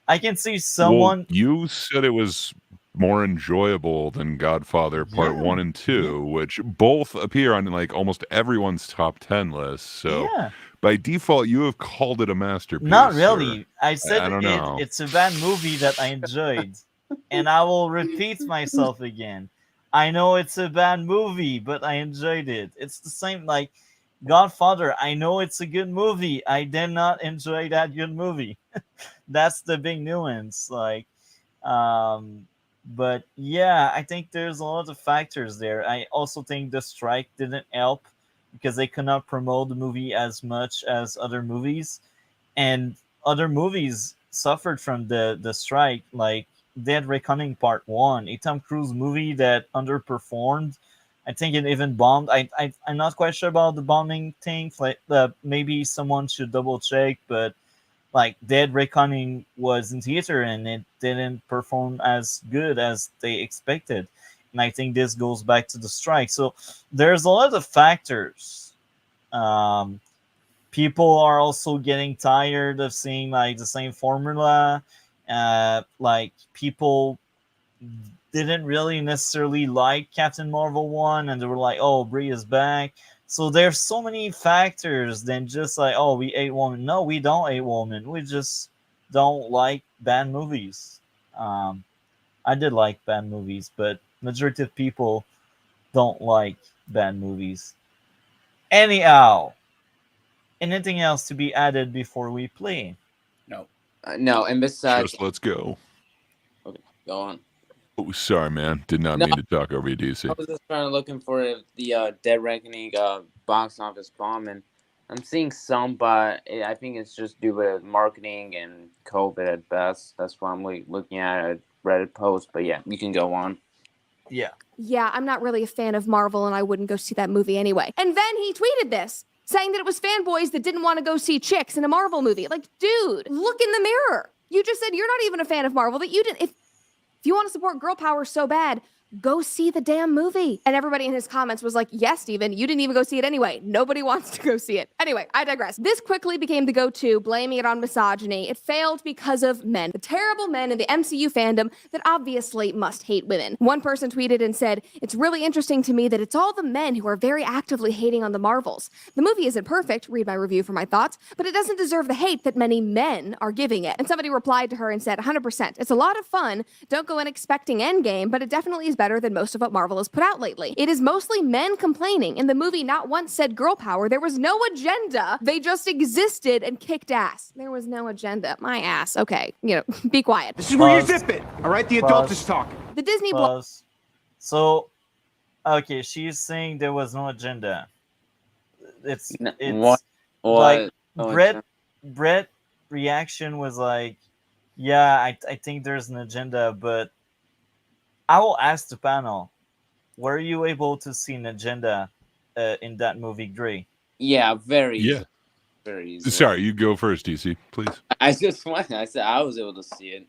I can see someone... Well, you said it was more enjoyable than Godfather Part 1 and 2, which both appear on like almost everyone's top 10 list. So by default, you have called it a masterpiece. Not really. I said I don't know. It's a bad movie that I enjoyed. And I will repeat myself again. I know it's a bad movie, but I enjoyed it. It's the same like Godfather. I know it's a good movie. I did not enjoy that good movie. That's the big nuance. Like, but yeah, I think there's a lot of factors there. I also think the strike didn't help because they could not promote the movie as much as other movies, and other movies suffered from the strike. Like Dead Reckoning Part 1, a Tom Cruise movie that underperformed. I think it even bombed. I'm not quite sure about the bombing thing. Like, maybe someone should double check, but like Dead Reckoning was in theater and it didn't perform as good as they expected. And I think this goes back to the strike. So there's a lot of factors. People are also getting tired of seeing like the same formula. Like people didn't really necessarily like Captain Marvel 1, and they were like, oh, Brie is back. So there's so many factors than just like, oh, we hate women. No, we don't hate women. We just don't like bad movies. I did like bad movies, but majority of people don't like bad movies. Anyhow, anything else to be added before we play? No. No, and besides, Just let's go. okay, go on. Oh, sorry, man. Did not mean to talk over you, DC. I was just trying to looking for the Dead Reckoning box office bomb, and I'm seeing some, but I think it's just due to marketing and COVID at best. That's why I'm looking at a Reddit post. But yeah, you can go on. Yeah, I'm not really a fan of Marvel, and I wouldn't go see that movie anyway. And then he tweeted this, saying that it was fanboys that didn't want to go see chicks in a Marvel movie. Like, dude, look in the mirror. You just said you're not even a fan of Marvel, that you didn't. If you want to support girl power so bad, go see the damn movie. And everybody in his comments was like, yes, Steven, you didn't even go see it anyway. Nobody wants to go see it. Anyway, I digress. This quickly became the go-to, blaming it on misogyny. It failed because of men, the terrible men in the MCU fandom that obviously must hate women. One person tweeted and said, it's really interesting to me that it's all the men who are very actively hating on the Marvels. The movie isn't perfect, read my review for my thoughts, but it doesn't deserve the hate that many men are giving it. And somebody replied to her and said, 100%, it's a lot of fun. Don't go in expecting Endgame, but it definitely is better than most of what Marvel has put out lately. It is mostly men complaining. In the movie, not once said girl power. There was no agenda. They just existed and kicked ass. There was no agenda. My ass. Okay, be quiet. This is where you zip it. All right, the adult is talking. The Disney Plus. So, okay, she's saying there was no agenda. It's What? like Oh, Brett reaction was like, yeah, I think there's an agenda, but I will ask the panel, were you able to see an agenda in that movie, Gray? Yeah, very Yeah. easy. Very easy. Sorry, you go first, DC, please. I just went. I said I was able to see it.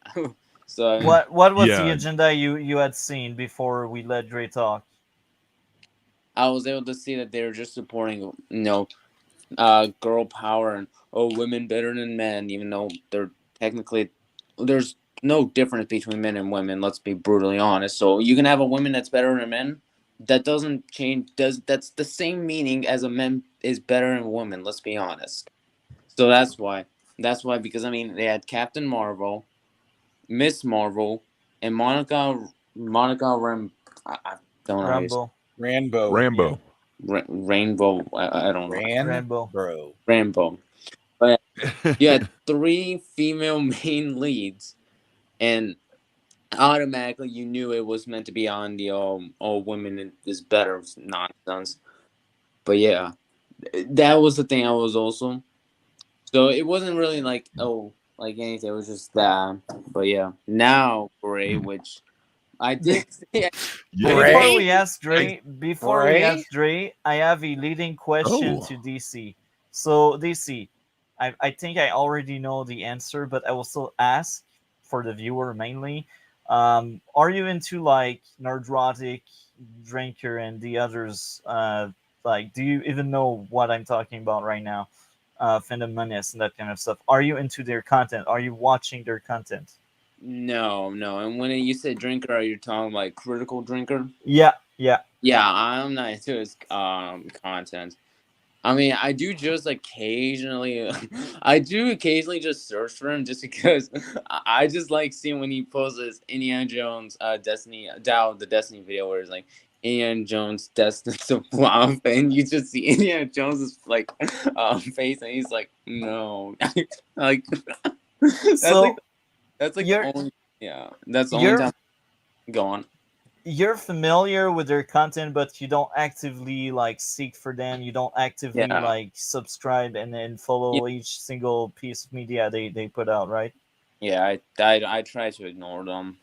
So What was Yeah. the agenda you had seen before we let Gray talk? I was able to see that they were just supporting, girl power and women better than men, even though they're technically there's no difference between men and women. Let's be brutally honest. So you can have a woman that's better than men. That doesn't change. That's the same meaning as a man is better than a woman. Let's be honest. So that's why. That's why, because I mean they had Captain Marvel, Miss Marvel, and Monica I don't know. Rambo. Rainbow. I don't know. Rambo. But you had 3 female main leads, and automatically you knew it was meant to be on the all women is better nonsense. But yeah, that was the thing. I was also, so it wasn't really like anything. It was just that. But yeah, now Bray, which I did. Before we ask Dre, I have a leading question to DC. So DC, I think I already know the answer, but I will still ask for the viewer mainly. Are you into like Nerdrotic, Drinker, and the others? Like, do you even know what I'm talking about right now? Fandom Menace and that kind of stuff. Are you into their content? Are you watching their content? No. And when you said drinker, are you talking like critical drinker? Yeah. Yeah, I'm not into his content. I mean, I do just occasionally, just search for him just because I just like seeing when he posts this Indiana Jones the Destiny video where it's like Indiana Jones destined to flop, and you just see Indiana Jones's face, and he's like, no, like that's that's the only that's the only time. Go on. You're familiar with their content, but you don't actively like seek for them. You don't actively like subscribe and then follow each single piece of media they put out, right? Yeah, I try to ignore them.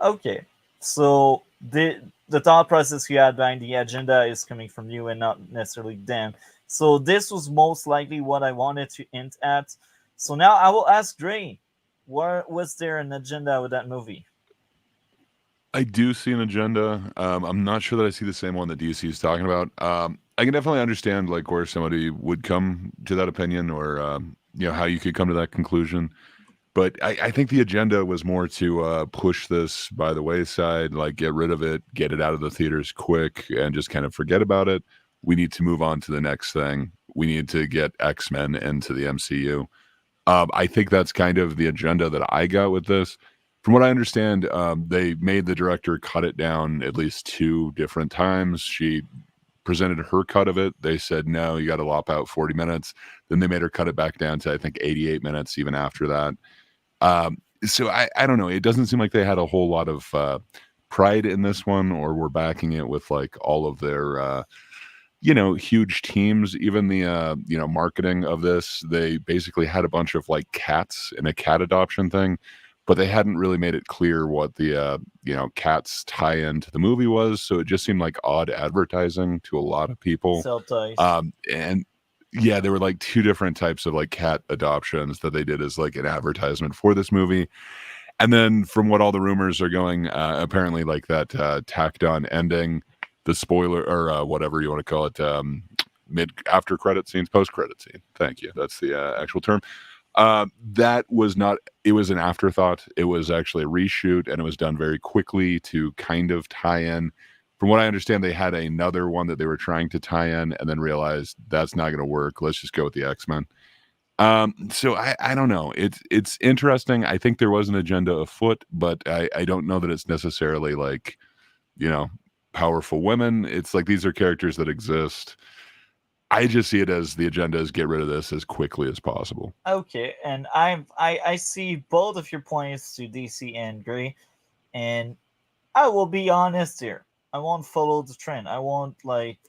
Okay, so the thought process you had behind the agenda is coming from you and not necessarily them. So this was most likely what I wanted to hint at. So now I will ask Dre, was there an agenda with that movie? I do see an agenda. I'm not sure that I see the same one that DC is talking about. I can definitely understand like where somebody would come to that opinion, or how you could come to that conclusion. But I think the agenda was more to push this by the wayside, like get rid of it, get it out of the theaters quick, and just kind of forget about it. We need to move on to the next thing. We need to get X-Men into the MCU. I think that's kind of the agenda that I got with this. From what I understand, they made the director cut it down at least 2 different times. She presented her cut of it. They said, no, you got to lop out 40 minutes. Then they made her cut it back down to, I think, 88 minutes even after that. So I don't know. It doesn't seem like they had a whole lot of pride in this one, or were backing it with like all of their huge teams. Even the marketing of this, they basically had a bunch of like cats in a cat adoption thing, but they hadn't really made it clear what the cats tie into the movie was. So it just seemed like odd advertising to a lot of people. Self-ties. And yeah, there were like 2 different types of like cat adoptions that they did as like an advertisement for this movie. And then from what all the rumors are going, apparently like that tacked on ending, the spoiler or whatever you want to call it, after credit scenes, post credit scene. Thank you. That's the actual term. That was not, it was an afterthought. It was actually a reshoot, and it was done very quickly to kind of tie in. From what I understand, they had another one that they were trying to tie in and then realized that's not going to work. Let's just go with the X-Men. So I don't know. It's interesting. I think there was an agenda afoot, but I don't know that it's necessarily like, powerful women. It's like these are characters that exist. I just see it as the agenda is get rid of this as quickly as possible. Okay, and I see both of your points to DC and Gray, and I will be honest here. I won't follow the trend. I won't like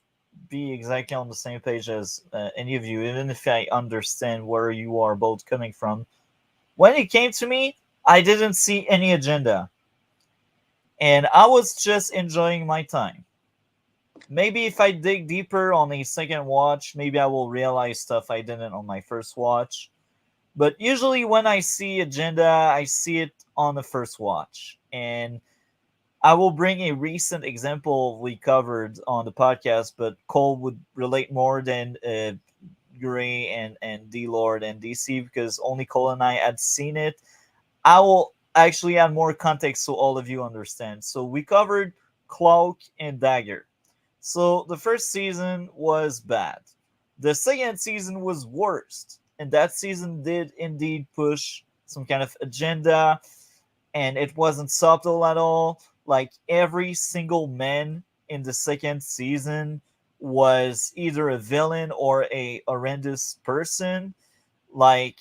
be exactly on the same page as any of you, even if I understand where you are both coming from. When it came to me, I didn't see any agenda, and I was just enjoying my time. Maybe if I dig deeper on a second watch, maybe I will realize stuff I didn't on my first watch. But usually when I see agenda, I see it on the first watch. And I will bring a recent example we covered on the podcast, but Cole would relate more than Gray and D-Lord and DC because only Cole and I had seen it. I will actually add more context so all of you understand. So we covered Cloak and Dagger. So the first season was bad. The second season was worst. And that season did indeed push some kind of agenda, and it wasn't subtle at all. Like every single man in the second season was either a villain or a horrendous person. Like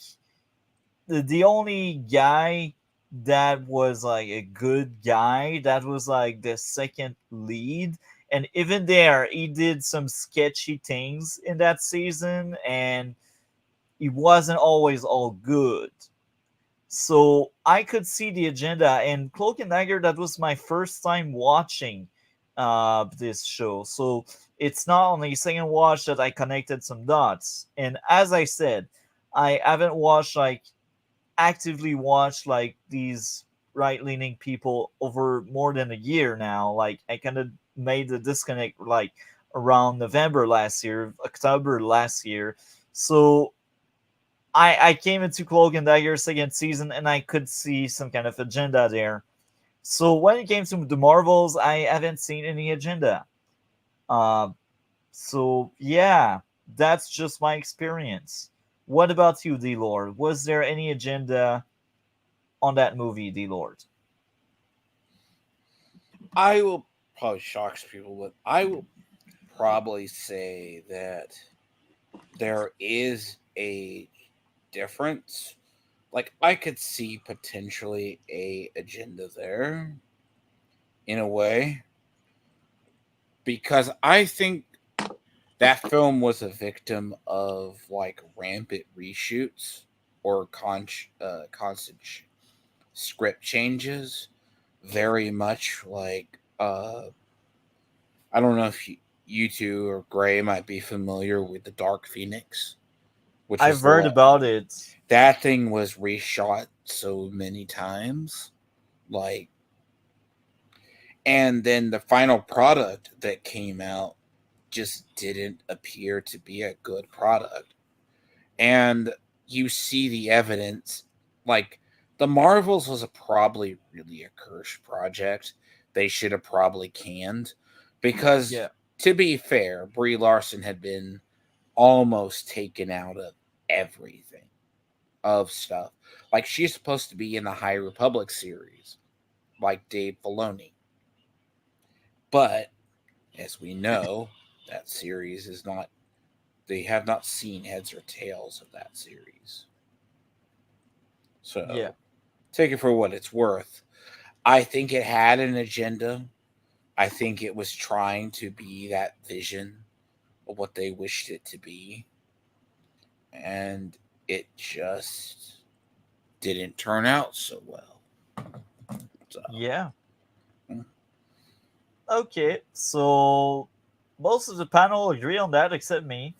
the only guy that was like a good guy, that was like the second lead, and even there he did some sketchy things in that season, and he wasn't always all good. So I could see the agenda, and Cloak and Dagger, that was my first time watching this show. So it's not on the second watch that I connected some dots. And as I said, I haven't watched like actively watched like these right-leaning people over more than a year now. Like I kind of made the disconnect like around November last year, October last year. So I came into Cloak and Dagger second season and I could see some kind of agenda there. So when it came to the Marvels, I haven't seen any agenda. So yeah, that's just my experience. What about you, D Lord? Was there any agenda on that movie, D Lord? I will probably shock people, but I will probably say that there is a difference. Like I could see potentially a agenda there in a way, because I think that film was a victim of like rampant reshoots or constant script changes. Very much like I don't know if you two or Gray might be familiar with the Dark Phoenix, which I've heard about it. That thing was reshot so many times, like, and then the final product that came out just didn't appear to be a good product. And you see the evidence, like the Marvels was probably really a cursed project. They should have probably canned because, to be fair, Brie Larson had been almost taken out of everything of stuff. Like, she's supposed to be in the High Republic series, like Dave Filoni. But, as we know, that series is not, they have not seen heads or tails of that series. So, take it for what it's worth. I think it had an agenda. I think it was trying to be that vision of what they wished it to be. And it just didn't turn out so well. So. Yeah. Okay, so most of the panel agree on that except me.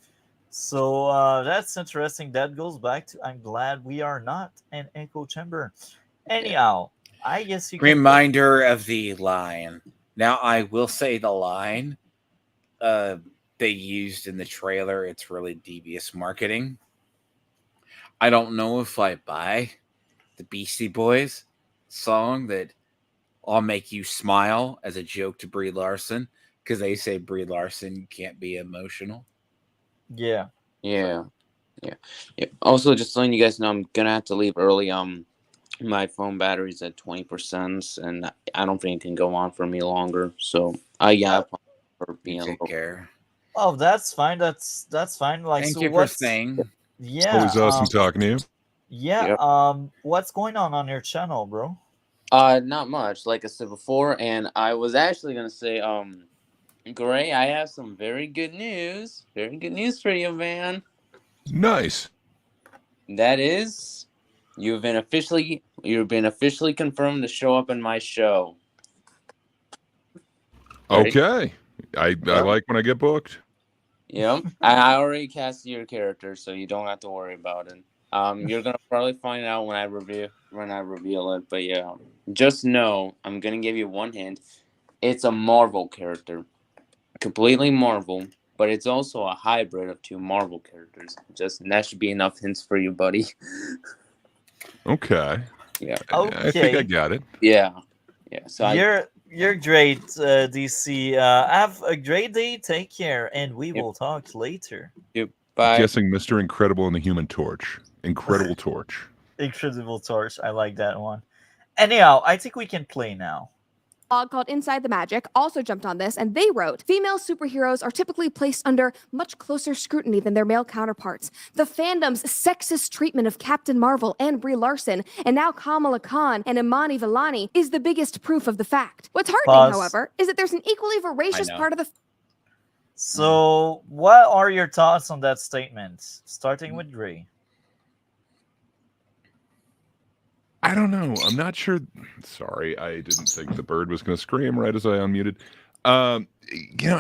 So that's interesting. That goes back to I'm glad we are not an echo chamber. Anyhow, I guess you can... Reminder of the line. Now, I will say the line they used in the trailer, it's really devious marketing. I don't know if I buy the Beastie Boys song that I'll make you smile as a joke to Brie Larson, because they say Brie Larson can't be emotional. Yeah. Also, just letting you guys know, I'm gonna have to leave early. My phone battery's at 20%, and I don't think it can go on for me longer. So, for being a little... care. Oh, that's fine. That's fine. Like, thank so you for saying. Yeah. It's always awesome talking to you. Yeah. What's going on your channel, bro? Not much. Like I said before, and I was actually gonna say, Gray, I have some very good news. Very good news for you, man. Nice. That is, you've been officially confirmed to show up in my show. Okay. I like when I get booked. Yep. I already cast your character, so you don't have to worry about it. You're gonna probably find out when I reveal it. But yeah, just know I'm gonna give you one hint. It's a Marvel character, completely Marvel, but it's also a hybrid of two Marvel characters. That should be enough hints for you, buddy. Okay. Yeah. Okay. I think I got it. Yeah. So you're great, DC. Have a great day. Take care, and we will talk later. Yep. Bye. Guessing Mr. Incredible and the Human Torch. Incredible Torch. Incredible Torch. I like that one. Anyhow, I think we can play now. Blog called Inside the Magic also jumped on this, and they wrote, female superheroes are typically placed under much closer scrutiny than their male counterparts. The fandom's sexist treatment of Captain Marvel and Brie Larson, and now Kamala Khan and Imani Vellani, is the biggest proof of the fact. What's heartening, however, is that there's an equally voracious part of the... So, what are your thoughts on that statement? Starting with Gray. I don't know. I'm not sure. Sorry, I didn't think the bird was going to scream right as I unmuted. I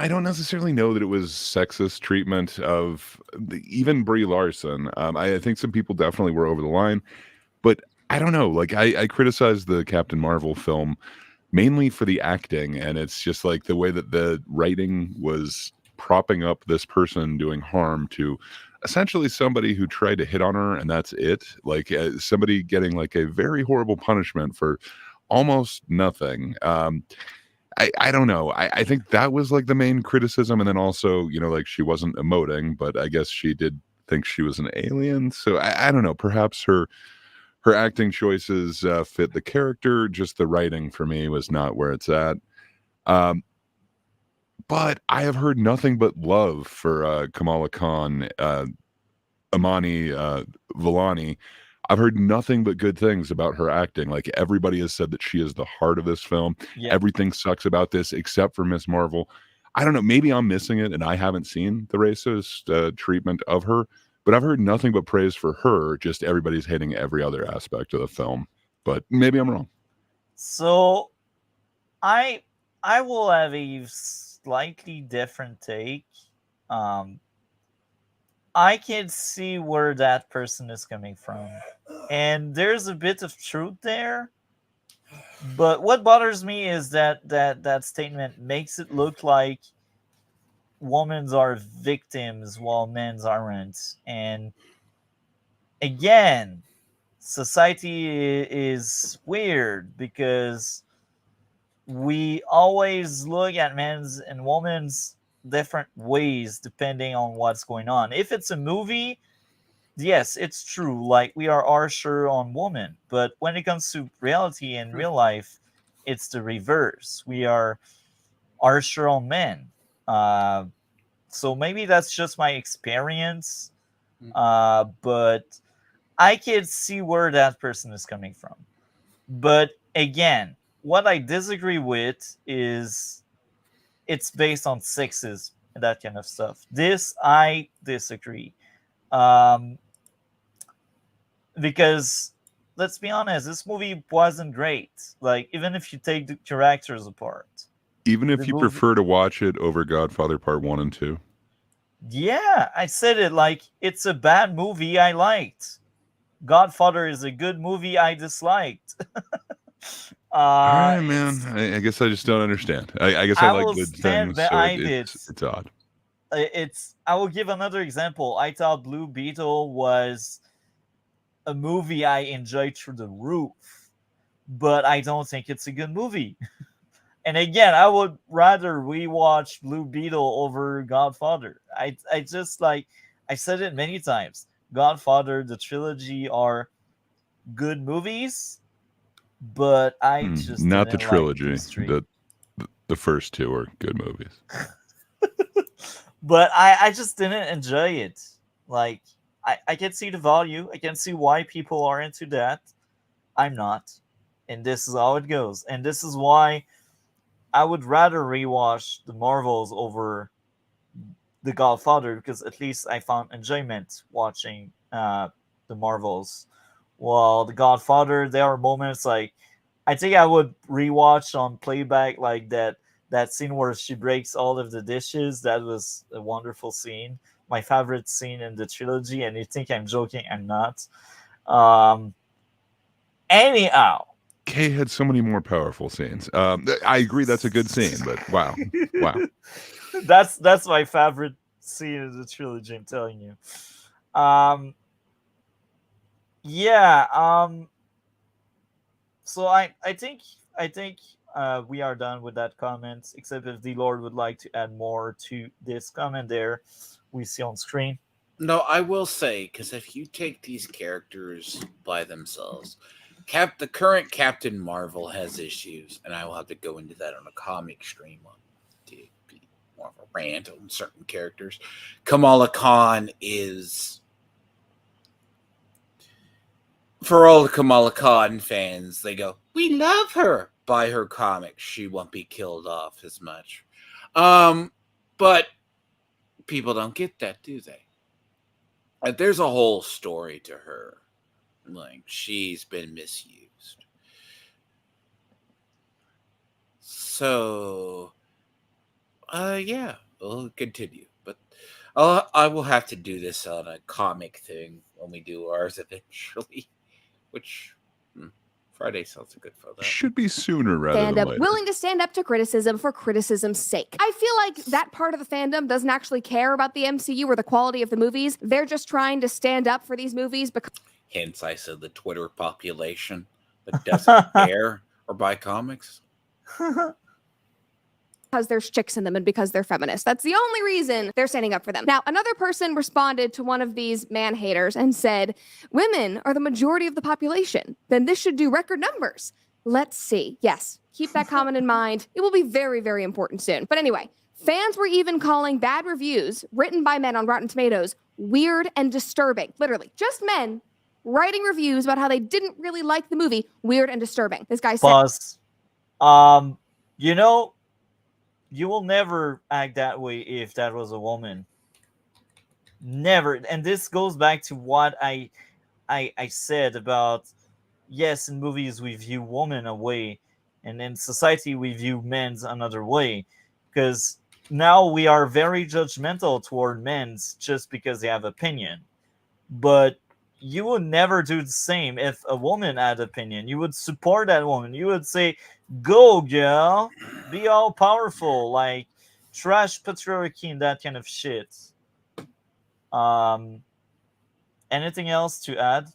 don't necessarily know that it was sexist treatment of even Brie Larson. I think some people definitely were over the line, but I don't know. Like, I criticized the Captain Marvel film mainly for the acting, and it's just like the way that the writing was propping up this person doing harm to essentially somebody who tried to hit on her, and that's it. Like somebody getting like a very horrible punishment for almost nothing. I don't know. I think that was like the main criticism, and then also, like she wasn't emoting, but I guess she did think she was an alien. So I don't know. Perhaps her acting choices fit the character. Just the writing for me was not where it's at. But I have heard nothing but love for Kamala Khan, Imani Vellani. I've heard nothing but good things about her acting. Like, everybody has said that she is the heart of this film. Yeah. Everything sucks about this except for Miss Marvel. I don't know. Maybe I'm missing it and I haven't seen the racist treatment of her. But I've heard nothing but praise for her. Just everybody's hating every other aspect of the film. But maybe I'm wrong. So I will have a slightly different take. I can see where that person is coming from, and there's a bit of truth there. But what bothers me is that statement makes it look like women are victims while men aren't. And again, society is weird because we always look at men's and women's different ways depending on what's going on. If it's a movie, yes, it's true. Like we are harsher on women, but when it comes to reality and real life, it's the reverse. We are harsher on men. Uh, so maybe that's just my experience, but I can see where that person is coming from. But again, what I disagree with is it's based on sexism and that kind of stuff. This I disagree. Um, because let's be honest, this movie wasn't great. Like even if you take the characters apart, Even the if you movie, prefer to watch it over Godfather Part 1 and 2. yeah, I said it like it's a bad movie I liked. Godfather is a good movie I disliked. All right, man. It's I guess I just don't understand. I guess I I like will good stand things, so behind it. it's odd. It's I will give another example. I thought Blue Beetle was a movie I enjoyed through the roof, but I don't think it's a good movie. And again, I would rather rewatch Blue Beetle over Godfather. I just like I said it many times. Godfather, the trilogy are good movies, but I just Not the didn't like trilogy. these three. The first two are good movies. But I just didn't enjoy it. Like I can see the value. I can see why people are into that. I'm not. And this is how it goes. And this is why I would rather rewatch the Marvels over the Godfather because at least I found enjoyment watching the Marvels. While the Godfather, there are moments like I think I would rewatch on playback like that scene where she breaks all of the dishes. That was a wonderful scene. My favorite scene in the trilogy. And you think I'm joking? I'm not. Um, anyhow, Kay had so many more powerful scenes. I agree that's a good scene, but wow. that's my favorite scene in the trilogy. I'm telling you. Yeah. So I think we are done with that comment. Except if the Lord would like to add more to this comment there, we see on screen. No, I will say because if you take these characters by themselves, the current Captain Marvel has issues, and I will have to go into that on a comic stream to be more of a rant on certain characters. Kamala Khan is, for all the Kamala Khan fans, they go, "We love her." Buy her comics; she won't be killed off as much. But people don't get that, do they? Like, there's a whole story to her. Like, she's been misused. So, yeah, we'll continue. But I will have to do this on a comic thing when we do ours eventually. Which, Friday sounds good for that. Should be sooner rather than later. Willing to stand up to criticism for criticism's sake. I feel like that part of the fandom doesn't actually care about the MCU or the quality of the movies. They're just trying to stand up for these movies because... Hence, I said the Twitter population that doesn't care or buy comics. Because there's chicks in them and because they're feminists. That's the only reason they're standing up for them. Now, another person responded to one of these man haters and said, women are the majority of the population. Then this should do record numbers. Let's see. Yes, keep that comment in mind. It will be very, very important soon. But anyway, fans were even calling bad reviews written by men on Rotten Tomatoes weird and disturbing. Literally, just men writing reviews about how they didn't really like the movie weird and disturbing. This guy said... Pause. You know, you will never act that way if that was a woman. Never. And this goes back to what I said about, yes, in movies we view women a way, and in society we view men another way. Because now we are very judgmental toward men just because they have opinion. But you would never do the same if a woman had opinion. You would support that woman. You would say, go girl, be all powerful, like trash patriarchy and that kind of shit. Anything else to add?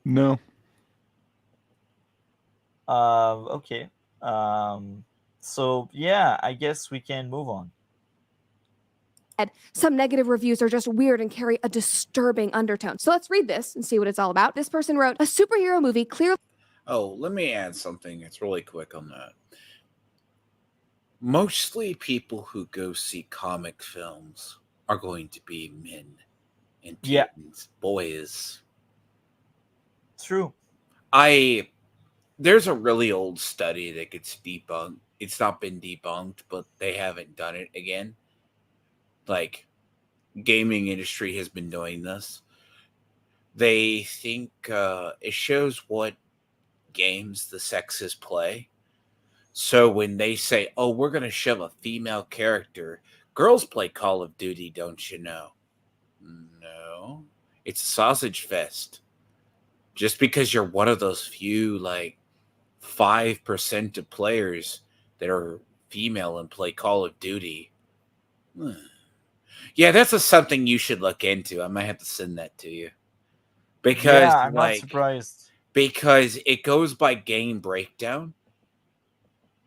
No. Okay. So yeah, I guess we can move on. Some negative reviews are just weird and carry a disturbing undertone. So let's read this and see what it's all about. This person wrote, a superhero movie clearly... Oh, let me add something. It's really quick on that. Mostly people who go see comic films are going to be men and teens, boys. True. There's a really old study that gets debunked. It's not been debunked, but they haven't done it again. Like, gaming industry has been doing this. They think it shows what games the sexes play. So when they say, oh, we're going to shove a female character, girls play Call of Duty, don't you know? No. It's a sausage fest. Just because you're one of those few, like, 5% of players that are female and play Call of Duty. Yeah, that's something you should look into. I might have to send that to you. Because, I'm not surprised. Because it goes by game breakdown.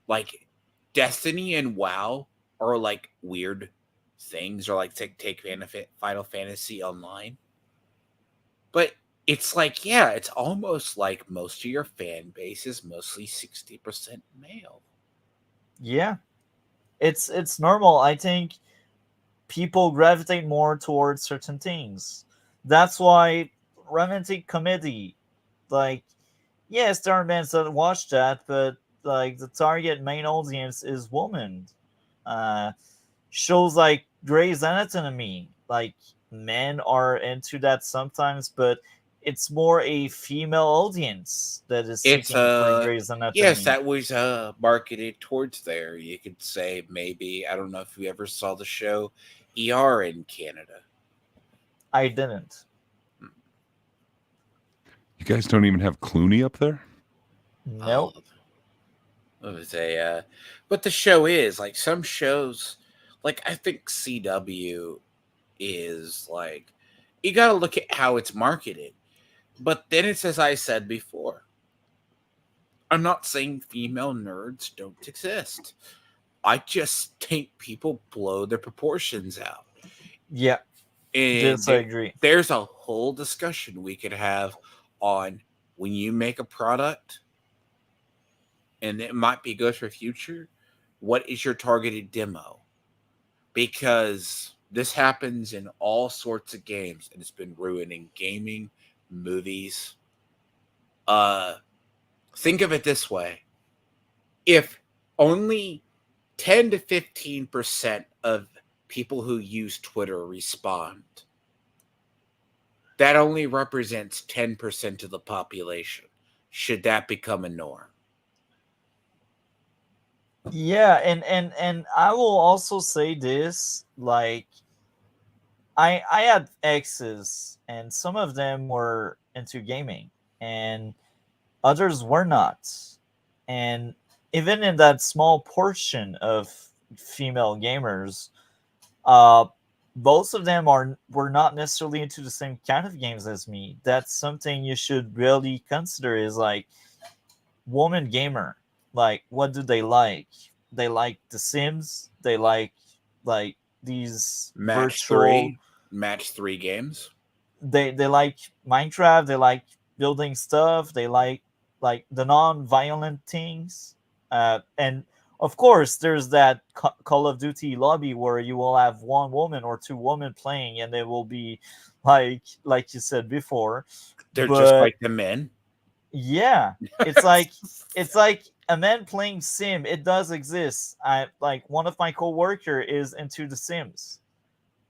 Like, Destiny and WoW are like weird things, or like take Final Fantasy Online. But it's like, yeah, it's almost like most of your fan base is mostly 60% male. Yeah. It's normal. I think people gravitate more towards certain things. That's why romantic comedy, like, yes, there are men that watch that, but like the target main audience is women. Shows like Grey's Anatomy, like, men are into that sometimes, but it's more a female audience that is seeking for Grey's Anatomy. Yes, that was marketed towards there. You could say, maybe, I don't know if you ever saw the show ER in Canada. I didn't. You guys don't even have Clooney up there? Nope. But the show is like, some shows, like, I think CW is like, you got to look at how it's marketed. But then it's, as I said before, I'm not saying female nerds don't exist. I just think people blow their proportions out. Yeah. And yes, I agree. There's a whole discussion we could have on when you make a product, and it might be good for future, what is your targeted demo? Because this happens in all sorts of games, and it's been ruining gaming, movies. Think of it this way. If only 10 to 15% of people who use Twitter respond, that only represents 10% of the population. Should that become a norm? Yeah, and I will also say this, like, I had exes, and some of them were into gaming and others were not. And even in that small portion of female gamers, both of them were not necessarily into the same kind of games as me. That's something you should really consider, is like, woman gamer, like, what do they like? They like The Sims. They like these virtual match 3 games. They like Minecraft. They like building stuff. They like the non-violent things. And of course, there's that Call of Duty lobby where you will have one woman or two women playing, and they will be like you said before. They're just like the men. Yeah, it's like a man playing Sim. It does exist. I like one of my coworker is into The Sims,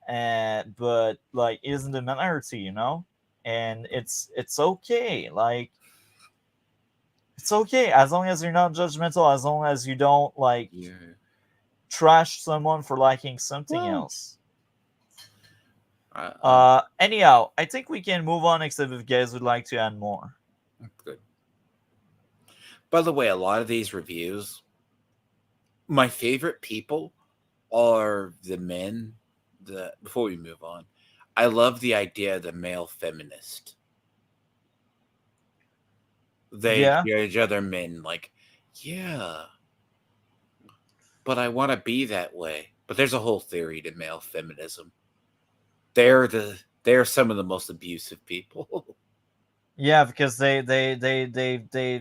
but like isn't the minority, and it's okay. Like, it's okay as long as you're not judgmental, as long as you don't trash someone for liking something else. Anyhow, I think we can move on, except if you guys would like to add more. Good. By the way, a lot of these reviews, my favorite people are the men. Before we move on, I love the idea of the male feminist. they Yeah. judge other men like, yeah, but I want to be that way. But there's a whole theory to male feminism. They're some of the most abusive people. Yeah, because they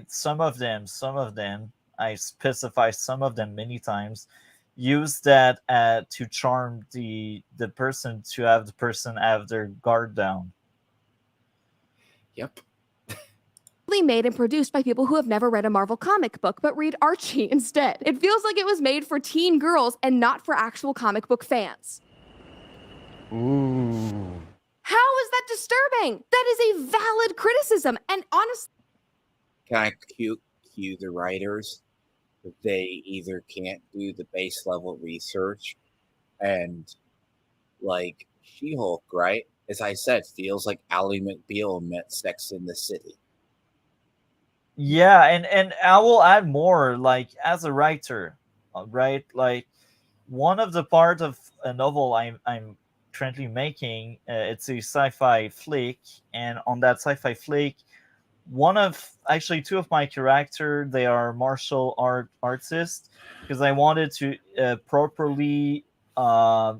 some of them, I specify some of them many times, use that to charm the person, to have the person have their guard down. Yep. Made and produced by people who have never read a Marvel comic book but read Archie instead. It feels like it was made for teen girls and not for actual comic book fans. Ooh. How is that disturbing? That is a valid criticism, and honestly, Can I cue the writers? They either can't do the base level research, and like She-Hulk, right? As I said, feels like Ally McBeal met Sex in the City. Yeah, and I will add more, like as a writer, right? Like one of the part of a novel I'm currently making, it's a sci-fi flick, and on that sci-fi flick, one of actually two of my character, they are martial artists, because I wanted to properly uh,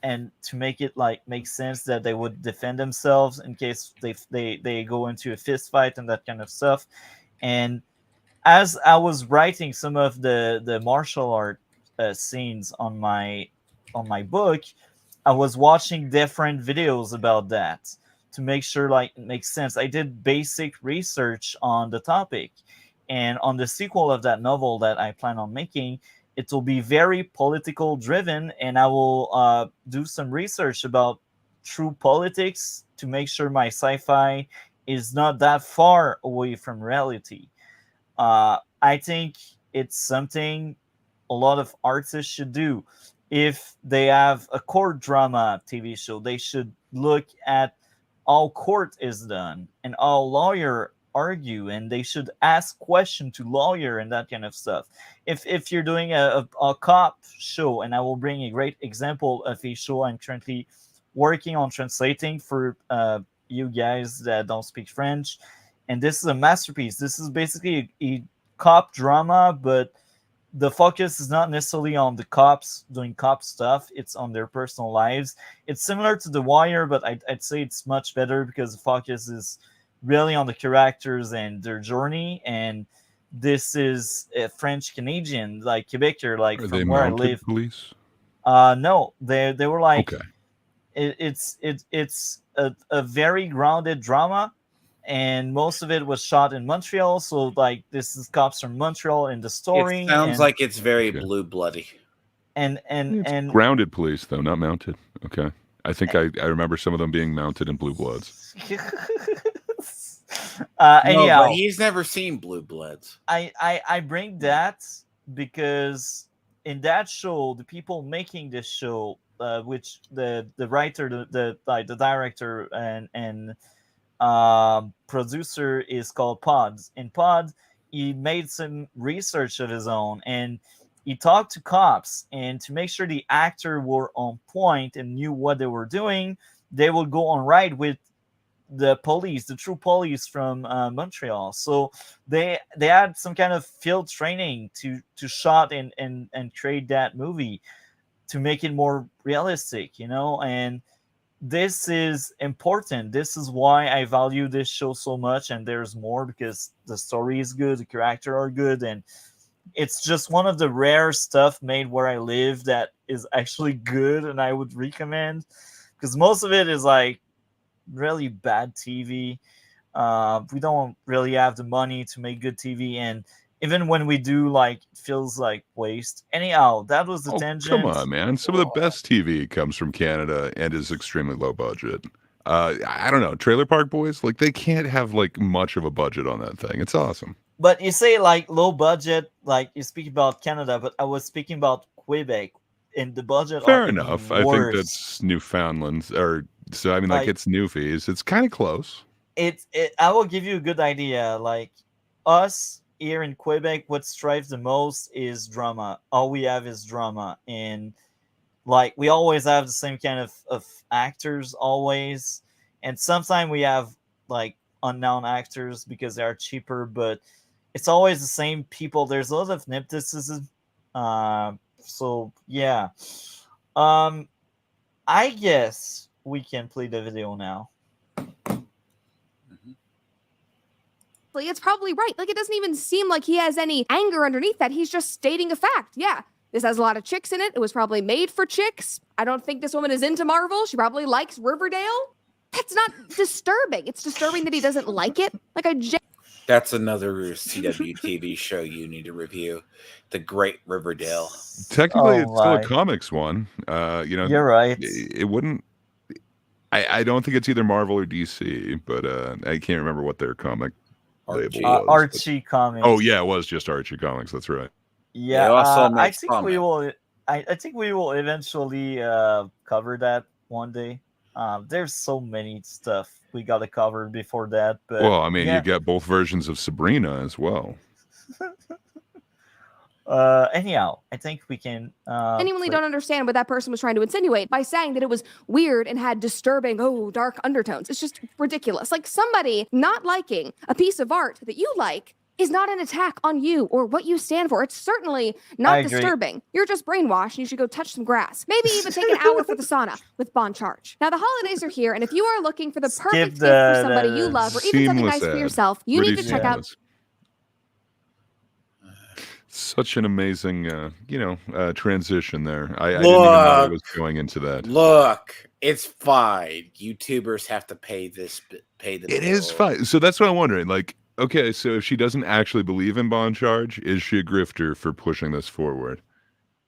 and to make it like make sense that they would defend themselves in case they go into a fist fight and that kind of stuff. And as I was writing some of the martial art scenes on my book, I was watching different videos about that to make sure like it makes sense. I did basic research on the topic, and on the sequel of that novel that I plan on making, it will be very political driven, and I will do some research about true politics to make sure my sci-fi is not that far away from reality. I think it's something a lot of artists should do. If they have a court drama TV show, they should look at how court is done and how lawyer argue, and they should ask question to lawyer and that kind of stuff. If you're doing a cop show, and I will bring a great example of a show I'm currently working on translating for you guys that don't speak French, and this is a masterpiece. This is basically a cop drama, but the focus is not necessarily on the cops doing cop stuff. It's on their personal lives. It's similar to The Wire, but I'd say it's much better because the focus is really on the characters and their journey. And this is a French Canadian, like Quebecer, like Are from they where I mounted live. police? No, they were like, Okay. it's a very grounded drama, and most of it was shot in Montreal. So like this is cops from Montreal in the story. It sounds and, like it's very Okay. blue bloody. and Grounded police, though, not mounted. Okay. I think I remember some of them being mounted in Blue Bloods. No, anyhow, but he's never seen Blue Bloods. I bring that because in that show, the people making this show, which the writer, the director and producer is called Pods. In Pod, he made some research of his own, and he talked to cops, and to make sure the actor were on point and knew what they were doing, they would go on ride with the police, the true police from Montreal. So they had some kind of field training to shot and create that movie to make it more realistic, and this is important. This is why I value this show so much, and there's more because the story is good, the characters are good, and it's just one of the rare stuff made where I live that is actually good, and I would recommend, because most of it is like really bad TV. We don't really have the money to make good TV, and even when we do, like, it feels like waste. Anyhow, that was the tangent. Come on, man. Some of the best TV comes from Canada and is extremely low budget. I don't know. Trailer Park Boys, like, they can't have like much of a budget on that thing. It's awesome. But you say like low budget, like you speak about Canada, but I was speaking about Quebec, and the budget. Fair are enough. Worse. I think that's Newfoundland, or so. I mean, like it's Newfies. It's kind of close. I will give you a good idea. Like us here in Quebec, what strives the most is drama. All we have is drama, and like we always have the same kind of actors always, and sometimes we have like unknown actors because they are cheaper, but it's always the same people. There's a lot of nepotism. So yeah. I guess we can play the video now. It's probably right. Like, it doesn't even seem like he has any anger underneath that. He's just stating a fact. Yeah, this has a lot of chicks in it. It was probably made for chicks. I don't think this woman is into Marvel. She probably likes Riverdale. That's not disturbing. It's disturbing that he doesn't like it. Like, That's another CW TV show you need to review. The Great Riverdale. Technically, it's still a comics one. You're right. It wouldn't. I don't think it's either Marvel or DC, but I can't remember what their comic label was. Archie Comics. Oh yeah, it was just Archie Comics. That's right. Yeah, I think we will. I think we will eventually cover that one day. There's so many stuff we got to cover before that. But well, I mean, you get both versions of Sabrina as well. Anyhow, I think we can genuinely don't understand what that person was trying to insinuate by saying that it was weird and had disturbing, dark undertones. It's just ridiculous. Like, somebody not liking a piece of art that you like is not an attack on you or what you stand for. It's certainly not disturbing. You're just brainwashed and you should go touch some grass. Maybe even take an hour for the sauna with Bon Charge. Now, the holidays are here, and if you are looking for the perfect gift for somebody you love, or even something nice for yourself, you need to check out... Such an amazing, transition there. I didn't even know it was going into that. Look, it's fine. YouTubers have to pay the bill. It is fine. So that's what I'm wondering. Like, okay, so if she doesn't actually believe in Bon Charge, is she a grifter for pushing this forward?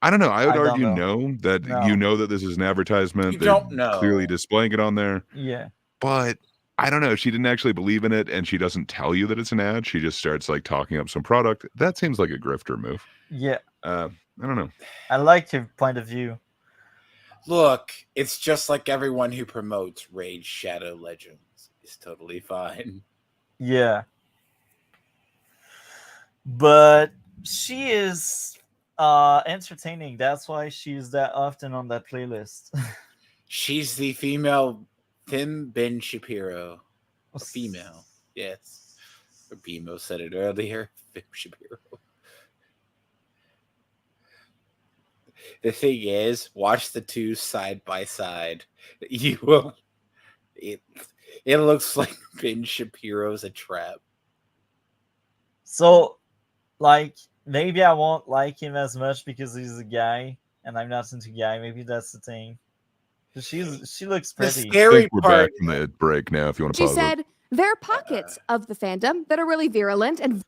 I don't know. I would argue no, that you know that this is an advertisement. You don't know. Clearly displaying it on there. Yeah. But I don't know. If she didn't actually believe in it and she doesn't tell you that it's an ad, she just starts like talking up some product. That seems like a grifter move. Yeah. I don't know. I like your point of view. Look, it's just like everyone who promotes Raid Shadow Legends is totally fine. Yeah. But she is entertaining. That's why she's that often on that playlist. She's the female Tim Ben Shapiro. A female. Yes. Or BMO said it earlier. Ben Shapiro. The thing is, watch the two side by side. You will. It looks like Ben Shapiro's a trap. So, like, maybe I won't like him as much because he's a guy and I'm not into guy. Maybe that's the thing. She looks pretty. The scary we're part. Back from the break now. If you want to She pause said there are pockets of the fandom that are really virulent and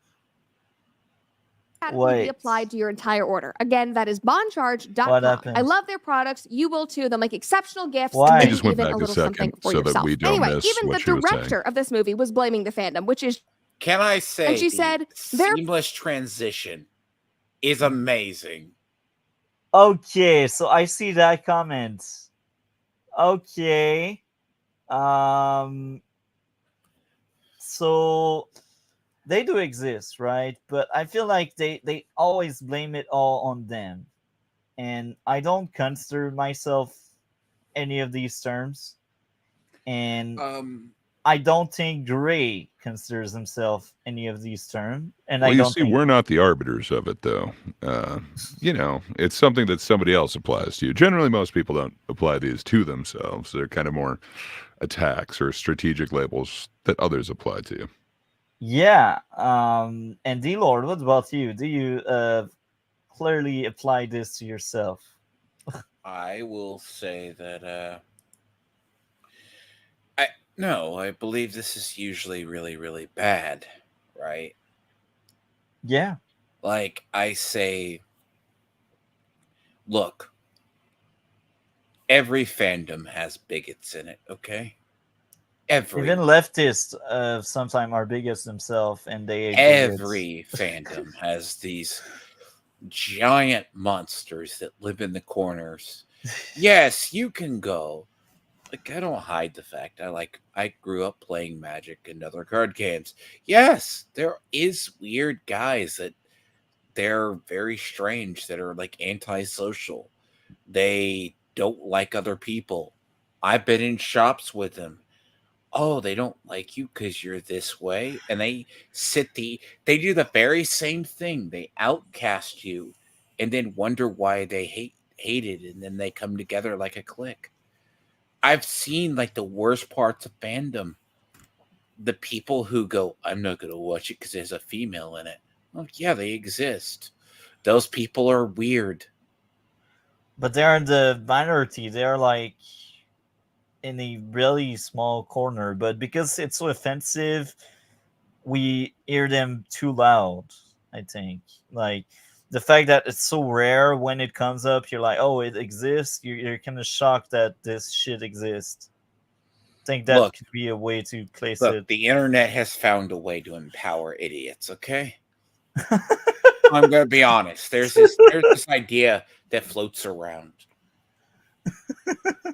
that will be applied to your entire order. Again, that is boncharge.com. I love their products. You will too. They'll make exceptional gifts. Why? And Just went even back a a little second something for so that yourself. we don't Anyway, miss even what the you were saying. director of this movie was blaming the fandom, which is... Can I say and she said seamless transition is amazing. Okay, so I see that comment. Okay. So they do exist, right? But I feel like they always blame it all on them. And I don't consider myself any of these terms. And I don't think Gray considers himself any of these terms. And well, I don't think... we're not the arbiters of it, though. It's something that somebody else applies to you. Generally, most people don't apply these to themselves. They're kind of more attacks or strategic labels that others apply to you. Yeah. And D-Lord, what about you? Do you clearly apply this to yourself? I will say that I believe this is usually really, really bad, right? Yeah. Like, I say, look, every fandom has bigots in it, okay? Even leftists sometimes are bigots themselves, and they every fandom has these giant monsters that live in the corners. Yes, you can go. Like, I don't hide the fact I grew up playing Magic and other card games. Yes, there is weird guys that they're very strange, that are like antisocial. They don't like other people. I've been in shops with them. oh, they don't like you because you're this way, and they they do the very same thing. They outcast you, and then wonder why they hated, and then they come together like a clique. I've seen like the worst parts of fandom. The people who go, I'm not going to watch it because there's a female in it. Well, yeah, they exist. Those people are weird. But they're in the minority. They're like in a really small corner. But because it's so offensive, we hear them too loud, I think. Like the fact that it's so rare when it comes up, you're like, oh, it exists. You're kind of shocked that this shit exists. I think that could be a way to place it. The internet has found a way to empower idiots, okay? I'm going to be honest. There's this idea that floats around.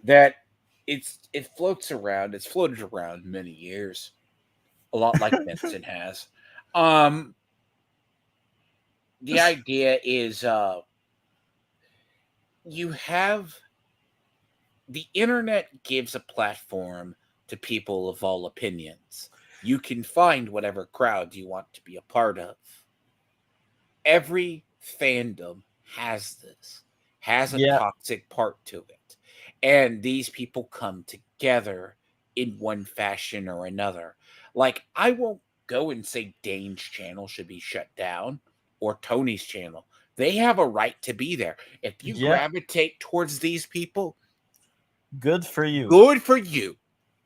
That it floats around. It's floated around many years. A lot like Benson has. The idea is you have the internet gives a platform to people of all opinions. You can find whatever crowd you want to be a part of. Every fandom has a toxic part to it. And these people come together in one fashion or another. Like, I won't go and say Dane's channel should be shut down or Tony's channel. They have a right to be there. If you gravitate towards these people, good for you. Good for you.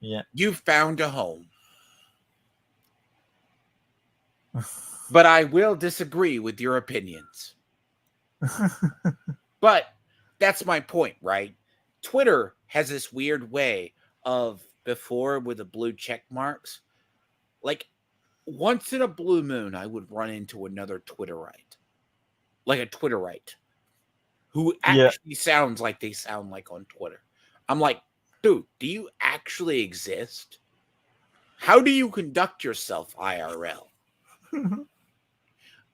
Yeah. You found a home. But I will disagree with your opinions. But that's my point, right? Twitter has this weird way of, before with the blue check marks, like once in a blue moon, I would run into another Twitterite. Like a Twitterite who actually sounds like they sound like on Twitter. I'm like, dude, do you actually exist? How do you conduct yourself IRL?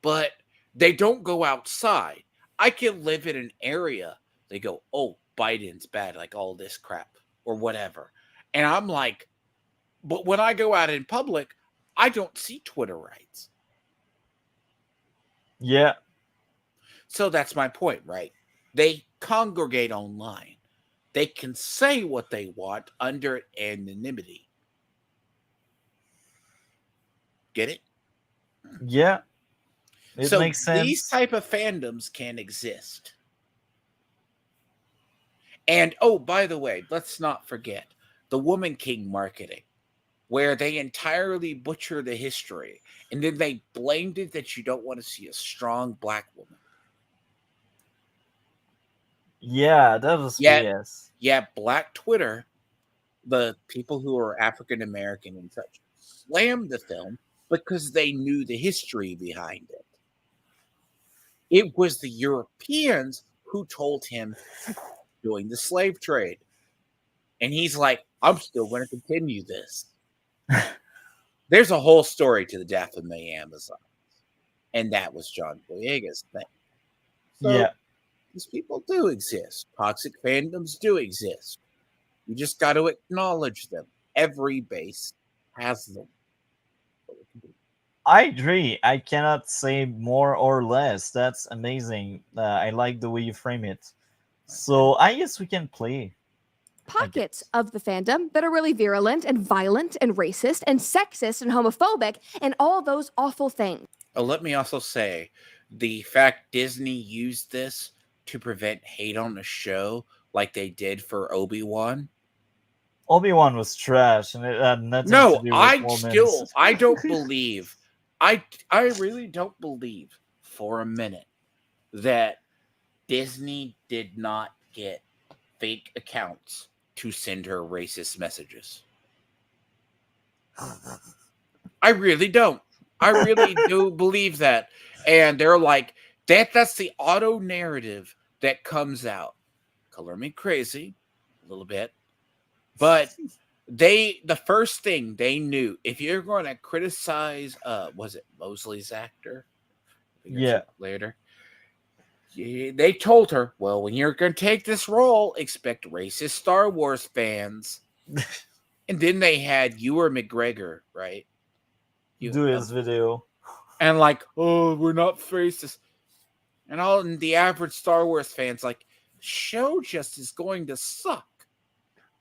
But they don't go outside. I can live in an area. They go, oh, Biden's bad, like all this crap or whatever. And I'm like, but when I go out in public, I don't see Twitterites. Yeah. So that's my point, right? They congregate online. They can say what they want under anonymity. Get it? Yeah. It makes sense. These type of fandoms can exist. And, oh, by the way, let's not forget the Woman King marketing, where they entirely butcher the history, and then they blamed it that you don't want to see a strong black woman. Yeah, that was BS. Yeah, Black Twitter, the people who are African American and such, slammed the film because they knew the history behind it. It was the Europeans who told him doing the slave trade. And he's like, I'm still going to continue this. There's a whole story to the death of the Amazons. And that was John Boyega's thing. So, these people do exist. Toxic fandoms do exist. You just got to acknowledge them. Every base has them. I agree. I cannot say more or less. That's amazing. I like the way you frame it. So I guess we can play pockets of the fandom that are really virulent and violent and racist and sexist and homophobic and all those awful things. Oh, let me also say the fact Disney used this to prevent hate on the show like they did for Obi-Wan. Obi-Wan was trash and it had nothing to do with I don't believe I really don't believe for a minute that Disney did not get fake accounts to send her racist messages. I really don't. I really do believe that. And they're like, that's the auto narrative that comes out. Color me crazy a little bit. But the first thing they knew, if you're going to criticize, was it Mosley's actor? Later. They told her, well, when you're going to take this role, expect racist Star Wars fans. And then they had Ewan McGregor, right? Do his video. And like, oh, we're not racist. And all the average Star Wars fans like, show just is going to suck.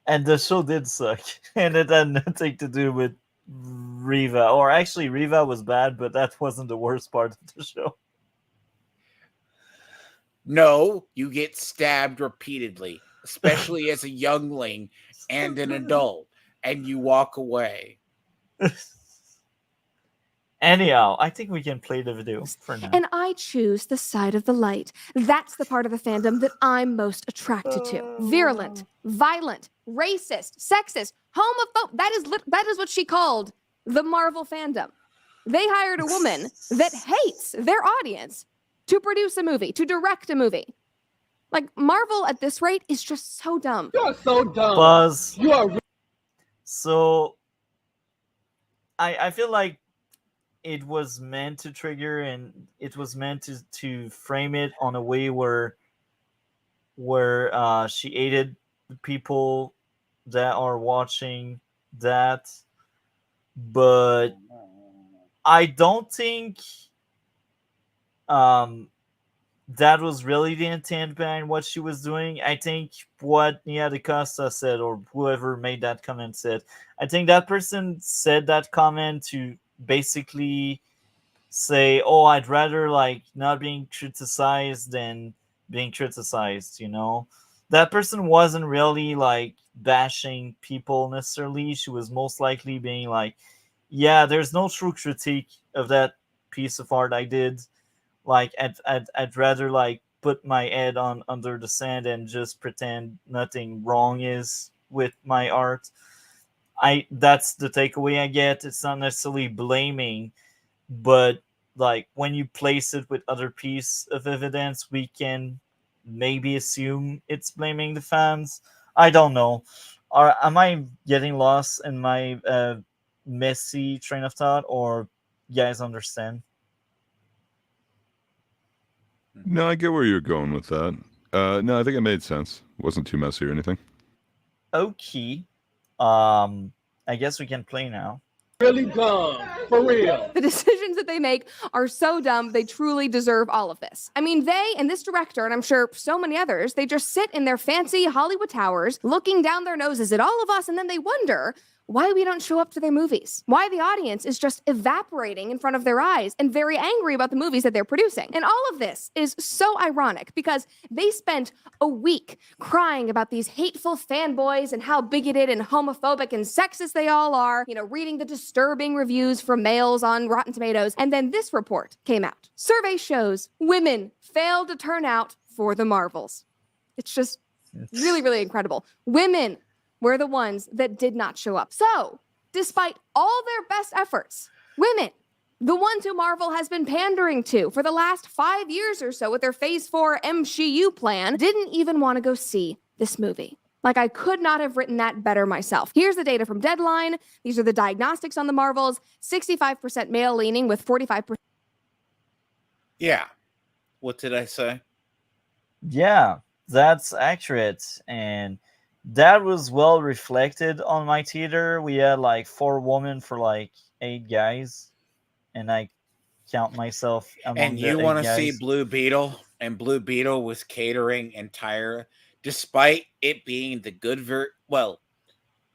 And the show did suck. And it had nothing to do with Riva. Or actually, Riva was bad, but that wasn't the worst part of the show. No, you get stabbed repeatedly, especially as a youngling and an adult, and you walk away. Anyhow, I think we can play the video for now. And I choose the side of the light. That's the part of the fandom that I'm most attracted to. Virulent, violent, racist, sexist, homophobic. That is what she called the Marvel fandom. They hired a woman that hates their audience to produce a movie, to direct a movie. Like, Marvel at this rate is just so dumb. You're so dumb. Buzz. You are. So, I feel like it was meant to trigger, and it was meant to frame it on a way where she aided the people that are watching that. But I don't think that was really the intent behind what she was doing. I think what Nia DaCosta said, or whoever made that comment said, I think that person said that comment to basically say, oh, I'd rather like not being criticized than being criticized, you know? That person wasn't really like bashing people necessarily. She was most likely being like, yeah, there's no true critique of that piece of art I did. Like, I'd rather like put my head under the sand and just pretend nothing wrong is with my art. That's the takeaway I get. It's not necessarily blaming, but like when you place it with other piece of evidence, we can maybe assume it's blaming the fans. I don't know. Am I getting lost in my messy train of thought, or you guys understand? No, I get where you're going with that. No, I think it made sense. It wasn't too messy or anything. Okay. I guess we can play now. Really dumb. For real. The decisions that they make are so dumb, they truly deserve all of this. I mean, they and this director, and I'm sure so many others, they just sit in their fancy Hollywood towers looking down their noses at all of us, and then they wonder why we don't show up to their movies, why the audience is just evaporating in front of their eyes and very angry about the movies that they're producing. And all of this is so ironic because they spent a week crying about these hateful fanboys and how bigoted and homophobic and sexist they all are, you know, reading the disturbing reviews from males on Rotten Tomatoes. And then this report came out. Survey shows women failed to turn out for the Marvels. It's just really, really incredible. Women were the ones that did not show up. So, despite all their best efforts, women, the ones who Marvel has been pandering to for the last 5 years or so with their Phase 4 MCU plan, didn't even want to go see this movie. Like, I could not have written that better myself. Here's the data from Deadline. These are the diagnostics on the Marvels. 65% male leaning with 45%. Yeah. What did I say? Yeah, that's accurate. And that was well reflected on my theater. We had like 4 women for like 8 guys, and I count myself among and the you 8 want to guys. see Blue Beetle, and Blue Beetle was catering entire, despite it being the good well,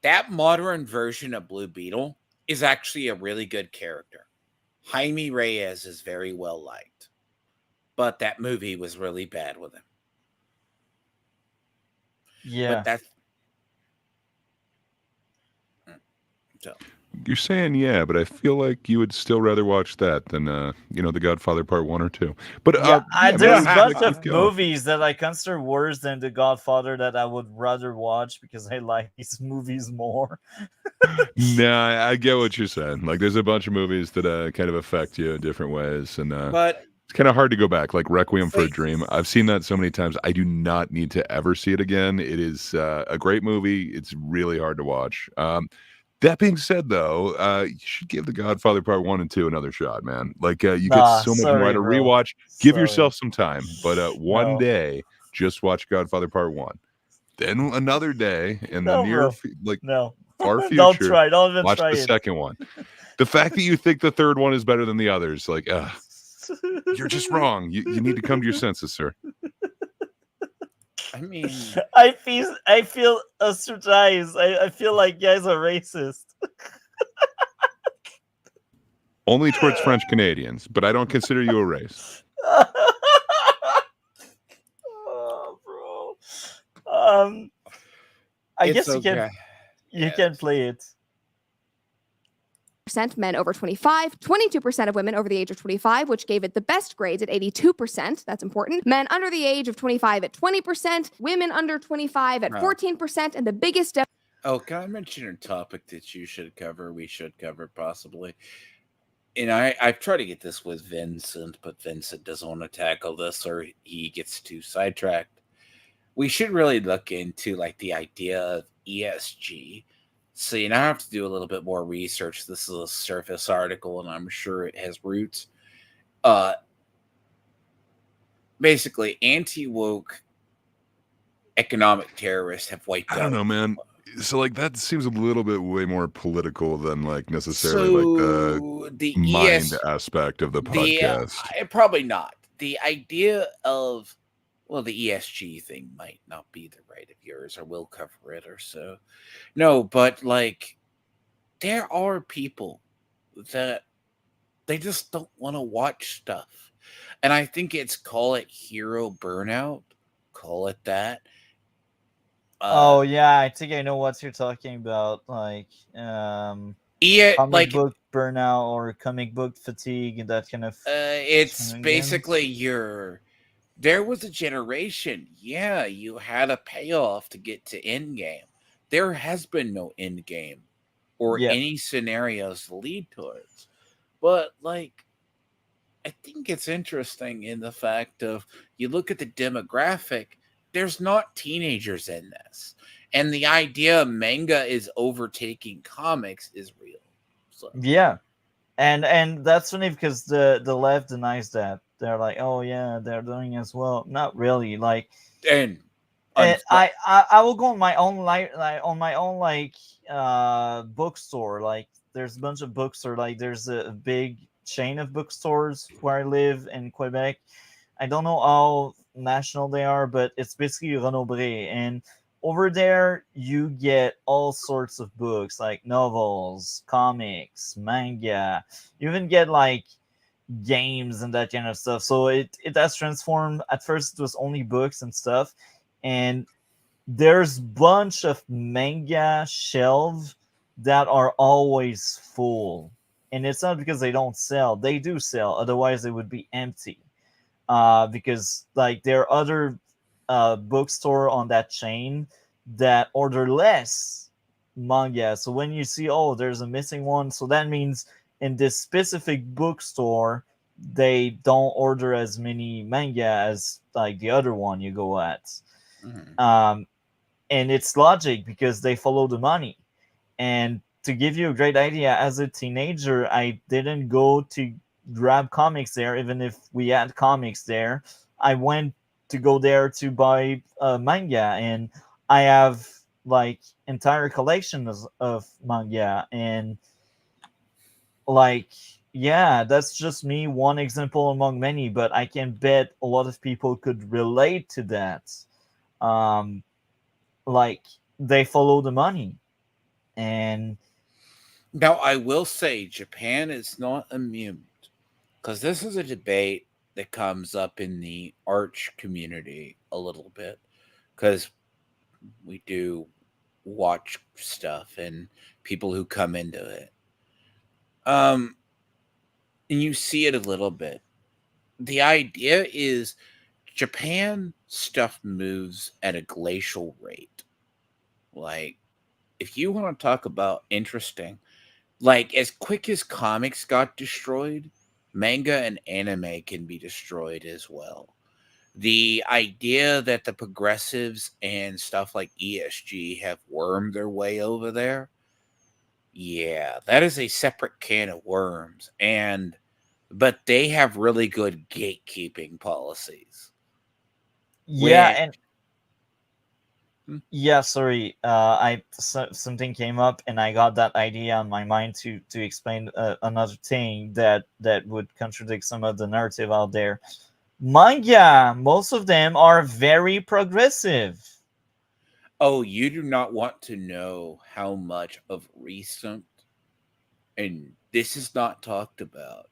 that modern version of Blue Beetle is actually a really good character. Jaime Reyes is very well liked, but that movie was really bad with him. Yeah, but that's so. You're saying yeah, but I feel like you would still rather watch that than The Godfather Part 1 or 2. But there's a bunch of movies that I consider worse than The Godfather that I would rather watch because I like these movies more. Nah, I get what you're saying. Like, there's a bunch of movies that kind of affect you in different ways, and but it's kind of hard to go back. Like Requiem for a Dream, I've seen that so many times. I do not need to ever see it again. It is a great movie. It's really hard to watch. That being said, though, you should give The Godfather Part 1 and 2 another shot, man. Like, you get so much more to rewatch. Give yourself some time, but one day, just watch Godfather Part 1. Then another day, and No, the near, bro. No. far future. Don't try. Don't even watch try the it. second one. The fact that you think the third one is better than the others, like, you're just wrong. You need to come to your senses, sir. I mean, I feel ostracized. I feel like guys are racist. Only towards French Canadians, but I don't consider you a race. Oh, bro. I guess you can play it. Men over 25, 22% of women over the age of 25, which gave it the best grades at 82%. That's important. Men under the age of 25 at 20%, women under 25 at 14%, and the biggest. Oh, can I mention a topic that we should cover possibly? And I've tried to get this with Vincent, but Vincent doesn't want to tackle this, or he gets too sidetracked. We should really look into like the idea of ESG. So you now have to do a little bit more research. This is a surface article, and I'm sure it has roots. Basically, anti-woke economic terrorists have wiped out. I don't know, man. So like that seems a little bit way more political than like necessarily like the mind aspect of the podcast. Probably not. The idea of the ESG thing might not be the right of yours, or we'll cover it or so. No, but like there are people that they just don't want to watch stuff. And I think call it hero burnout. Call it that. Oh yeah, I think I know what you're talking about. Like comic book burnout or comic book fatigue and that kind of. It's basically there was a generation. Yeah, you had a payoff to get to end game. There has been no end game or any scenarios to lead towards. But like, I think it's interesting in the fact of you look at the demographic. There's not teenagers in this. And the idea manga is overtaking comics is real. So. Yeah. And that's funny because the left denies that. They're like, oh yeah, they're doing as well. Not really. Like and I will go on my own bookstore. Like there's a bunch of bookstores. Like there's a big chain of bookstores where I live in Quebec. I don't know how national they are, but it's basically Renaud-Bré. And over there, you get all sorts of books, like novels, comics, manga. You even get like games and that kind of stuff. So it has transformed. At first, it was only books and stuff. And there's bunch of manga shelves that are always full. And it's not because they don't sell. They do sell. Otherwise, they would be empty. Because like there are other bookstore on that chain that order less manga. So when you see, there's a missing one, so that means in this specific bookstore they don't order as many manga as like the other one you go at. Mm-hmm. And it's logic because they follow the money. And to give you a great idea, as a teenager, I didn't go to grab comics there, even if we had comics there. I went to go there to buy manga, and I have like entire collections of manga. And like, yeah, that's just me, one example among many, but I can bet a lot of people could relate to that. Like they follow the money. And now I will say Japan is not immune, because this is a debate that comes up in the Arch community a little bit, because we do watch stuff and people who come into it. And you see it a little bit. The idea is Japan stuff moves at a glacial rate. Like, if you want to talk about interesting, like as quick as comics got destroyed, manga and anime can be destroyed as well. The idea that the progressives and stuff like ESG have wormed their way over there, yeah, that is a separate can of worms. But they have really good gatekeeping policies. Yeah, and Yeah, sorry. Something came up, and I got that idea on my mind to explain another thing that would contradict some of the narrative out there. Manga, most of them are very progressive. Oh, you do not want to know how much of recent, and this is not talked about.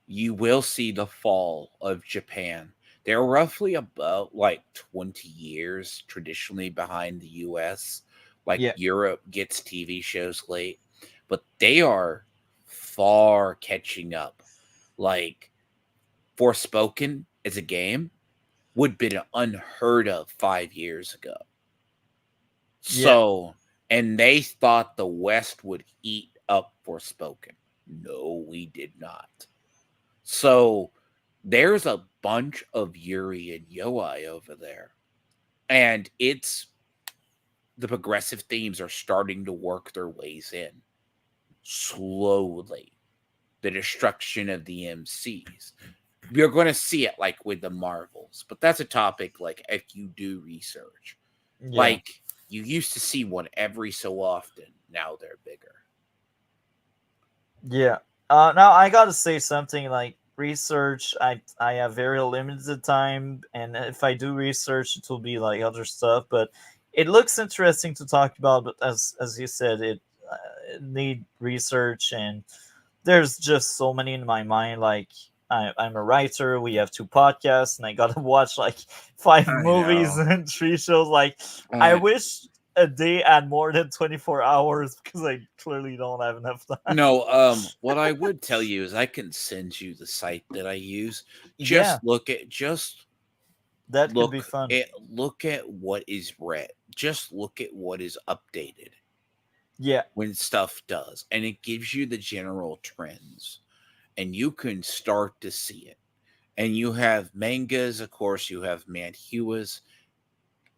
You will see the fall of Japan. They're roughly about like 20 years traditionally behind the US. Like Yeah, Europe gets TV shows late, but they are far catching up. Like Forspoken as a game would have been unheard of 5 years ago. yeah, So, and they thought the West would eat up Forspoken. No, we did not. So there's a bunch of Yuri and Yoi over there. And it's the progressive themes are starting to work their ways in slowly. The destruction of the MCs. You're going to see it like with the Marvels, but that's a topic like if you do research. yeah. Like you used to see one every so often. Now they're bigger. Yeah. Now I gotta say something like research. I have very limited time, and if I do research, it will be like other stuff. But it looks interesting to talk about. But as you said, it need research, and there's just so many in my mind. Like I'm a writer. We have 2 podcasts, and I gotta watch like 5 movies know. and 3 shows. Like I wish a day had more than 24 hours because I clearly don't have enough time. No, what I would tell you is I can send you the site that I use. Yeah, Just that could be fun. look at what is read. Just look at what is updated Yeah, when stuff does, and it gives you the general trends, and you can start to see it. And you have mangas, of course, you have manhwas,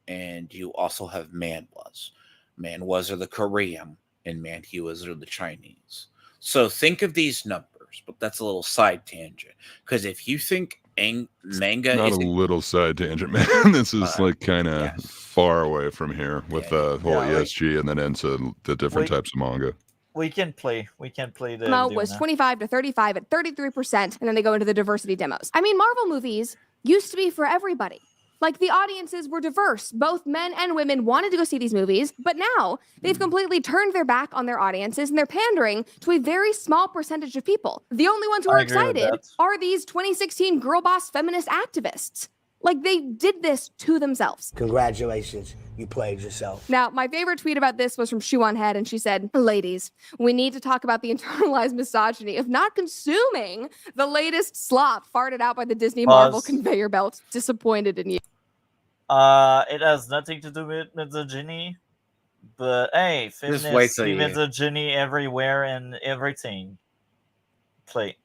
and you also have manhwas. Manhwas are the Korean, and manhwas are the Chinese. So think of these numbers, but that's a little side tangent. Because if you think manga Not is a little side tangent, man. This is like kind of yes. far away from here with the whole Yeah, ESG and then into the different we types of manga. we can play. We can play the demo video was now. 25 to 35 at 33%, and then they go into the diversity demos. I mean, Marvel movies used to be for everybody. Like, the audiences were diverse. Both men and women wanted to go see these movies, but now they've completely turned their back on their audiences and they're pandering to a very small percentage of people. The only ones who I are agree with excited that. are these 2016 girl boss feminist activists. Like, they did this to themselves. Congratulations, you played yourself. Now, my favorite tweet about this was from Shoe on Head, and she said, "Ladies, we need to talk about the internalized misogyny of not consuming the latest slop farted out by the Disney Marvel Pause. conveyor belt. Disappointed in you." It has nothing to do with misogyny, but hey, Just wait feminists till see you- misogyny everywhere and everything. Play.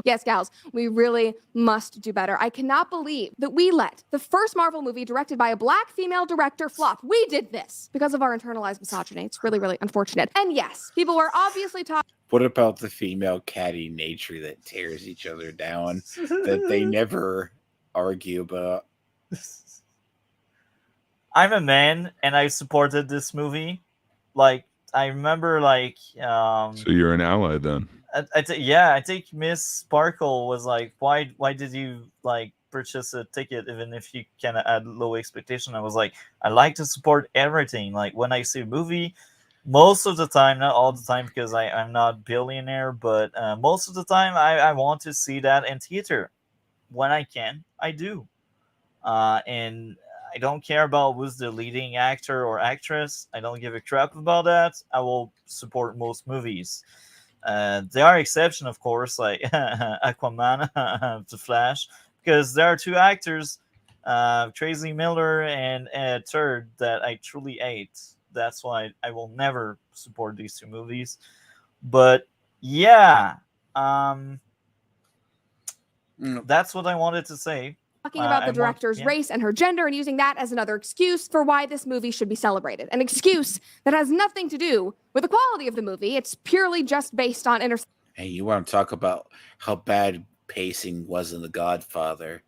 Yes, gals, we really must do better. I cannot believe that we let the first Marvel movie directed by a black female director flop. We did this because of our internalized misogyny. It's really, really unfortunate. And yes, people were obviously talking. What about the female catty nature that tears each other down that they never argue about? I'm a man and I supported this movie. Like I remember, like So you're an ally then. I think Miss Sparkle was like, why did you like purchase a ticket even if you kind of had low expectation? I was like, I like to support everything. Like when I see a movie, most of the time, not all the time because I'm not billionaire, but most of the time I want to see that in theater. When I can, I do. And I don't care about who's the leading actor or actress. I don't give a crap about that. I will support most movies. There are exceptions, of course, like Aquaman, The Flash, because there are 2 actors, Tracy Miller and Third, that I truly hate. That's why I will never support these 2 movies. But yeah, that's what I wanted to say. Talking about the director's race and her gender and using that as another excuse for why this movie should be celebrated. An excuse that has nothing to do with the quality of the movie. It's purely just based on Hey, you want to talk about how bad pacing was in The Godfather,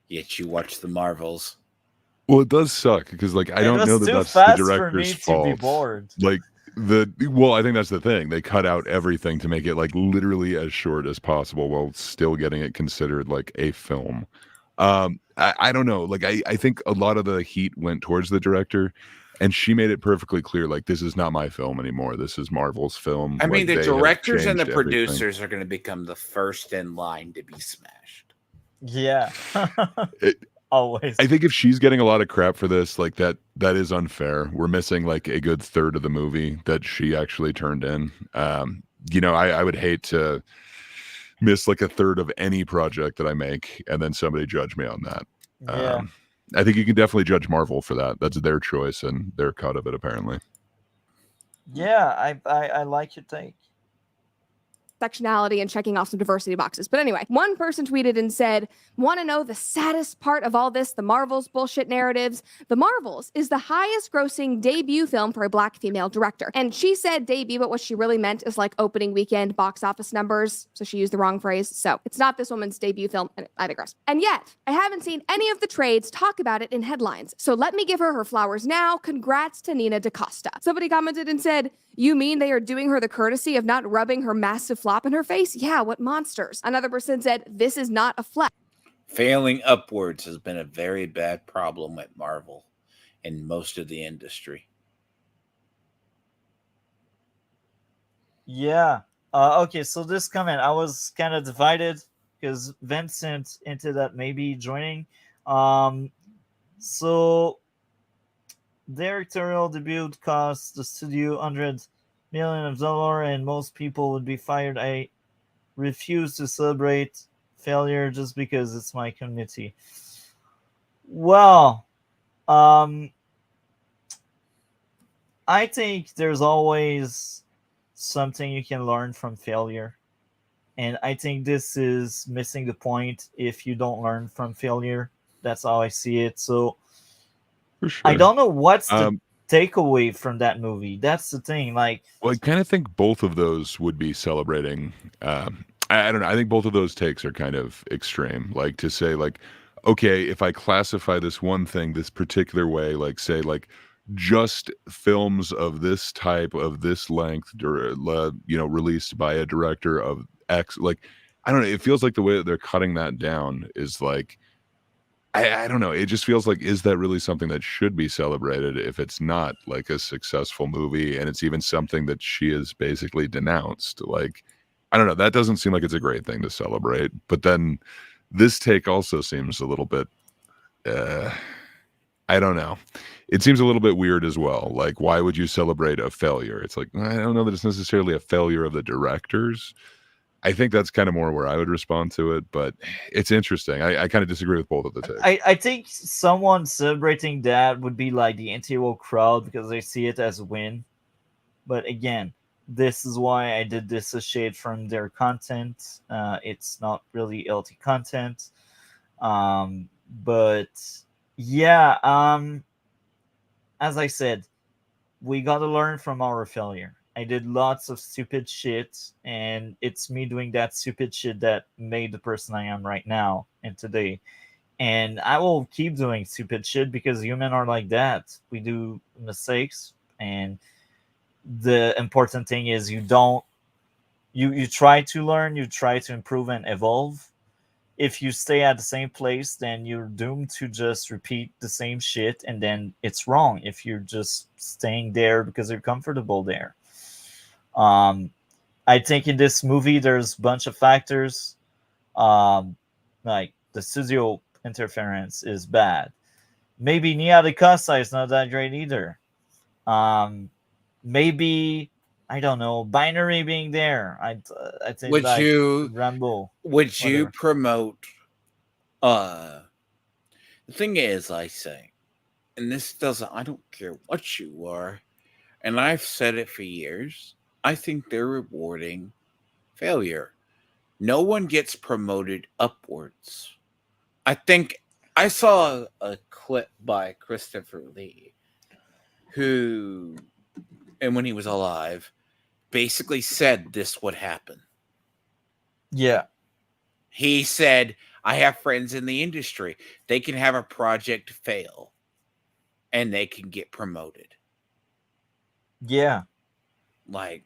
yet you watch the Marvels. Well, it does suck because like I don't know that that's the director's fault. Be bored. Like I think that's the thing. They cut out everything to make it like literally as short as possible while still getting it considered like a film. I don't know. Like I think a lot of the heat went towards the director, and she made it perfectly clear like this is not my film anymore. This is Marvel's film. I mean, like, the directors and the producers are going to become the first in line to be smashed. Yeah. Always. I think if she's getting a lot of crap for this, like that is unfair. We're missing like a good third of the movie that she actually turned in. I would hate to miss like a third of any project that I make and then somebody judge me on that. Yeah. I think you can definitely judge Marvel for that. That's their choice and their cut of it, apparently. Yeah, I like your take. Sectionality and checking off some diversity boxes. But anyway, one person tweeted and said, want to know the saddest part of all this, the Marvels bullshit narratives? The Marvels is the highest grossing debut film for a Black female director. And she said debut, but what she really meant is like opening weekend box office numbers. So she used the wrong phrase. So it's not this woman's debut film, and I digress. And yet, I haven't seen any of the trades talk about it in headlines. So let me give her flowers now. Congrats to Nina DaCosta. Somebody commented and said, you mean they are doing her the courtesy of not rubbing her massive flop in her face? Yeah, what monsters. Another person said, this is not a flex. Failing upwards has been a very bad problem at Marvel and most of the industry. Yeah. Okay, so this comment, I was kind of divided because Vincent hinted at maybe joining. So directorial debut cost the studio $100 million and most people would be fired. I refuse to celebrate failure just because it's my community. Well, I think there's always something you can learn from failure. And I think this is missing the point if you don't learn from failure. That's how I see it. So for sure. I don't know what's the takeaway from that movie. That's the thing. Like, well, I kind of think both of those would be celebrating. I don't know. I think both of those takes are kind of extreme. Like to say, like, okay, if I classify this one thing this particular way, like say, like just films of this type of this length, released by a director of X, like I don't know. It feels like the way that they're cutting that down is like. I don't know. It just feels like, is that really something that should be celebrated if it's not like a successful movie and it's even something that she has basically denounced? Like, I don't know. That doesn't seem like it's a great thing to celebrate. But then this take also seems a little bit, I don't know. It seems a little bit weird as well. Like, why would you celebrate a failure? It's like, I don't know that it's necessarily a failure of the directors. I think that's kind of more where I would respond to it, but it's interesting. I kind of disagree with both of the takes. I think someone celebrating that would be like the anti-woke crowd because they see it as a win. But again, this is why I did dissociate from their content. It's not really LT content. But yeah, as I said, we got to learn from our failure. I did lots of stupid shit, and it's me doing that stupid shit that made the person I am right now and today. And I will keep doing stupid shit because humans are like that. We do mistakes, and the important thing is you try to learn, you try to improve and evolve. If you stay at the same place, then you're doomed to just repeat the same shit, and then it's wrong if you're just staying there because you're comfortable there. I think in this movie there's a bunch of factors. Like the studio interference is bad. Maybe Nia DaCosta is not that great either. Maybe I don't know, binary being there. I think would like you Rambo. Would you promote? The thing is, I say, and this doesn't. I don't care what you are, and I've said it for years. I think they're rewarding failure. No one gets promoted upwards. I think I saw a clip by Christopher Lee, who, and when he was alive, basically said this would happen. Yeah. He said, I have friends in the industry. They can have a project fail. and they can get promoted. Yeah. Like,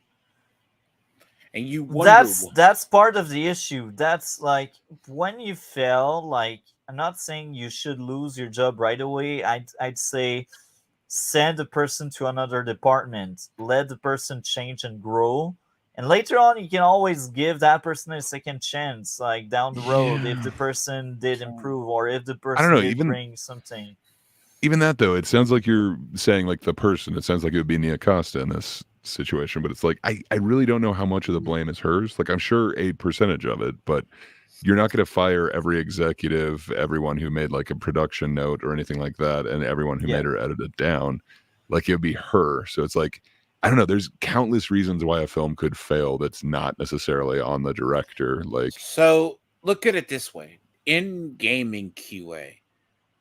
and you wonder that's part of the issue. That's like when you fail, like I'm not saying you should lose your job right away. I'd say send the person to another department, let the person change and grow, and later on you can always give that person a second chance, like down the road, if the person did improve or if the person did bring something. Even that though, it sounds like you're saying like the person. It sounds like it would be Nia Costa in this situation, but it's like I really don't know how much of the blame is hers. Like I'm sure a percentage of it, but you're not going to fire every executive, everyone who made like a production note or anything like that, and everyone who made her edit it down. Like it would be her. So it's like, I don't know. There's countless reasons why a film could fail that's not necessarily on the director. Like, so look at it this way: in gaming QA,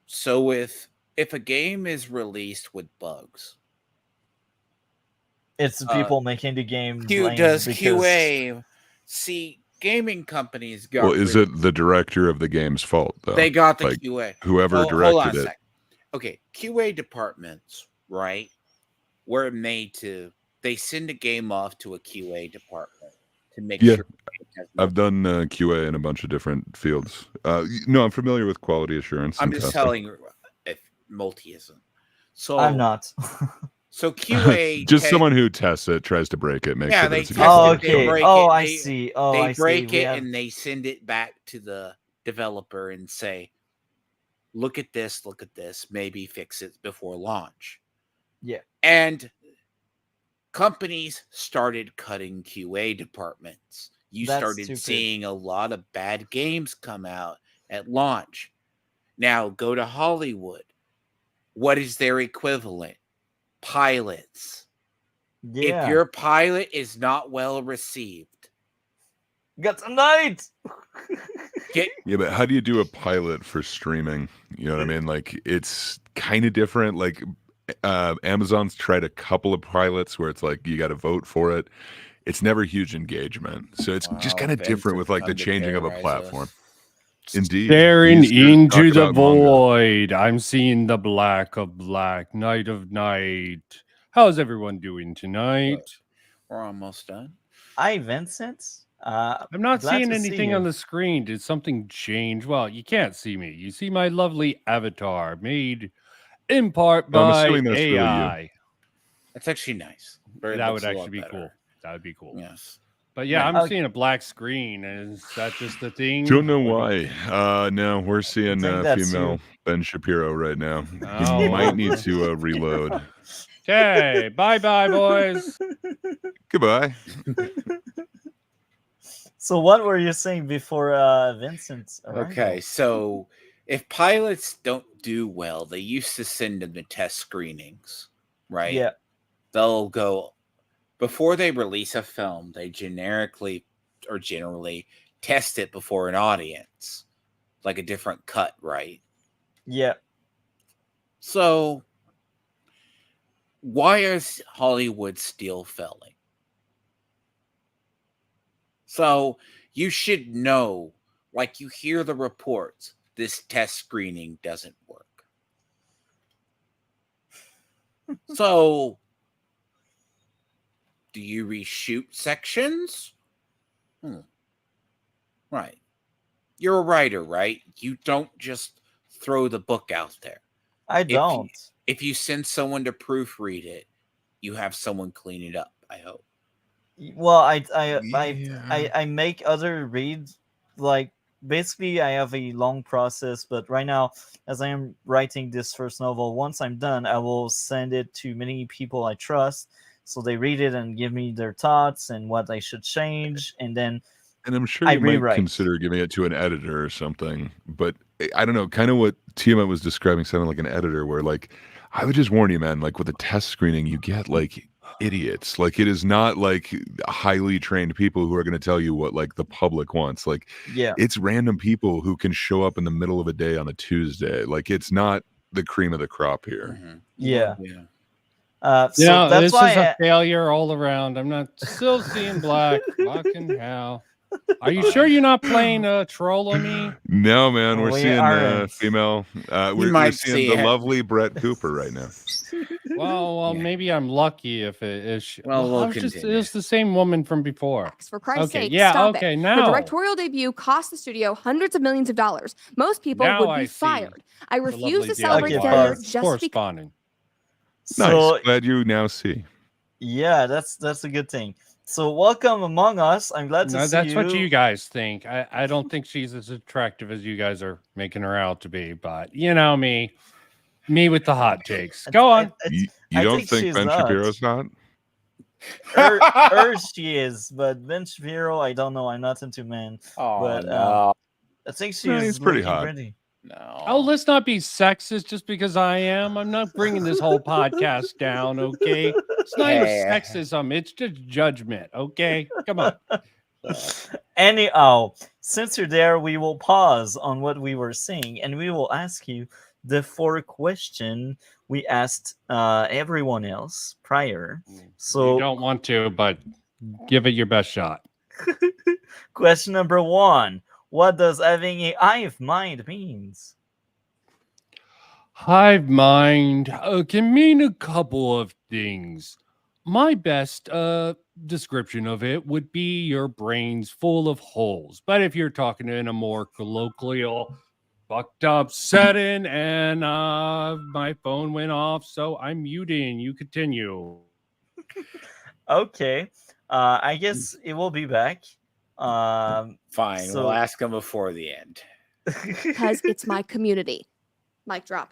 so if a game is released with bugs, it's the people making the game. Does QA see? Gaming companies got. Well, is it the director of the game's fault though? They got the QA. Whoever directed it. Okay, QA departments, right? Were made to. They send a game off to a QA department to make sure. I've done QA in a bunch of different fields. No, I'm familiar with quality assurance. I'm just telling you, if multi isn't. So I'm not. So QA, just someone who tests it, tries to break it, makes sure that it's a okay. I see. They break it and they send it back to the developer and say, look at this, maybe fix it before launch. Yeah. And companies started cutting QA departments. You started seeing a lot of bad games come out at launch. Now go to Hollywood. What is their equivalent? Pilots. Yeah. If your pilot is not well received, got tonight. Yeah, but how do you do a pilot for streaming? You know what I mean? Like it's kind of different. Like Amazon's tried a couple of pilots where it's like you got to vote for it. It's never huge engagement, so it's just kind of different with like the changing of a platform. Indeed. Staring into the void. I'm seeing the black of black, night of night. How's everyone doing tonight? We're almost done. Hi, Vincent. I'm not seeing anything on the screen. Did something change? Well, you can't see me. You see my lovely avatar made in part by AI. Really that's actually nice. That would actually be cool. That would be cool. Yes. But yeah, I'm seeing a black screen. Is that just the thing? Don't know why. No, we're seeing female Ben Shapiro right now. He might need to reload. Okay, bye-bye, boys. Goodbye. So what were you saying before Vincent? Okay, so if pilots don't do well, they used to send them to test screenings, right? Yeah. They'll go... Before they release a film, they generally test it before an audience, like a different cut, right? Yeah. So, why is Hollywood still failing? So, you should know, like you hear the reports, this test screening doesn't work. So... Do you reshoot sections? Right. You're a writer, right? You don't just throw the book out there. I don't. If you send someone to proofread it, you have someone clean it up, I hope. Well, I make other reads. Like basically I have a long process, but right now, as I am writing this first novel, once I'm done, I will send it to many people I trust. So they read it and give me their thoughts and what I should change, and then I'm sure you might consider giving it to an editor or something. But I don't know, kind of what Tiamat was describing sounded like an editor, where like I would just warn you, man. Like with a test screening, you get like idiots. Like it is not like highly trained people who are going to tell you what like the public wants. Like it's random people who can show up in the middle of a day on a Tuesday. Like it's not the cream of the crop here. Mm-hmm. Yeah. So that's why this is a failure all around. I'm not still seeing black. Fucking hell. Are you sure you're not playing troll on me? No, man. We're seeing female. We're seeing see the it. lovely Brett Cooper right now. Well, Yeah. maybe I'm lucky if it is. Well, we'll continue. It's the same woman from before. For Christ's Okay, sake, yeah, stop okay, it. now. Her directorial debut cost the studio hundreds of millions of dollars. Most people Now would I be see fired. I the refuse lovely to Dale celebrate Okay, failure pause. just because. Corresponding. So Nice. Glad you now see. yeah, that's a good thing. So welcome among us. I'm glad to No, see that's you. what you guys think. I don't think she's as attractive as you guys are making her out to be, but you know me with the hot takes. Go on. You I don't think think she's Ben not. Shapiro's not? Her she is, but Ben Shapiro, I don't know. I'm not into men, Oh but no, I think she's No, he's pretty looking hot. pretty. no. Oh, let's not be sexist just because I am. I'm not bringing this whole podcast down, okay? It's not even Hey. sexism. It's just judgment, okay? Come on. Anyhow, since you're there, we will pause on what we were saying, and we will ask you the 4 question we asked everyone else prior. You So, don't want to, but give it your best shot. question number 1: what does having a hive mind means? Hive mind can mean a couple of things. My best description of it would be your brain's full of holes. But if you're talking in a more colloquial, fucked up setting, and my phone went off, so I'm muting. You continue. Okay, I guess it will be back. Fine, so- we'll ask him before the end. Because it's my community. Mic drop.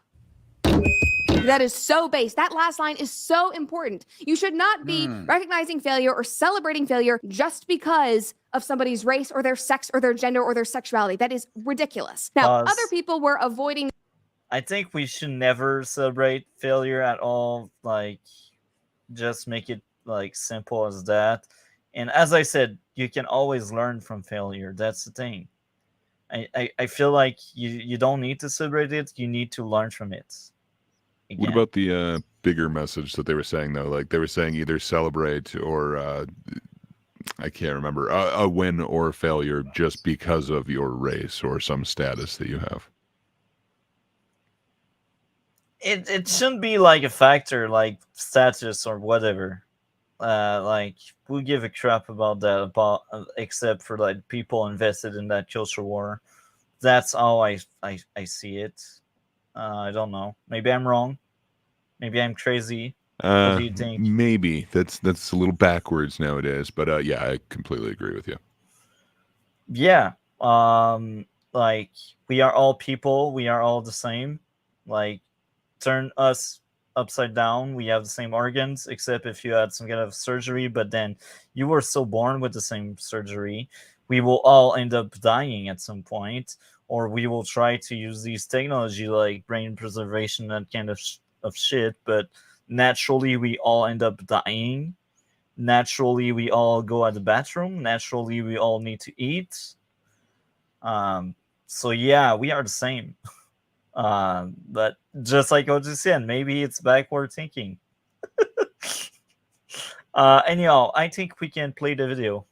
That is so base. That last line is so important. You should not be recognizing failure or celebrating failure just because of somebody's race or their sex or their gender or their sexuality. That is ridiculous. Now, Pause. other people were avoiding. I think we should never celebrate failure at all. Like, just make it like simple as that. And as I said, you can always learn from failure. That's the thing. I feel like you don't need to celebrate it. You need to learn from it. What about the bigger message that they were saying, though? Like they were saying either celebrate or I can't remember, a win or failure just because of your race or some status that you have. It shouldn't be like a factor like status or whatever. Like we'll give a crap about that, except for like people invested in that culture war. That's how I see it. I don't know. Maybe I'm wrong. Maybe I'm crazy. What do you think? Maybe that's a little backwards nowadays, but yeah, I completely agree with you. Yeah. Like we are all people. We are all the same. Like turn us upside down. We have the same organs, except if you had some kind of surgery, but then you were still born with the same surgery. We will all end up dying at some point, or we will try to use these technology like brain preservation, that kind of shit, but naturally we all end up dying. Naturally we all go at the bathroom. Naturally we all need to eat. So yeah, we are the same. But just like OG said, maybe it's backward thinking. Anyhow, I think we can play the video.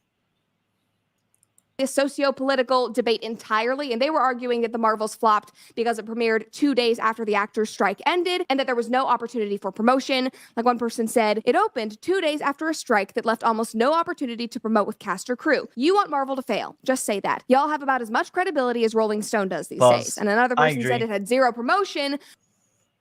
A socio-political debate entirely, and they were arguing that the Marvels flopped because it premiered 2 days after the actors' strike ended and that there was no opportunity for promotion. Like one person said, it opened 2 days after a strike that left almost no opportunity to promote with cast or crew. You want Marvel to fail. Just say that. Y'all have about as much credibility as Rolling Stone does these days. And another person said it had zero promotion.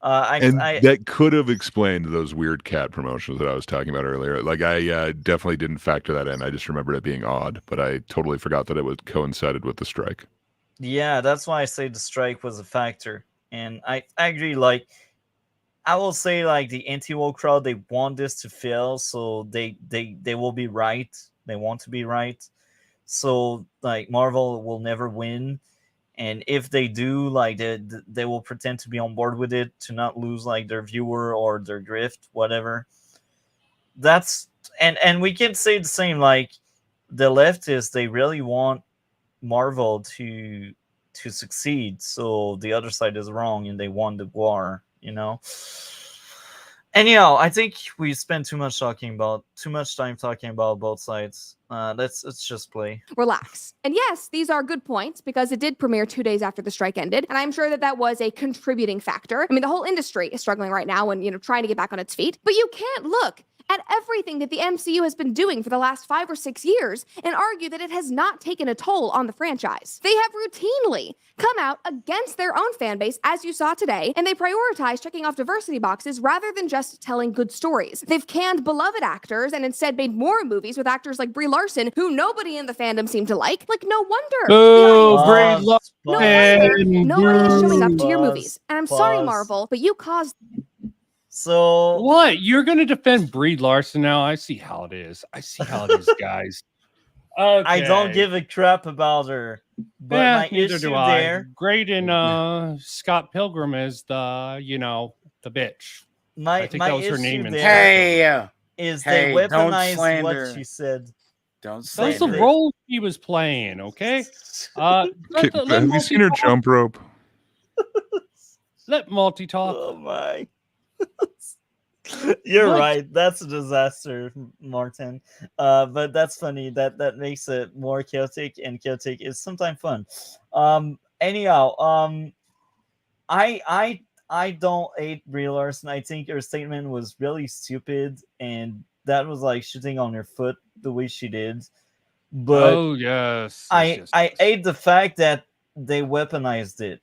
That could have explained those weird cat promotions that I was talking about earlier. Like I definitely didn't factor that in. I just remembered it being odd, but I totally forgot that it was coincided with the strike. Yeah, that's why I say the strike was a factor. And I agree. Like, I will say, like, the anti-woke crowd, they want this to fail, so they will be right. They want to be right. So, like, Marvel will never win. And if they do, like, they will pretend to be on board with it to not lose, like, their viewer or their grift, whatever. That's and we can say the same. Like, the leftists, they really want Marvel to succeed, so the other side is wrong and they won the war. Anyhow, I think we spent too much time talking about both sides. Let's just play. Relax. And yes, these are good points because it did premiere 2 days after the strike ended, and I'm sure that was a contributing factor. I mean, the whole industry is struggling right now and trying to get back on its feet. But you can't look at everything that the MCU has been doing for the last 5 or 6 years and argue that it has not taken a toll on the franchise. They have routinely come out against their own fan base, as you saw today, and they prioritize checking off diversity boxes rather than just telling good stories. They've canned beloved actors and instead made more movies with actors like Brie Larson, who nobody in the fandom seemed to like. Like, no wonder. Oh, Brie Larson. No wonder nobody is showing up to your movies. And I'm sorry, Marvel, but you caused... So what? You're gonna defend Brie Larson now? I see how it is. Guys. Okay. I don't give a crap about her. But my neither issue do I. there. Great in Scott Pilgrim is the bitch. I think that was her name in Hey, is hey, they don't weaponized slander. what she said. Don't That was slander. the role she was playing, okay? Have you seen her jump rope? Let Multi talk. Oh my. You're What? right. That's a disaster, Martin. But that's funny. That makes it more chaotic, and chaotic is sometimes fun. Anyhow, I don't hate Brie Larson. I think her statement was really stupid, and that was like shooting on her foot the way she did. But Oh yes. I hate the fact that they weaponized it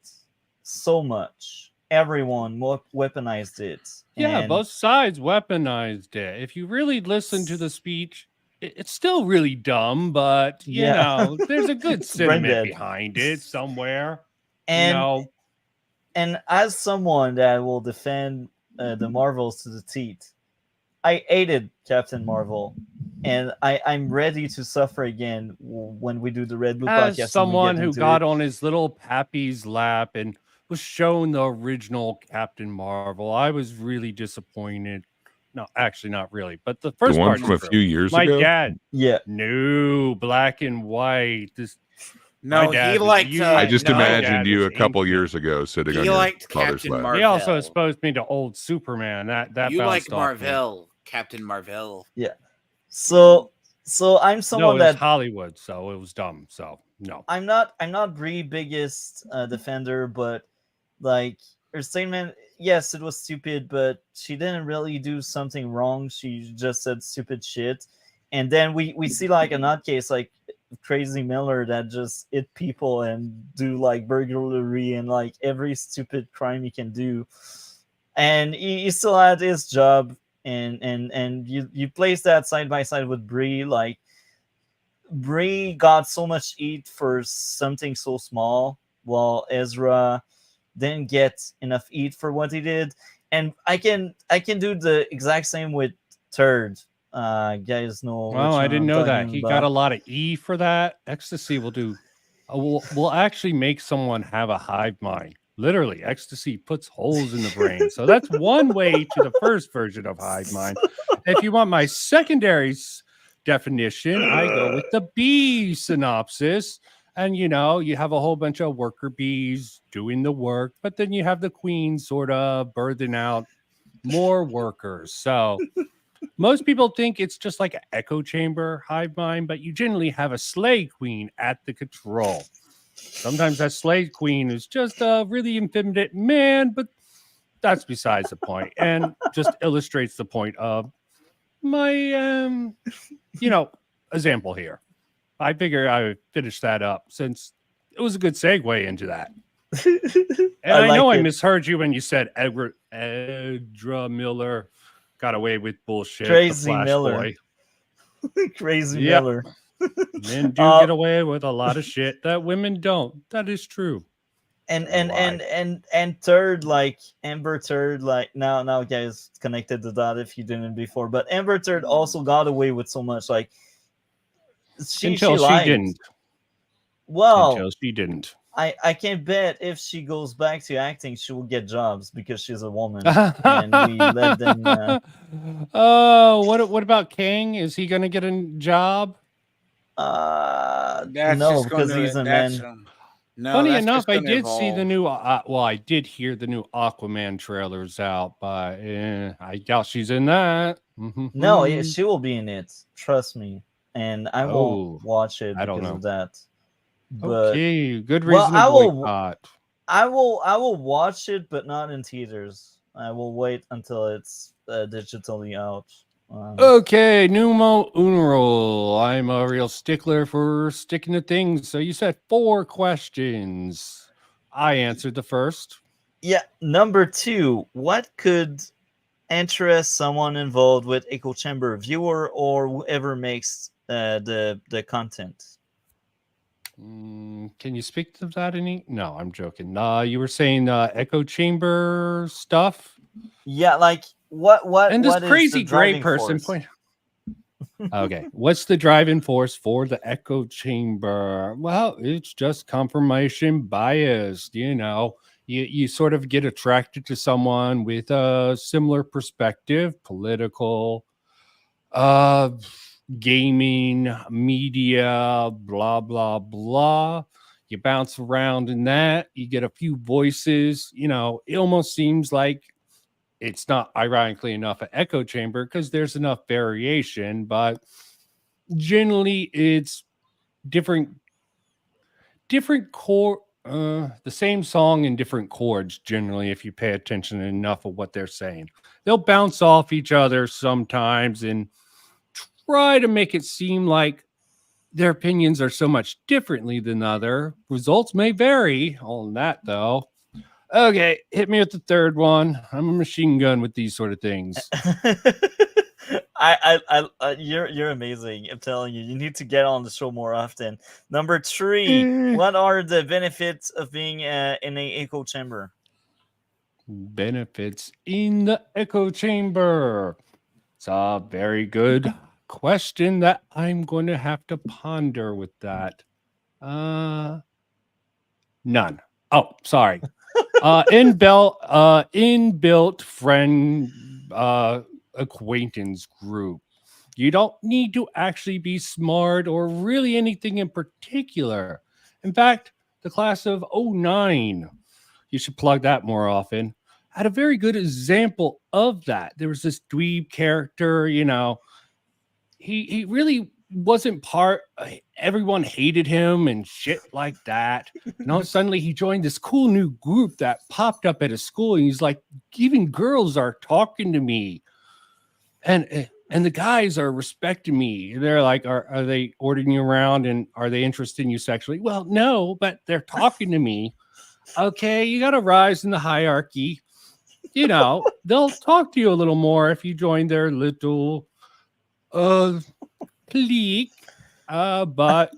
so much. Everyone weaponized it. Yeah, and both sides weaponized it. If you really listen to the speech, it's still really dumb, but there's a good sentiment behind it somewhere. And and as someone that will defend the Marvels to the teeth, I hated Captain Marvel, and I'm ready to suffer again when we do the Red Blue podcast. As someone who got on his little pappy's lap and was shown the original Captain Marvel, I was really disappointed. No, actually, not really. But the first one part from a few years ago. My dad, no, black and white. No, he liked. I just imagined you a couple years ago sitting on your father's Captain lap. Marvel. He also exposed me to old Superman. That you bounced like off Marvel, me. Captain Marvel. Yeah. So I'm someone it was that Hollywood, so it was dumb. So no, I'm not Bree biggest defender, but like her statement, yes, it was stupid, but she didn't really do something wrong. She just said stupid shit, and then we see like a nutcase like Crazy Miller that just hit people and do like burglary and like every stupid crime he can do, and he still had his job. And you place that side by side with Bree, like Bree got so much heat for something so small, while Ezra didn't get enough heat for what he did. And I can do the exact same with Turd. Guys know. Well, I didn't know that he got a lot of E for that. Ecstasy will do. Will actually make someone have a hive mind. Literally, ecstasy puts holes in the brain. So that's one way to the first version of hive mind. If you want my secondary definition, I go with the bee synopsis. And, you have a whole bunch of worker bees doing the work, but then you have the queen sort of birthing out more workers. So most people think it's just like an echo chamber hive mind, but you generally have a slay queen at the control. Sometimes that slave queen is just a really effeminate man, but that's besides the point, and just illustrates the point of my, example here. I figure I would finish that up since it was a good segue into that. And I know I misheard you when you said Edra Miller got away with bullshit. Crazy Miller. Crazy Miller. Men do get away with a lot of shit that women don't. That is true. And Turd, like Amber Turd, like now guys connected to that if you didn't before, but Amber Turd also got away with so much, like until she didn't. Well, until she didn't. I can bet if she goes back to acting, she will get jobs because she's a woman. And we let them. Oh, what about King? Is he going to get a job? No, because he's a man. No, Funny that's enough, just I gonna did see the evolve. new. Well, I did hear the new Aquaman trailers out, but I doubt she's in that. No, she will be in it. Trust me, and I won't Oh, watch it I don't because know. of that. But Okay, good well, reason to boycott. I will watch it, but not in theaters. I will wait until it's digitally out. Okay, numero uno. I'm a real stickler for sticking to things. So you said 4 questions. I answered the first. Yeah, number 2. What could interest someone involved with echo chamber, viewer or whoever makes the content? Can you speak to that any? No, I'm joking. You were saying echo chamber stuff. Yeah, like And this what is the crazy gray driving person force? point. Okay, what's the driving force for the echo chamber? Well, it's just confirmation bias. You sort of get attracted to someone with a similar perspective, political, gaming, media, blah blah blah. You bounce around in that, you get a few voices. It almost seems like it's not, ironically enough, an echo chamber because there's enough variation, but generally it's different chord, the same song in different chords. Generally, if you pay attention enough of what they're saying, they'll bounce off each other sometimes and try to make it seem like their opinions are so much differently than other. Results may vary on that, though. Okay, hit me with the third one. I'm a machine gun with these sort of things. You're amazing. I'm telling you, you need to get on the show more often. Number 3, what are the benefits of being in a echo chamber? Benefits in the echo chamber. It's a very good question that I'm going to have to ponder with that. None. Oh, sorry. Inbuilt friend acquaintance group. You don't need to actually be smart or really anything in particular. In fact, the class of 09, you should plug that more often, had a very good example of that. There was this dweeb character, he really wasn't everyone hated him and shit like that. Suddenly he joined this cool new group that popped up at his school, and he's like, even girls are talking to me, and the guys are respecting me. They're like, are they ordering you around, and are they interested in you sexually? Well, no, but they're talking to me. Okay, you got to rise in the hierarchy. They'll talk to you a little more if you join their little clique, but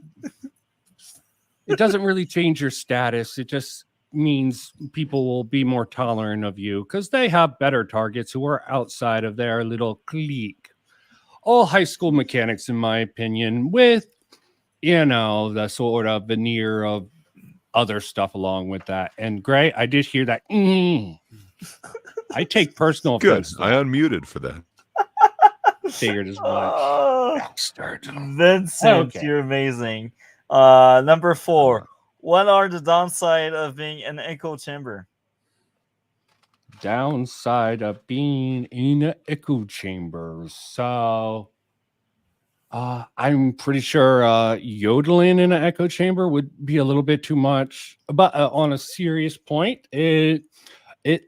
it doesn't really change your status. It just means people will be more tolerant of you because they have better targets who are outside of their little clique. All high school mechanics, in my opinion, with the sort of veneer of other stuff along with that. And Gray, I did hear that. I take personal offense. Good. I unmuted for that. Figured as much. Bastard. Vincent, Okay. You're amazing. Number 4. What are the downside of being an echo chamber? Downside of being in an echo chamber. So I'm pretty sure yodeling in an echo chamber would be a little bit too much. But on a serious point, it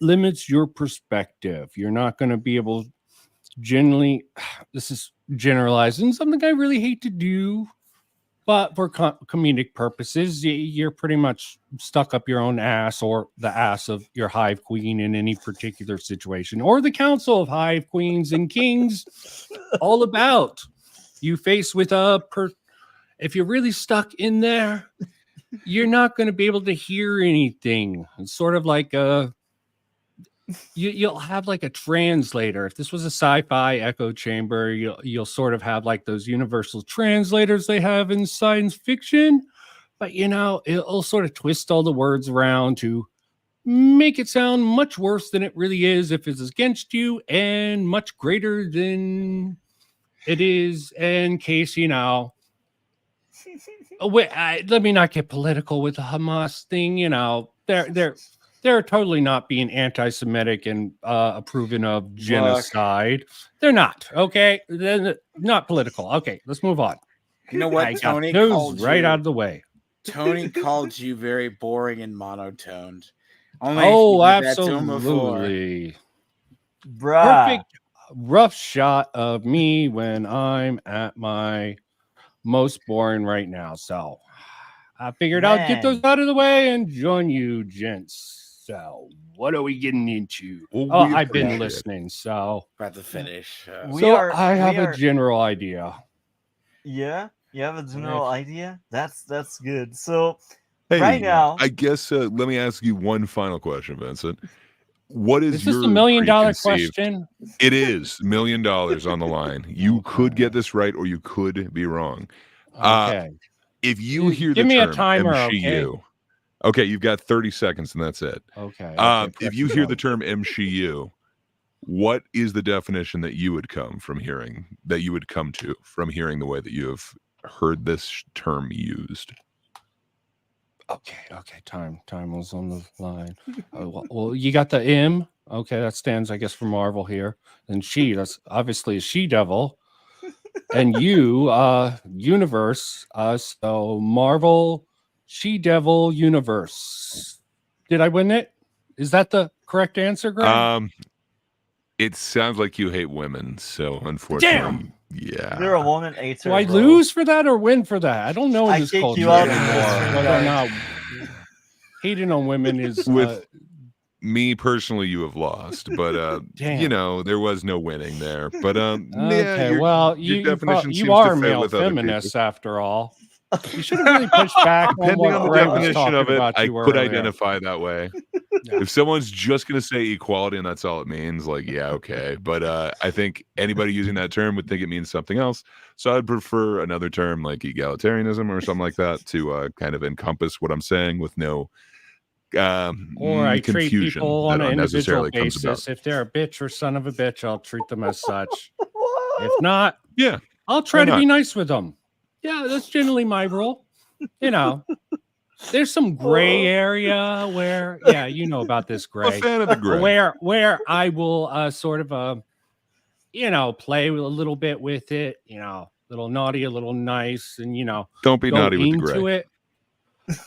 limits your perspective. You're not going to be able, generally, this is generalizing, something I really hate to do, but for comedic purposes, you're pretty much stuck up your own ass or the ass of your hive queen in any particular situation, or the council of hive queens and kings, all about. You face with if you're really stuck in there, you're not going to be able to hear anything. It's sort of like you'll have like a translator. If this was a sci-fi echo chamber, you'll sort of have like those universal translators they have in science fiction, but it'll sort of twist all the words around to make it sound much worse than it really is if it's against you, and much greater than it is in case Let me not get political with the Hamas thing. You know, they're totally not being anti-Semitic and approving of genocide. They're not. Okay, they're not political. Okay, let's move on. You know what? I Tony got those called right you, out of the way. Tony called you very boring and monotoned. Only if you did that to him before. Absolutely. Bruh. Perfect rough shot of me when I'm at my most boring right now. So I figured I'd get those out of the way and join you, gents. So what are we getting into? I've been listening. So about to finish. I have a general idea. Yeah, you have a general idea. That's good. So hey, right now, I guess let me ask you one final question, Vincent. What is this your a $1 million question? It is $1 million on the line. You could get this right, or you could be wrong. Okay. If you hear give the me term a timer, MCU, okay, you've got 30 seconds, and that's it. Okay. If you hear the term MCU, what is the definition that you would come from hearing? That you would come to from hearing the way that you have heard this term used? Okay. Time was on the line. Well, you got the M. Okay, that stands, I guess, for Marvel here. And she, that's obviously a she-devil. And you, universe. So Marvel, she-devil, universe. Did I win it? Is that the correct answer, Greg? It sounds like you hate women, so unfortunately, damn. Yeah. You're a woman hater. Do I lose for that or win for that? I don't know in this culture you out anymore. Whether or not hating on women is with me personally, you have lost. But you know, there was no winning there. But okay, yeah, well, your definition you seems are to fit male with other feminists people. after all. You should have really pushed back on Depending what on the Greg was definition talking of it, about I you could earlier. identify that way. Yeah. If someone's just going to say equality and that's all it means, like, yeah, okay. But I think anybody using that term would think it means something else. So I'd prefer another term like egalitarianism or something like that to kind of encompass what I'm saying with no or I treat confusion people on that an individual unnecessarily comes about. basis. If they're a bitch or son of a bitch, I'll treat them as such. If not, yeah, I'll try why to be not? nice with them. Yeah, that's generally my rule. You know, there's some gray area where, yeah, you know about this, I'm a Gray. fan of the gray. Where I will sort of, you know, play a little bit with it, you know, a little naughty, a little nice, and, you know, don't be go naughty with the into gray. it.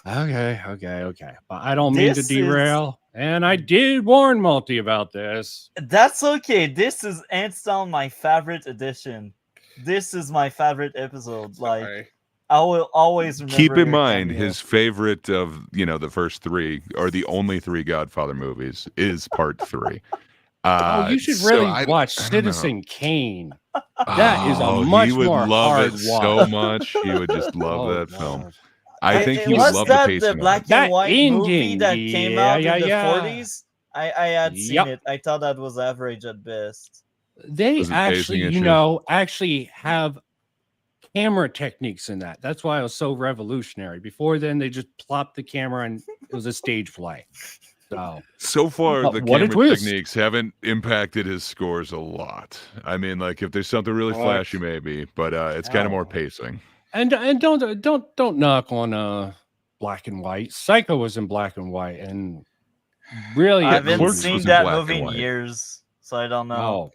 Okay. But I don't mean to derail. And I did warn Multi about this. That's okay. This is hands down my favorite edition. This is my favorite episode. Like, I will always remember. Keep in your mind, cameo. his favorite of, you know, the first three or the only three Godfather movies is part 3. You should really watch Citizen Kane. That is a he much would more love hard it watch. so much. He would just love that film. I think he would was love that the pacing the black of it. and white movie ending, that came out in the yeah. 40s. I had seen it. I thought that was average at best. They Was it actually, pacing you issues? know, actually have camera techniques in that. That's why it was so revolutionary. Before then, they just plopped the camera and it was a stage play. So far, But the what a camera twist. techniques haven't impacted his scores a lot. I mean, like if there's something really flashy, maybe, but it's kind of more pacing. And don't knock on black and white. Psycho was in black and white, and really, I haven't Clerks seen was in that black movie and in white. years, so I don't know.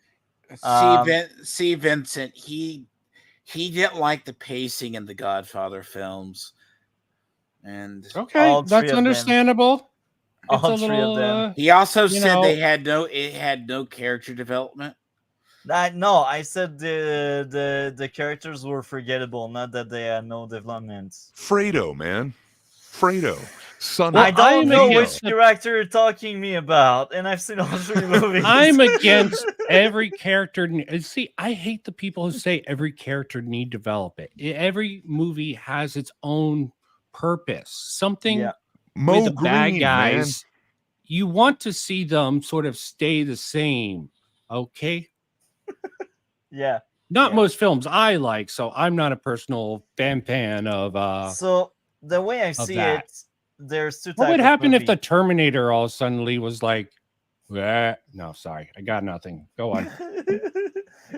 See, Vincent, he didn't like the pacing in the Godfather films, and okay, that's understandable. It's All a three little, of them. He also said know, it had no character development. No, I said the characters were forgettable, not that they had no development. Fredo, man. Fredo. Son I of don't know Neo. which character you're talking me about, and I've seen all 3 movies. I'm against every character. See, I hate the people who say every character need development. Every movie has its own purpose. Something with the bad guys. Man. You want to see them sort of stay the same, okay? Yeah. Not most films I like, so I'm not a personal fan of. So the way I see it, there's 2 types. What would happen if the Terminator all suddenly was like, no, sorry, I got nothing. Go on.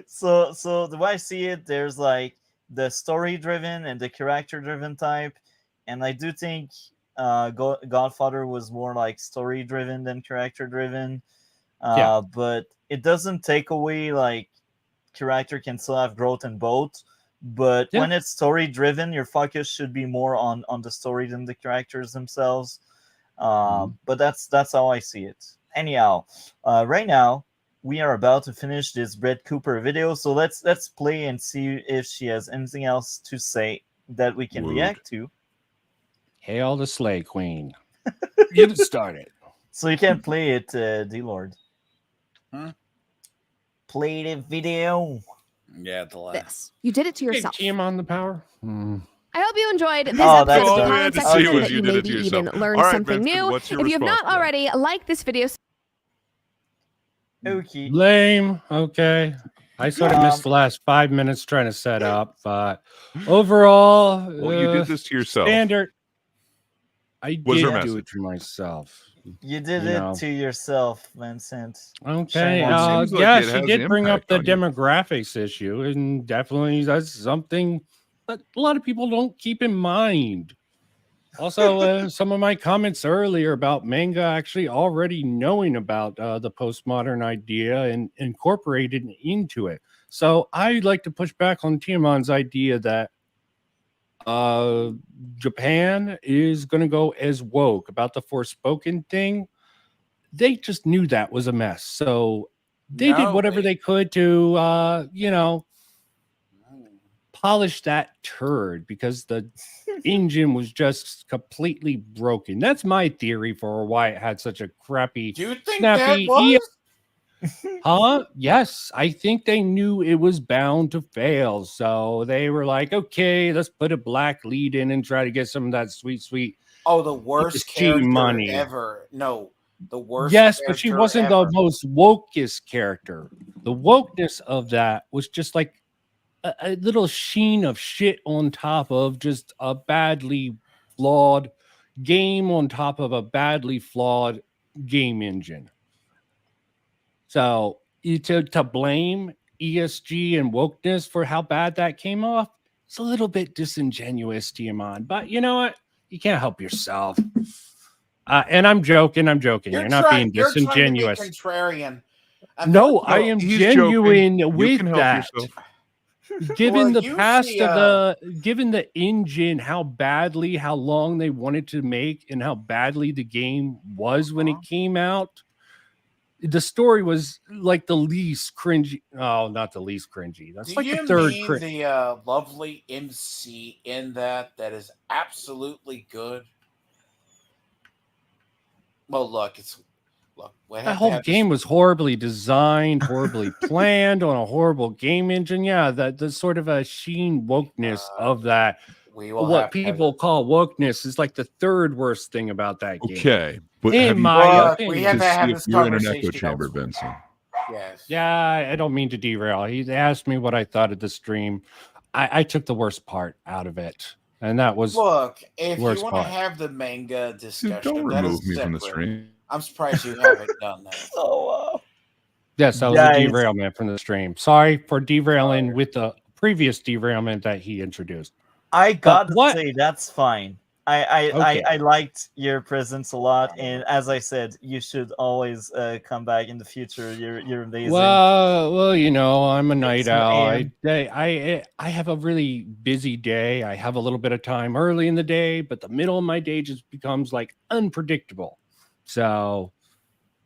So the way I see it, there's like the story driven and the character driven type, and I do think Godfather was more like story driven than character driven. But it doesn't take away like character can still have growth in both. But when it's story driven, your focus should be more on the story than the characters themselves. But that's how I see it. Anyhow, right now we are about to finish this Brett Cooper video, so let's play and see if she has anything else to say that we can react to. Hail the Slay Queen. Get it started. So you can play it, D-Lord. Play the video. Yeah, the last. This. You did it to yourself. TM on the power. I hope you enjoyed this episode of the comment section, that you maybe even learned something new. If you have not already, like this video. Okay. Lame. Okay. I sort of missed the last 5 minutes trying to set up, but overall, well, you did this to yourself. Standard. I did do it to myself. You did it to yourself, Vincent. Okay. Yeah, she did bring up the demographics issue, and definitely that's something that a lot of people don't keep in mind. Also, some of my comments earlier about manga actually already knowing about the postmodern idea and incorporated into it. So I'd like to push back on Tiamon's idea that Japan is going to go as woke about the Forspoken thing. They just knew that was a mess. So they did whatever they could to, polish that turd because the engine was just completely broken. That's my theory for why it had such a crappy, Do you think snappy that was? Yes, I think they knew it was bound to fail. So they were like, okay, let's put a black lead in and try to get some of that sweet. Oh, the worst character money ever. No, the worst. Yes, but she wasn't the most wokest character. The wokeness of that was just like a little sheen of shit on top of just a badly flawed game on top of a badly flawed game engine. So to blame ESG and wokeness for how bad that came off, it's a little bit disingenuous, Tiamat. But you know what? You can't help yourself. And I'm joking. You're not being disingenuous. You're contrarian. No, I am genuine with that. Given the past of given the engine, how long they wanted to make and how badly the game was when it came out, the story was like the least cringy. Oh, not the least cringy. That's like the third. The lovely MC in that is absolutely good. Well, look, that whole game was horribly designed, horribly planned on a horrible game engine. Yeah, the sort of a sheen wokeness of that. What people call wokeness is like the third worst thing about that game. Okay, but in my opinion, we have to have this you're in an echo chamber, Vincent. Yes. Yeah, I don't mean to derail. He asked me what I thought of the stream. I took the worst part out of it, and that was if you want to have the manga discussion, don't remove me from the stream. I'm surprised you haven't done that. Yes, that was a derailment from the stream. Sorry for derailing with the previous derailment that he introduced. I got to say that's fine. I liked your presence a lot, and as I said, you should always come back in the future. You're amazing. Well, you know, I'm a night owl. I have a really busy day. I have a little bit of time early in the day, but the middle of my day just becomes like unpredictable. So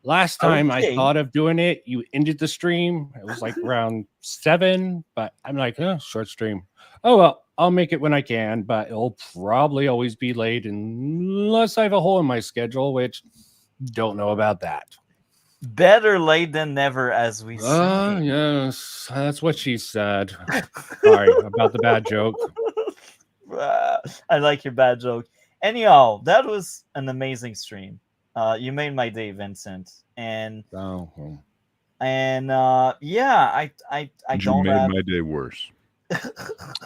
last time I thought of doing it, you ended the stream. It was like around 7, but I'm like, short stream. Oh, well, I'll make it when I can, but it'll probably always be late unless I have a hole in my schedule, which don't know about that. Better late than never, as we say. Yes, that's what she said. Sorry about the bad joke. I like your bad joke. Anyhow, that was an amazing stream. You made my day, Vincent, and yeah, I don't. You made my day worse.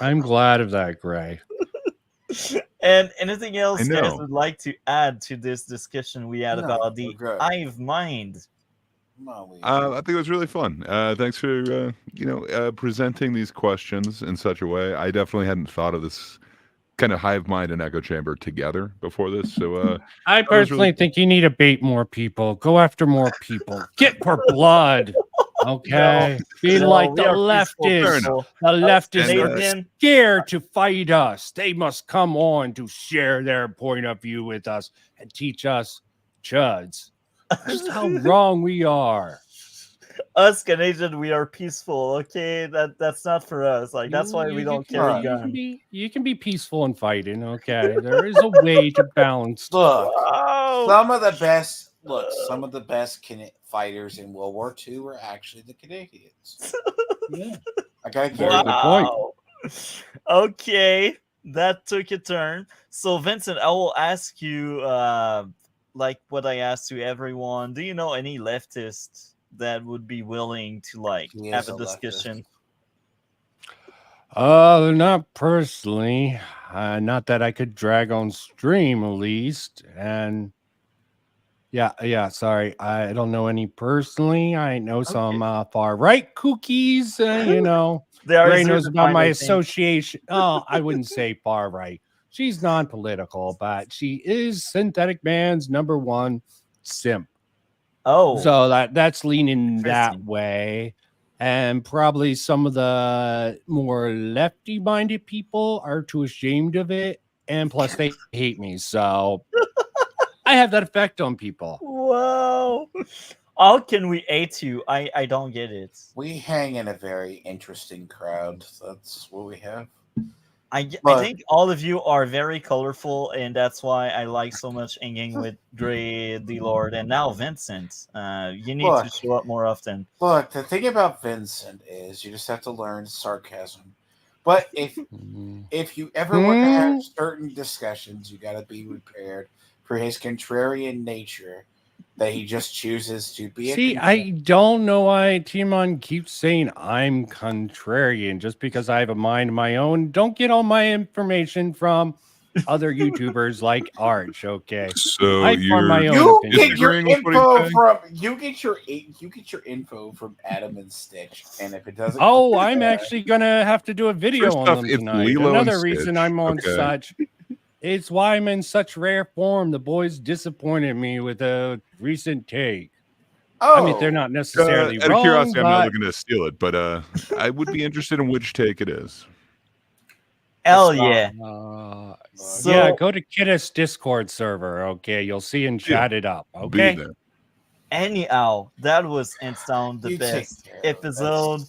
I'm glad of that, Gray. And anything else guys would like to add to this discussion we had about the hive mind? I think it was really fun. Thanks for presenting these questions in such a way. I definitely hadn't thought of this kind of hive mind and echo chamber together before this. So I personally think you need to bait more people. Go after more people. Get more blood. Okay. Be like the leftists. The leftists are scared to fight us. They must come on to share their point of view with us and teach us chuds just how wrong we are. Us Canadian, we are peaceful. Okay, that's not for us. Like that's why we don't carry guns. You can be peaceful and fighting. Okay, there is a way to balance. Look, some of the best fighters in World War II were actually the Canadians. Yeah, I gotta give a good point. Okay, that took a turn. So Vincent, I will ask you, like what I asked to everyone. Do you know any leftists that would be willing to have a discussion? Not personally. Not that I could drag on stream, at least. And yeah. Sorry, I don't know any personally. I know some far right cookies. Ray knows about my association. Oh, I wouldn't say far right. She's non-political, but she is Synthetic Man's #1 simp. Oh, so that's leaning that way. And probably some of the more lefty-minded people are too ashamed of it. And plus, they hate me. So I have that effect on people. Whoa. How can we hate you? I don't get it. We hang in a very interesting crowd. That's what we have. I think all of you are very colorful, and that's why I like so much hanging with Gray, D-Lord, and now Vincent. You need to show up more often. Look, the thing about Vincent is you just have to learn sarcasm. But if you ever want to have certain discussions, you got to be prepared for his contrarian nature that he just chooses to be. See, I don't know why Timon keeps saying I'm contrarian just because I have a mind of my own. Don't get all my information from other YouTubers like Arch. Okay, so I form my own you opinion. get your info from you get your info from Adam and Stitch, and if it doesn't, I'm actually gonna have to do a video on them tonight. Another reason I'm on such. It's why I'm in such rare form. The boys disappointed me with a recent take. I mean, they're not necessarily wrong. Out of curiosity, but... I'm not looking to steal it, but I would be interested in which take it is. Hell yeah. Yeah, go to Kidda's Discord server, okay? You'll see and chat it up, okay? Anyhow, that was hands down the best episode.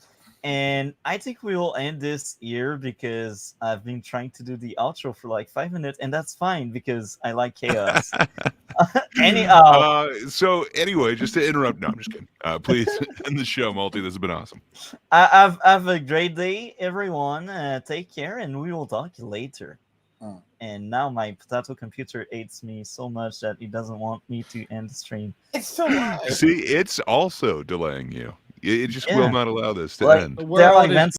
And I think we will end this here because I've been trying to do the outro for like 5 minutes, and that's fine because I like chaos. Anyhow. So anyway, just to interrupt, no, I'm just kidding. Please end the show, Multi. This has been awesome. Have a great day, everyone. Take care, and we will talk later. And now my potato computer hates me so much that it doesn't want me to end the stream. It's so loud. See, it's also delaying you. It just will not allow this to end. There are like